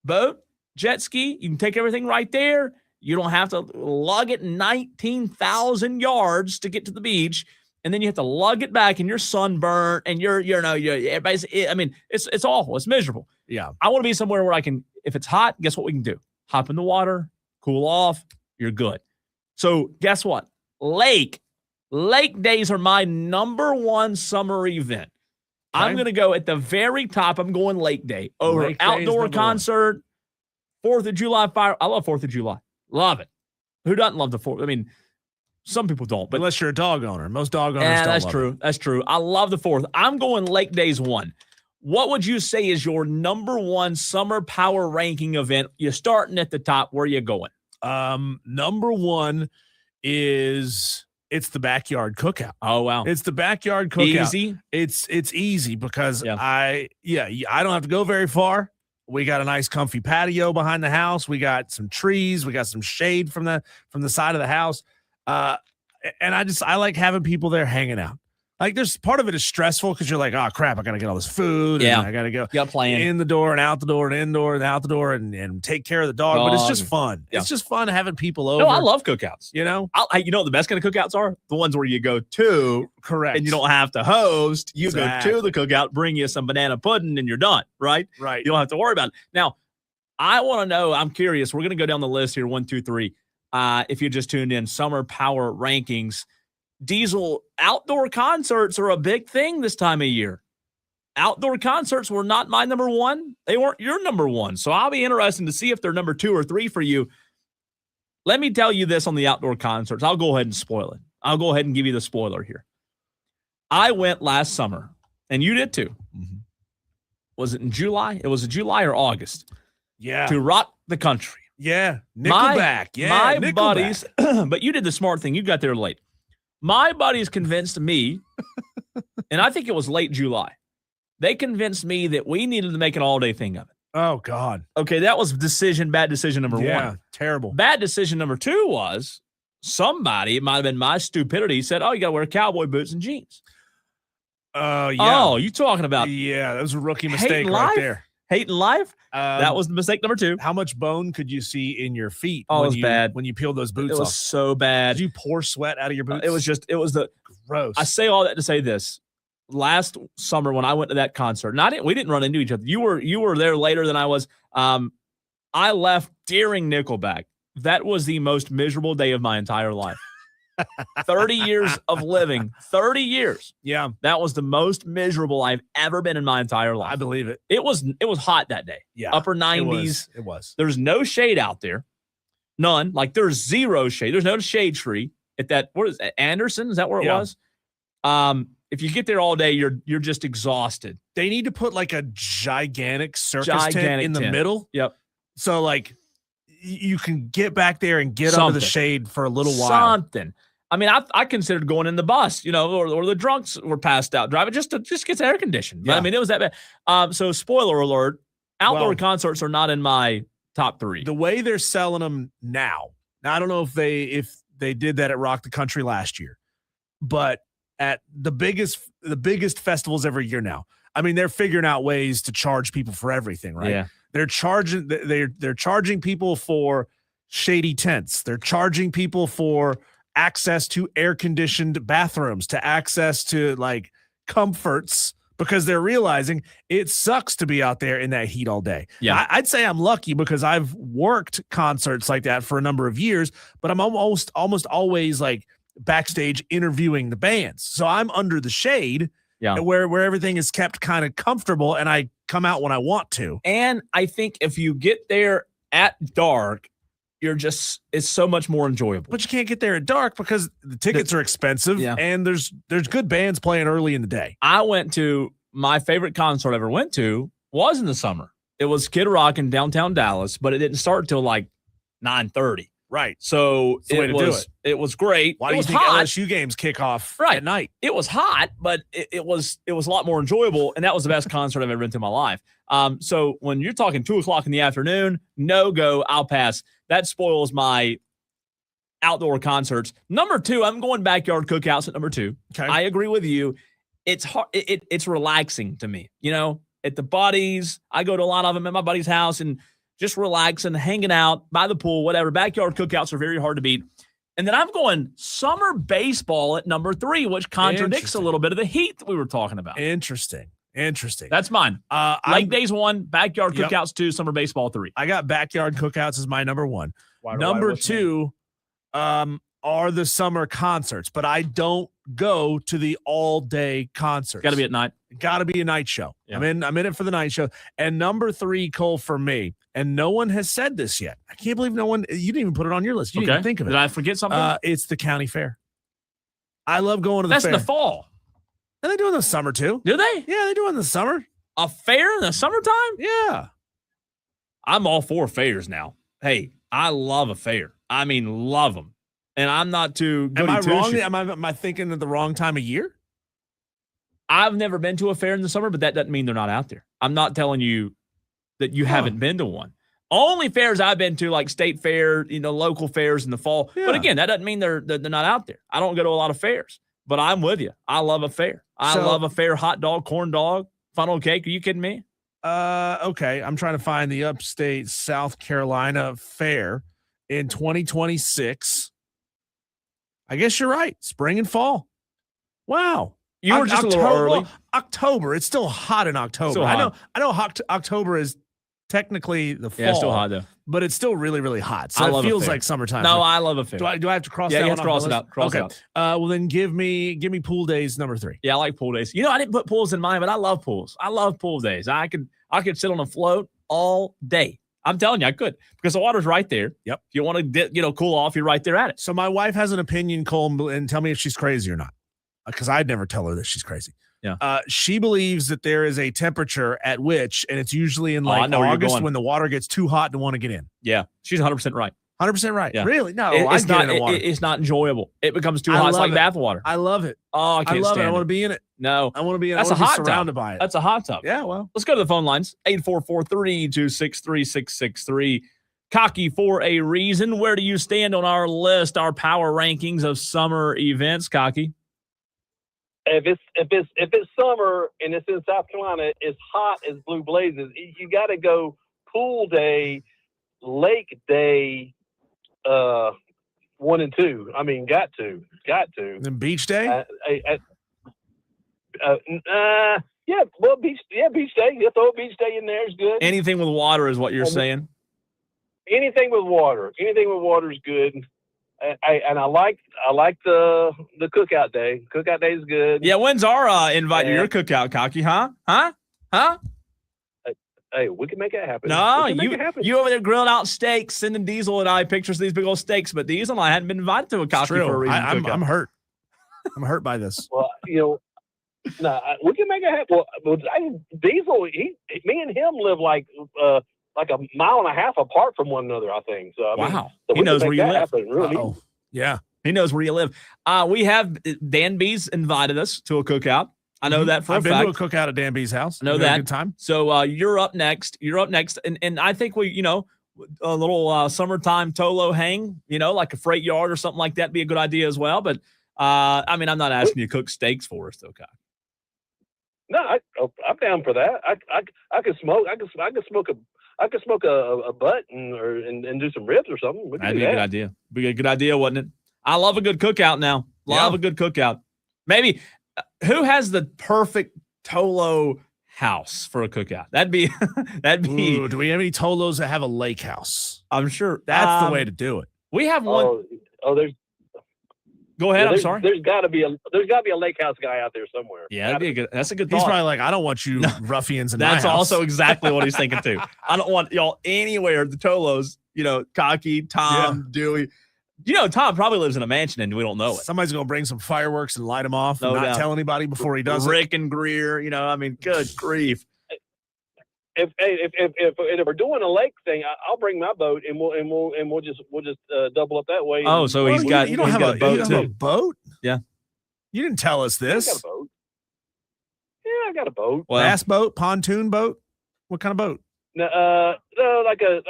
Boat, jet ski, you can take everything right there. You don't have to lug it 19,000 yards to get to the beach. And then you have to lug it back and you're sunburnt and everybody's, it's awful. It's miserable. Yeah. I want to be somewhere where I can, if it's hot, guess what we can do? Hop in the water, cool off, you're good. So guess what? Lake days are my number 1 summer event. Okay. I'm going to go at the very top. I'm going lake day over Lake outdoor concert, 4th of July fire. I love 4th of July. Love it. Who doesn't love the 4th? I mean, some people don't, but unless you're a dog owner, most dog owners don't. That's love true. it. That's true. I love the 4th. I'm going lake days 1. What would you say is your number 1 summer power ranking event? You're starting at the top. Where are you going? Number 1 is it's the backyard cookout. Oh wow, it's the backyard cookout. Easy. It's easy because I don't have to go very far. We got a nice comfy patio behind the house. We got some trees. We got some shade from the side of the house. And I like having people there hanging out. Like there's part of it is stressful because you're like, oh crap, I got to get all this food. Yeah. And I got to go playing in the door and out the door and indoor and out the door and take care of the dog. But it's just fun. Yeah. It's just fun having people over. No, I love cookouts. You know the best kind of cookouts are the ones where you go to, correct, and you don't have to host. You go to the cookout, bring you some banana pudding, and you're done. Right. Right. You don't have to worry about it. Now, I want to know. I'm curious. We're going to go down the list here. 1, 2, 3. If you just tuned in, summer power rankings. Diesel, outdoor concerts are a big thing this time of year. Outdoor concerts were not my number 1. They weren't your number 1. So I'll be interested to see if they're number 2 or 3 for you. Let me tell you this on the outdoor concerts. I'll go ahead and spoil it. I'll go ahead and give you the spoiler here. I went last summer, and you did too. Mm-hmm. Was it in July? It was in July or August. Yeah. To rock the country. Yeah. Nickelback. My Nickelback. buddies, but you did the smart thing. You got there late. My buddies convinced me, and I think it was late July. They convinced me that we needed to make an all-day thing of it. Oh, God. Okay, that was bad decision number 1. Yeah, terrible. Bad decision number 2 was somebody, it might have been my stupidity, said, oh, you got to wear cowboy boots and jeans. Yeah. Oh, you talking about Yeah, that was a rookie mistake hating right life? there. Hating life? That was mistake number 2. How much bone could you see in your feet Oh, it when was bad. when you peeled those boots It was off? so bad. Did you pour sweat out of your boots? It was the gross. I say all that to say this. Last summer when I went to that concert, and we didn't run into each other. You were there later than I was. I left during Nickelback. That was the most miserable day of my entire life. 30 years of living, 30 years. Yeah. That was the most miserable I've ever been in my entire life. I believe it. It was hot that day. Yeah. Upper 90s. It was. There's no shade out there. None. Like there's zero shade. There's no shade tree at that. What is it? Anderson? Is that where it was? If you get there all day, you're just exhausted. They need to put like a gigantic circus tent in the middle. Yep. So like you can get back there and get under the shade for a little while. Something. I mean, I considered going in the bus, or the drunks were passed out driving just gets air conditioned. Yeah. I mean, it was that bad. So spoiler alert, outdoor concerts are not in my top 3. The way they're selling them now I don't know if they did that at Rock the Country last year, but at the biggest festivals every year now, I mean, they're figuring out ways to charge people for everything, right? Yeah. They're charging people for shady tents. They're charging people for access to air-conditioned bathrooms, to access to like comforts, because they're realizing it sucks to be out there in that heat all day. Yeah. I'd say I'm lucky because I've worked concerts like that for a number of years, but I'm almost always like backstage interviewing the bands. So I'm under the shade, where everything is kept kind of comfortable and I come out when I want to. And I think if you get there at dark, it's so much more enjoyable. But you can't get there at dark because the tickets are expensive and there's good bands playing early in the day. I went to my favorite concert I ever went to was in the summer. It was Kid Rock in downtown Dallas, but it didn't start till like 9:30. Right. So it was great. Why do you think LSU games kick off at night? It was hot, but it was a lot more enjoyable, and that was the best concert I've ever been to in my life. So when you're talking 2:00 in the afternoon, no go, I'll pass. That spoils my outdoor concerts. Number 2, I'm going backyard cookouts at number 2. Okay. I agree with you. It's hard. It's relaxing to me. At the buddies, I go to a lot of them at my buddy's house and just relaxing, hanging out by the pool, whatever. Backyard cookouts are very hard to beat. And then I'm going summer baseball at number 3, which contradicts a little bit of the heat that we were talking about. Interesting. That's mine. Lake days 1, backyard cookouts 2, summer baseball 3. I got backyard cookouts as my number 1. Number 2 are the summer concerts, but I don't go to the all-day concerts. Got to be at night. Got to be a night show. Yeah. I'm in it for the night show. And number 3, Cole, for me, and no one has said this yet. I can't believe you didn't even put it on your list. You didn't even think of it. Did I forget something? It's the county fair. I love going to the fair. That's in the fall. And they do it in the summer too. Do they? Yeah, they do it in the summer. A fair in the summertime? Yeah. I'm all for fairs now. Hey, I love a fair. I mean, love them. And I'm not too. Am I wrong? Am I thinking at the wrong time of year? I've never been to a fair in the summer, but that doesn't mean they're not out there. I'm not telling you that you haven't been to one. Only fairs I've been to, like state fair, local fairs in the fall. Yeah. But again, that doesn't mean they're not out there. I don't go to a lot of fairs, but I'm with you. I love a fair. I love a fair hot dog, corn dog, funnel cake. Are you kidding me? Okay. I'm trying to find the upstate South Carolina fair in 2026. I guess you're right. Spring and fall. Wow. You were just a little early. Well, October. It's still hot in October. Still hot. I know October is technicely the fall. Yeah, it's still hot though. But it's still really, really hot. So it feels like summertime. No, I love a fair. Do I have to cross that one? Yeah, you have to cross it out. Cross it out. Well, then give me pool days number 3. Yeah, I like pool days. I didn't put pools in mine, but I love pools. I love pool days. I could sit on a float all day. I'm telling you, I could, because the water's right there. Yep. If you want to cool off, you're right there at it. So my wife has an opinion, Cole, and tell me if she's crazy or not, because I'd never tell her that she's crazy. Yeah. She believes that there is a temperature at which, and it's usually in like August when the water gets too hot to want to get in. Yeah, she's 100% right. 100% right. Yeah. Really? No, it's not. It's not enjoyable. It becomes too hot. It's like bath water. I love it. Oh, I can't love stand it. I want to be in it. No, I want to be in it. That's a hot tub. Surrounded by it. That's a hot tub. Yeah. Well, let's go to the phone lines. 844-326-3663. Cocky for a reason. Where do you stand on our list, our power rankings of summer events, Cocky? If it's summer and it's in South Carolina, it's hot as blue blazes. You got to go pool day, lake day, 1 and 2. I mean, got to. And then beach day. Beach day. You throw a beach day in there is good. Anything with water is what you're saying. Anything with water is good. And I like the cookout day. Cookout day is good. Yeah, when's our invite to your cookout, Cocky? Huh? Hey, we can make it happen. No, you over there grilling out steaks, sending Diesel and I pictures of these big old steaks, but Diesel and I hadn't been invited to a Cocky for a reason. I'm hurt. I'm hurt by this. Well, we can make it happen. Well, Diesel, me and him live like a mile and a half apart from one another, I think. So he knows where you live. Really. Yeah, he knows where you live. We have Dan B's invited us to a cookout. I know that for a fact. I've been to a cookout at Dan B's house. I know that. Good time. So you're up next. And I think a little summertime Tolo hang, like a freight yard or something like that, be a good idea as well. But I'm not asking you to cook steaks for us, though, Kyle. No, I'm down for that. I could smoke. I could smoke a butt and do some ribs or something. That'd be a good idea. Be a good idea, wouldn't it? I love a good cookout now. Love a good cookout. Maybe who has the perfect Tolo house for a cookout? That'd be. Ooh, do we have any Tolos that have a lake house? I'm sure that's the way to do it. We have one. There's. Go ahead. I'm sorry. There's got to be a lake house guy out there somewhere. Yeah, that's a good thought. He's probably like, I don't want you ruffians in my house. That's also exactly what he's thinking too. I don't want y'all anywhere. The Tolos, Cocky, Tom, Dewey. Tom probably lives in a mansion and we don't know it. Somebody's gonna bring some fireworks and light them off and not tell anybody before he does Rick and Greer. Good grief. If we're doing a lake thing, I'll bring my boat and we'll just double up that way. Oh, so he's got a boat? Yeah. You didn't tell us this. I got a boat. Yeah, I got a boat. Well, bass boat, pontoon boat. What kind of boat? No, like a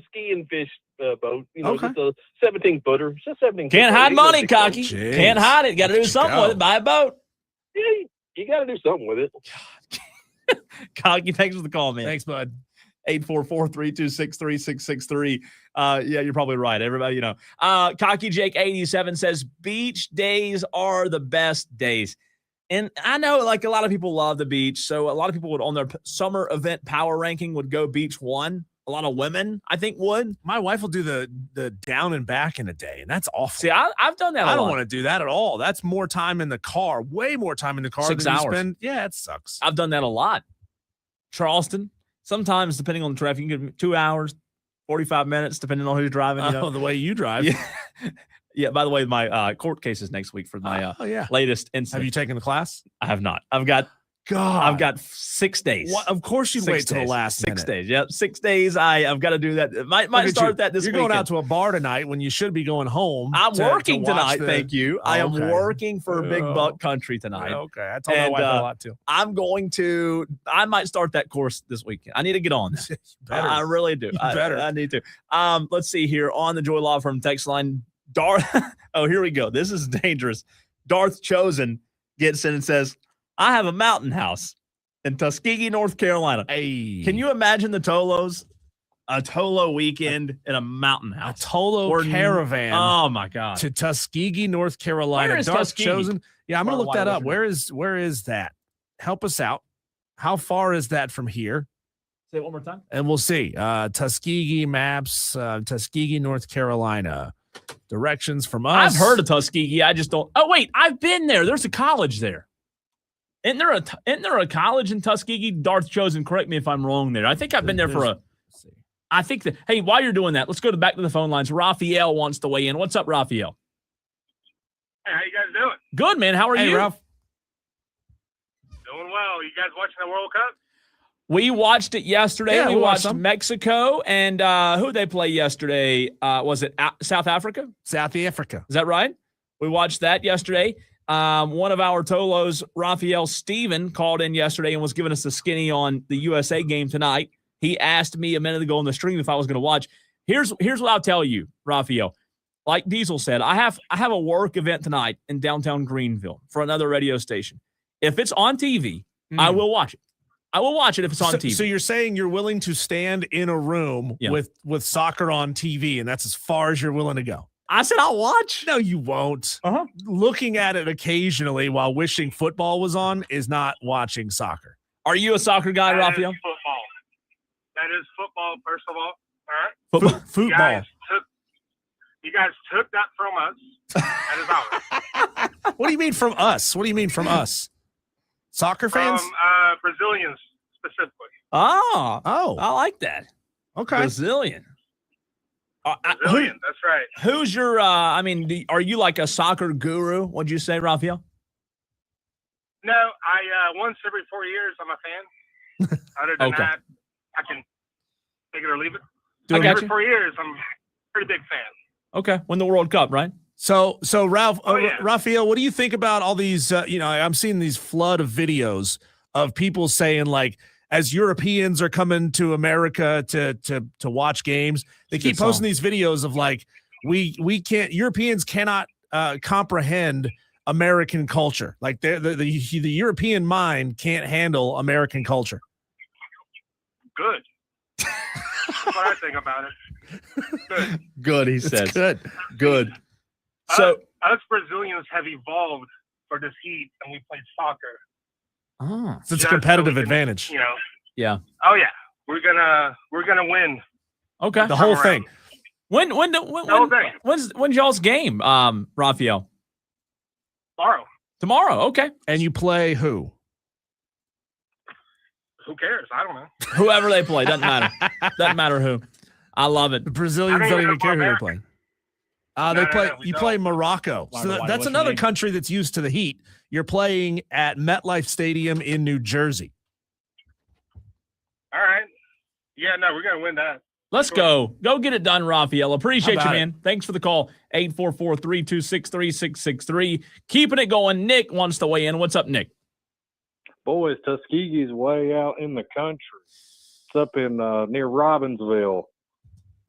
ski and fish boat. Just a 17-footer. It's a 17. Can't hide money, Cocky. Can't hide it. Got to do something with it. Buy a boat. Yeah, you got to do something with it. Cocky, thanks for the call, man. Thanks, bud. 844-326-3663. Yeah, you're probably right. Everybody, Cocky Jake 87 says beach days are the best days. And I know like a lot of people love the beach. So a lot of people would on their summer event power ranking would go beach 1. A lot of women, I think, would. My wife will do the down and back in a day, and that's awful. See, I've done that. I don't want to do that at all. That's more time in the car, way more time in the car. 6 than hours. You spend. Yeah, it sucks. I've done that a lot. Charleston, sometimes depending on the traffic, you can get 2 hours, 45 minutes, depending on who's driving. The way you drive. Yeah. Yeah. By the way, my court case is next week for my latest incident. Have you taken the class? I have not. I've got 6 days. What? Of course you'd wait till the last 6 days. Yep, 6 days. I've got to do that. Might start that this weekend. You're going out to a bar tonight when you should be going home. I'm working tonight. Thank you. I am working for Big Buck Country tonight. Okay, I told my wife a lot too. I might start that course this weekend. I need to get on that. I really do. I need to. Let's see here on the Joy Law Firm text line. Darth. Oh, here we go. This is dangerous. Darth Chosen gets in and says, I have a mountain house in Tuskegee, North Carolina. Hey. Can you imagine the Tolos? A Tolo weekend in a mountain house. A Tolo caravan. Oh, my God. To Tuskegee, North Carolina. Where is Darth Tuskegee? Chosen. Yeah, I'm going to look that up. Where is that? Help us out. How far is that from here? Say it one more time. And we'll see. Tuskegee maps, Tuskegee, North Carolina. Directions from us. I've heard of Tuskegee. I just don't. Oh, wait. I've been there. There's a college there. Isn't there a college in Tuskegee? Darth Chosen, correct me if I'm wrong there. I think I've been there for I think that, hey, while you're doing that, let's go back to the phone lines. Raphael wants to weigh in. What's up, Raphael? Hey, how you guys doing? Good, man. How are you? Hey, Ralph. Doing well. You guys watching the World Cup? We watched it yesterday. Yeah, we watched some. Mexico. And who did they play yesterday? Was it South Africa? South Africa. Is that right? We watched that yesterday. One of our Tolos, Raphael Steven, called in yesterday and was giving us a skinny on the USA game tonight. He asked me a minute ago on the stream if I was going to watch. Here's what I'll tell you, Raphael. Like Diesel said, I have a work event tonight in downtown Greenville for another radio station. If it's on TV, I will watch it. I will watch it if it's on TV. So you're saying you're willing to stand in a room with soccer on TV, and that's as far as you're willing to go? I said I'll watch. No, you won't. Looking at it occasionally while wishing football was on is not watching soccer. Are you a soccer guy, Raphael? Football. That is football, first of all. All right? Football. You guys took that from us. That is ours. What do you mean from us? What do you mean from us? Soccer fans? Brazilians specifically. Oh, I like that. Okay. Brazilian. Brazilian, that's right. Who's your, are you like a soccer guru? What'd you say, Raphael? No, I once every 4 years I'm a fan. Other than that, I can take it or leave it. Every 4 years, I'm a pretty big fan. Okay, win the World Cup, right? So Raphael, what do you think about all these, I'm seeing these flood of videos of people saying, like, as Europeans are coming to America to watch games, they keep posting these videos of, like, Europeans cannot comprehend American culture. Like, the European mind can't handle American culture. Good. That's what I think about it. Good, he says. Good. So us Brazilians have evolved for this heat, and we played soccer. So it's a competitive advantage. Yeah. Oh yeah, we're gonna win. Okay. The whole thing. When's y'all's game, Raphael? Tomorrow. Okay. And you play who? Who cares? I don't know. Whoever they play, doesn't matter. Doesn't matter who. I love it. The Brazilians don't even care who they play. You play Morocco. So that's another country that's used to the heat. You're playing at MetLife Stadium in New Jersey. All right. Yeah, no, we're gonna win that. Let's go. Go get it done, Raphael. Appreciate you, man. Thanks for the call. 844-326-3663. Keeping it going. Nick wants to weigh in. What's up, Nick? Boys, Tuskegee's way out in the country. It's up in near Robbinsville.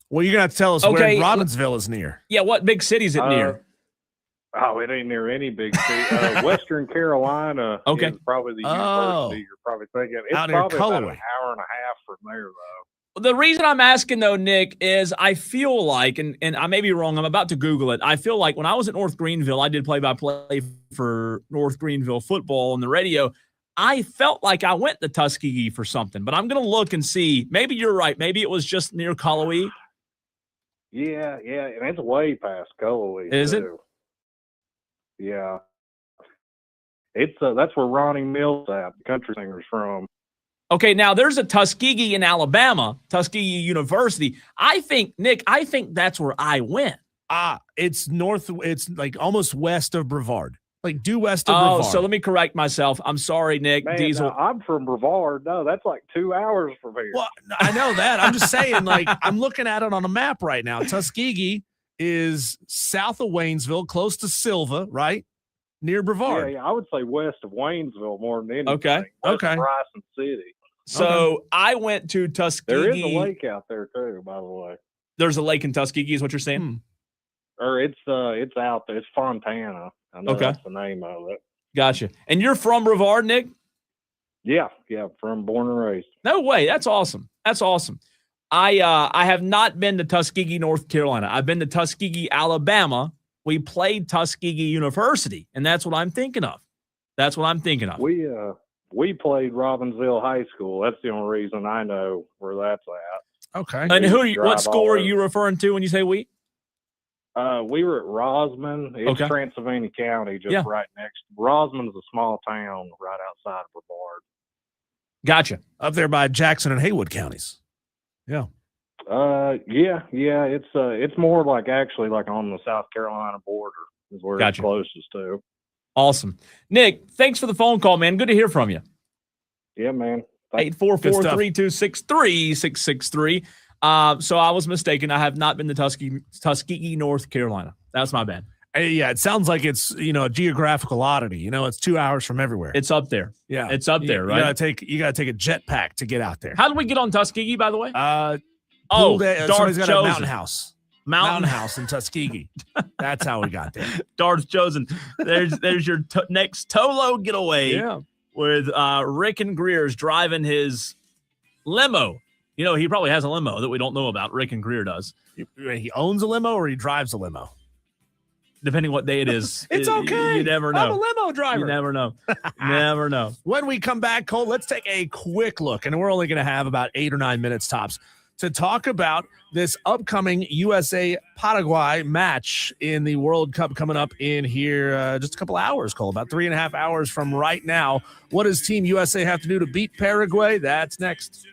Well, you're going to have to tell us where Robbinsville is near. Yeah, what big city is it near? It ain't near any big city. Western Carolina is probably the university you're probably thinking. It's out near probably about an Cullowhee. hour and a half from there, though. The reason I'm asking, though, Nick, is I feel like, and I may be wrong, I'm about to Google it. I feel like when I was at North Greenville, I did play-by-play for North Greenville football on the radio. I felt like I went to Tuskegee for something, but I'm going to look and see. Maybe you're right. Maybe it was just near Cullowhee. Yeah, and it's way past Cullowhee. Is it? Yeah. It's that's where Ronnie Mills at, the country singer's from. Okay, now there's a Tuskegee in Alabama, Tuskegee University. Nick, I think that's where I went. It's like almost west of Brevard. Like due west of Brevard. So let me correct myself. I'm sorry, Nick. Man, Diesel. no, I'm from Brevard. No, that's like 2 hours from here. Well, I know that. I'm just saying, like, I'm looking at it on a map right now. Tuskegee is south of Waynesville, close to Silva, right? Near Brevard. Yeah, I would say west of Waynesville more than anything. Okay. West of Bryson City. So I went to Tuskegee. There is a lake out there too, by the way. There's a lake in Tuskegee, is what you're saying? Or it's out there. It's Fontana. I know that's the name of it. Gotcha. And you're from Brevard, Nick? Yeah, from born and raised. No way. That's awesome. I have not been to Tuskegee, North Carolina. I've been to Tuskegee, Alabama. We played Tuskegee University, and that's what I'm thinking of. We played Robbinsville High School. That's the only reason I know where that's at. Okay. And what school are you referring to when you say we? We were at Rosman. It's Transylvania County, just right next. Rosman's a small town right outside of Brevard. Gotcha. Up there by Jackson and Haywood counties. Yeah. It's more like actually like on the South Carolina border is where it's closest to. Awesome. Nick, thanks for the phone call, man. Good to hear from you. Yeah, man. 844-326-3663. So I was mistaken. I have not been to Tuskegee, North Carolina. That's my bad. Yeah, it sounds like it's, a geographical oddity. It's 2 hours from everywhere. It's up there. Yeah. It's up there, right? You gotta take a jetpack to get out there. How did we get on Tuskegee, by the way? Pool day. Darth Somebody's got Chosen. a mountain house. Mountain house in Tuskegee. That's how we got there. Darth Chosen. There's your next Tolo getaway. Yeah. With Rick and Greer's driving his limo. You know, he probably has a limo that we don't know about. Rick and Greer does. He owns a limo or he drives a limo? Depending what day it is. It's okay. You never know. I'm a limo driver. You never know. Never know. When we come back, Cole, let's take a quick look, and we're only going to have about 8 or 9 minutes tops, to talk about this upcoming USA-Paraguay match in the World Cup coming up in here just a couple hours, Cole, about 3.5 hours from right now. What does Team USA have to do to beat Paraguay? That's next.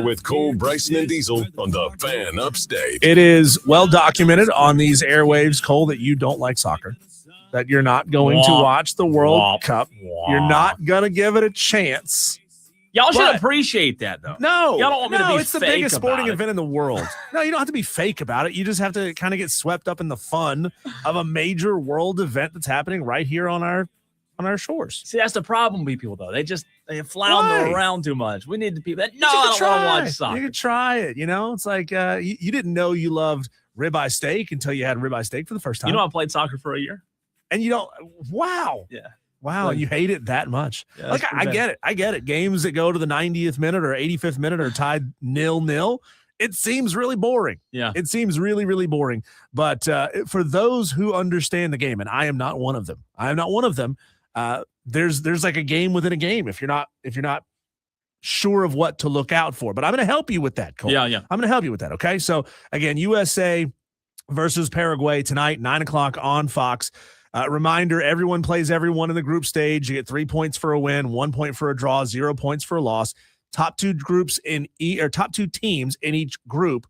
with Cole, Bryson, and Diesel on the Fan Upstate. It is well documented on these airwaves, Cole, that you don't like soccer, that you're not going to watch the World Cup. You're not going to give it a chance. Y'all should appreciate that, though. No. Y'all don't want me to be it's the biggest sporting event in the world. No, you don't have to be fake about it. You just have to kind of get swept up in the fun of a major world event that's happening right here on our shores. See, that's the problem with people, though. They flounder around too much. We need the people that, I don't want to watch soccer. You can try it, It's like you didn't know you loved ribeye steak until you had ribeye steak for the first time. I played soccer for a year. And you don't – wow. Yeah. Wow, you hate it that much. Yeah, like I get it. I get it. Games that go to the 90th minute or 85th minute are tied 0-0. It seems really boring. Yeah. It seems really, really boring. But for those who understand the game, and I am not one of them. There's like a game within a game if you're not sure of what to look out for. But I'm going to help you with that, Cole. Yeah. I'm going to help you with that, okay? So, again, USA versus Paraguay tonight, 9 o'clock on Fox. Reminder, everyone plays everyone in the group stage. You get 3 points for a win, 1 point for a draw, 0 points for a loss. Top two teams in each group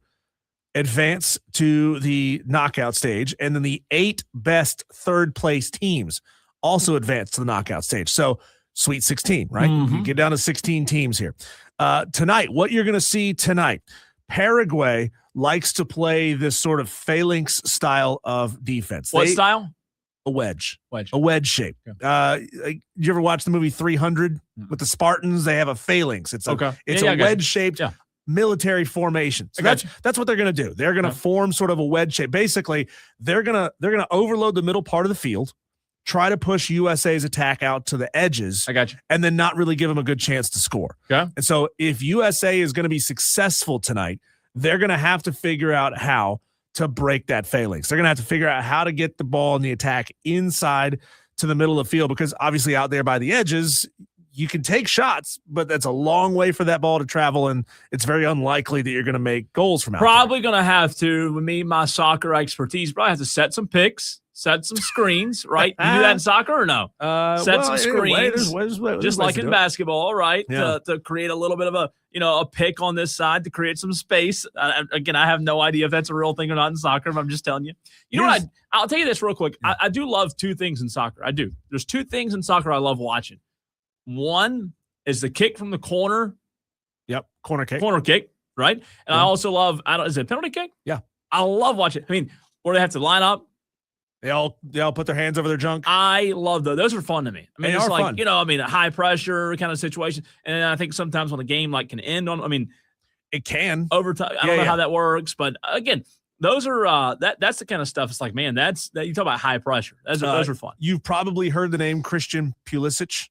advance to the knockout stage, and then the 8 best third place teams also advance to the knockout stage. So Sweet 16, right? You get down to 16 teams here. Tonight, what you're going to see tonight, Paraguay likes to play this sort of phalanx style of defense. What style? A wedge shape. Yeah. You ever watch the movie 300 with the Spartans? They have a phalanx. It's a wedge shaped military formation. So that's what they're going to do. They're going to form sort of a wedge shape. Basically, they're going to overload the middle part of the field, try to push USA's attack out to the edges, and then not really give them a good chance to score. Okay. And so if USA is going to be successful tonight, they're going to have to figure out how to break that phalanx. They're going to have to figure out how to get the ball in the attack inside to the middle of the field, because obviously out there by the edges, you can take shots, but that's a long way for that ball to travel, and it's very unlikely that you're going to make goals from out Probably going to have to, with me, my soccer expertise, probably have to set some picks, set some screens, right? You do that in soccer or no? Set some screens, just like in basketball, right? Yeah. To create a little bit of a pick on this side to create some space. Again, I have no idea if that's a real thing or not in soccer, but I'm just telling you. You know what? I'll tell you this real quick. I do love 2 things in soccer. I do. There's 2 things in soccer I love watching. One is the kick from the corner. Yep, corner kick, right? And I also love, is it a penalty kick? Yeah. I love watching. I mean, where they have to line up. They all put their hands over their junk. I love those. Those are fun to me. I mean, they it's are like, fun. A high pressure kind of situation. And I think sometimes when the game can end on, it can overtime. I don't know how that works, but again, those are that's the kind of stuff. It's like, man, you talk about high pressure. Those are fun. You've probably heard the name Christian Pulisic.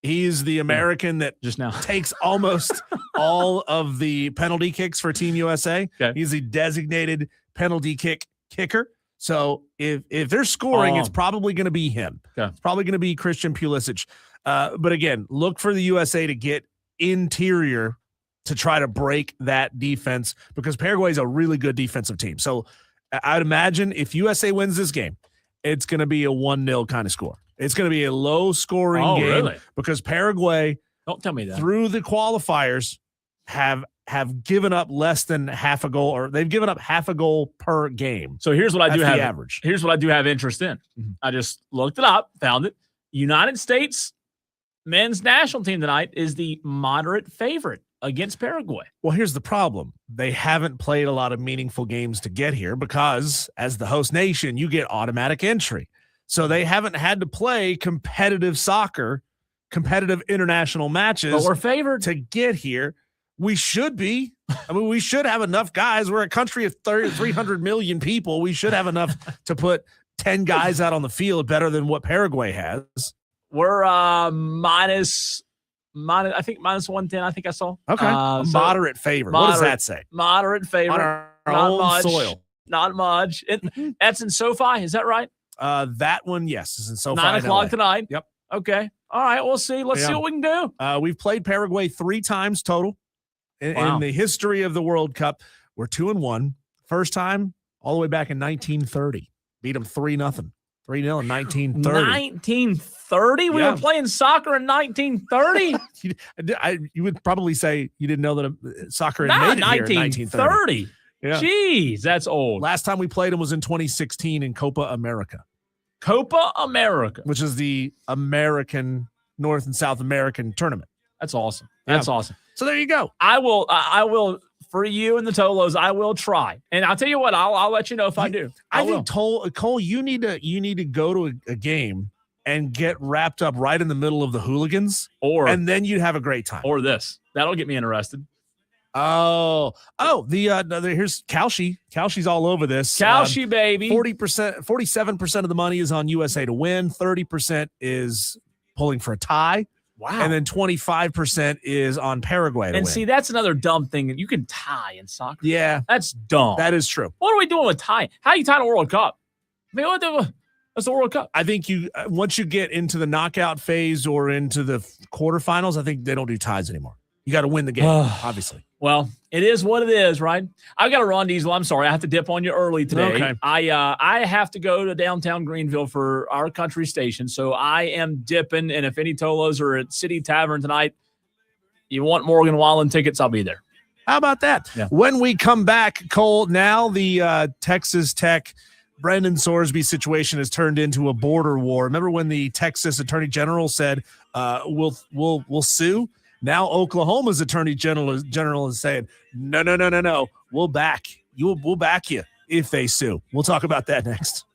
He's the American that just now takes almost all of the penalty kicks for Team USA. Okay. He's a designated penalty kicker. So if they're scoring, it's probably going to be him. Okay. It's probably going to be Christian Pulisic. But again, look for the USA to get interior to try to break that defense, because Paraguay is a really good defensive team. So I'd imagine if USA wins this game, it's going to be a 1-0 kind of score. It's going to be a low-scoring game, really? Because Paraguay, don't tell me that, through the qualifiers have given up less than half a goal, or they've given up half a goal per game. So here's what I do have average. Here's what I do have interest in. Mm-hmm. I just looked it up, found it. United States men's national team tonight is the moderate favorite against Paraguay. Well, here's the problem. They haven't played a lot of meaningful games to get here, because as the host nation, you get automatic entry. So they haven't had to play competitive soccer, competitive international matches. But we're favored to get here. We should be. I mean, we should have enough guys. We're a country of 300 million people. We should have enough to put 10 guys out on the field better than what Paraguay has. We're minus, I think minus 110, I think I saw. Okay. Moderate favorite. What does that say? Moderate favorite. On our not own much, soil. Not much. That's in SoFi. Is that right? That one, yes, is in SoFi. 9 o'clock tonight. Yep. Okay. All right. We'll see. Let's see what we can do. We've played Paraguay 3 times total in the history of the World Cup. We're 2-1. First time all the way back in 1930. Beat them 3-0. 3-0 in 1930. 1930? We were playing soccer in 1930? You would probably say you didn't know that soccer Not made it here in 1930. Yeah. Jeez, that's old. Last time we played them was in 2016 in Copa America. Copa America. Which is the American, North and South American tournament. That's awesome. That's awesome. So there you go. I will, for you and the Tolos, I will try. And I'll tell you what, I'll let you know if I do. I think Cole, you need to go to a game and get wrapped up right in the middle of the hooligans, and then you'd have a great time. Or this. That'll get me interested. Here's Kalshi. Kalshi's all over this. Kalshi, baby. 47% of the money is on USA to win. 30% is pulling for a tie. Wow. And then 25% is on Paraguay to win. And see, that's another dumb thing. You can tie in soccer. Yeah. That's dumb. That is true. What are we doing with tie? How do you tie in a World Cup? I mean, that's the World Cup. I think once you get into the knockout phase or into the quarterfinals, I think they don't do ties anymore. You got to win the game, obviously. Well, it is what it is, right? I've got to run, Diesel. I'm sorry. I have to dip on you early today. Okay. I have to go to downtown Greenville for our country station, so I am dipping. And if any Tolos are at City Tavern tonight, you want Morgan Wallen tickets, I'll be there. How about that? Yeah. When we come back, Cole, now the Texas Tech Brendan Sorsby situation has turned into a border war. Remember when the Texas Attorney General said, we'll sue? Now Oklahoma's Attorney General is saying, no. We'll back you if they sue. We'll talk about that next.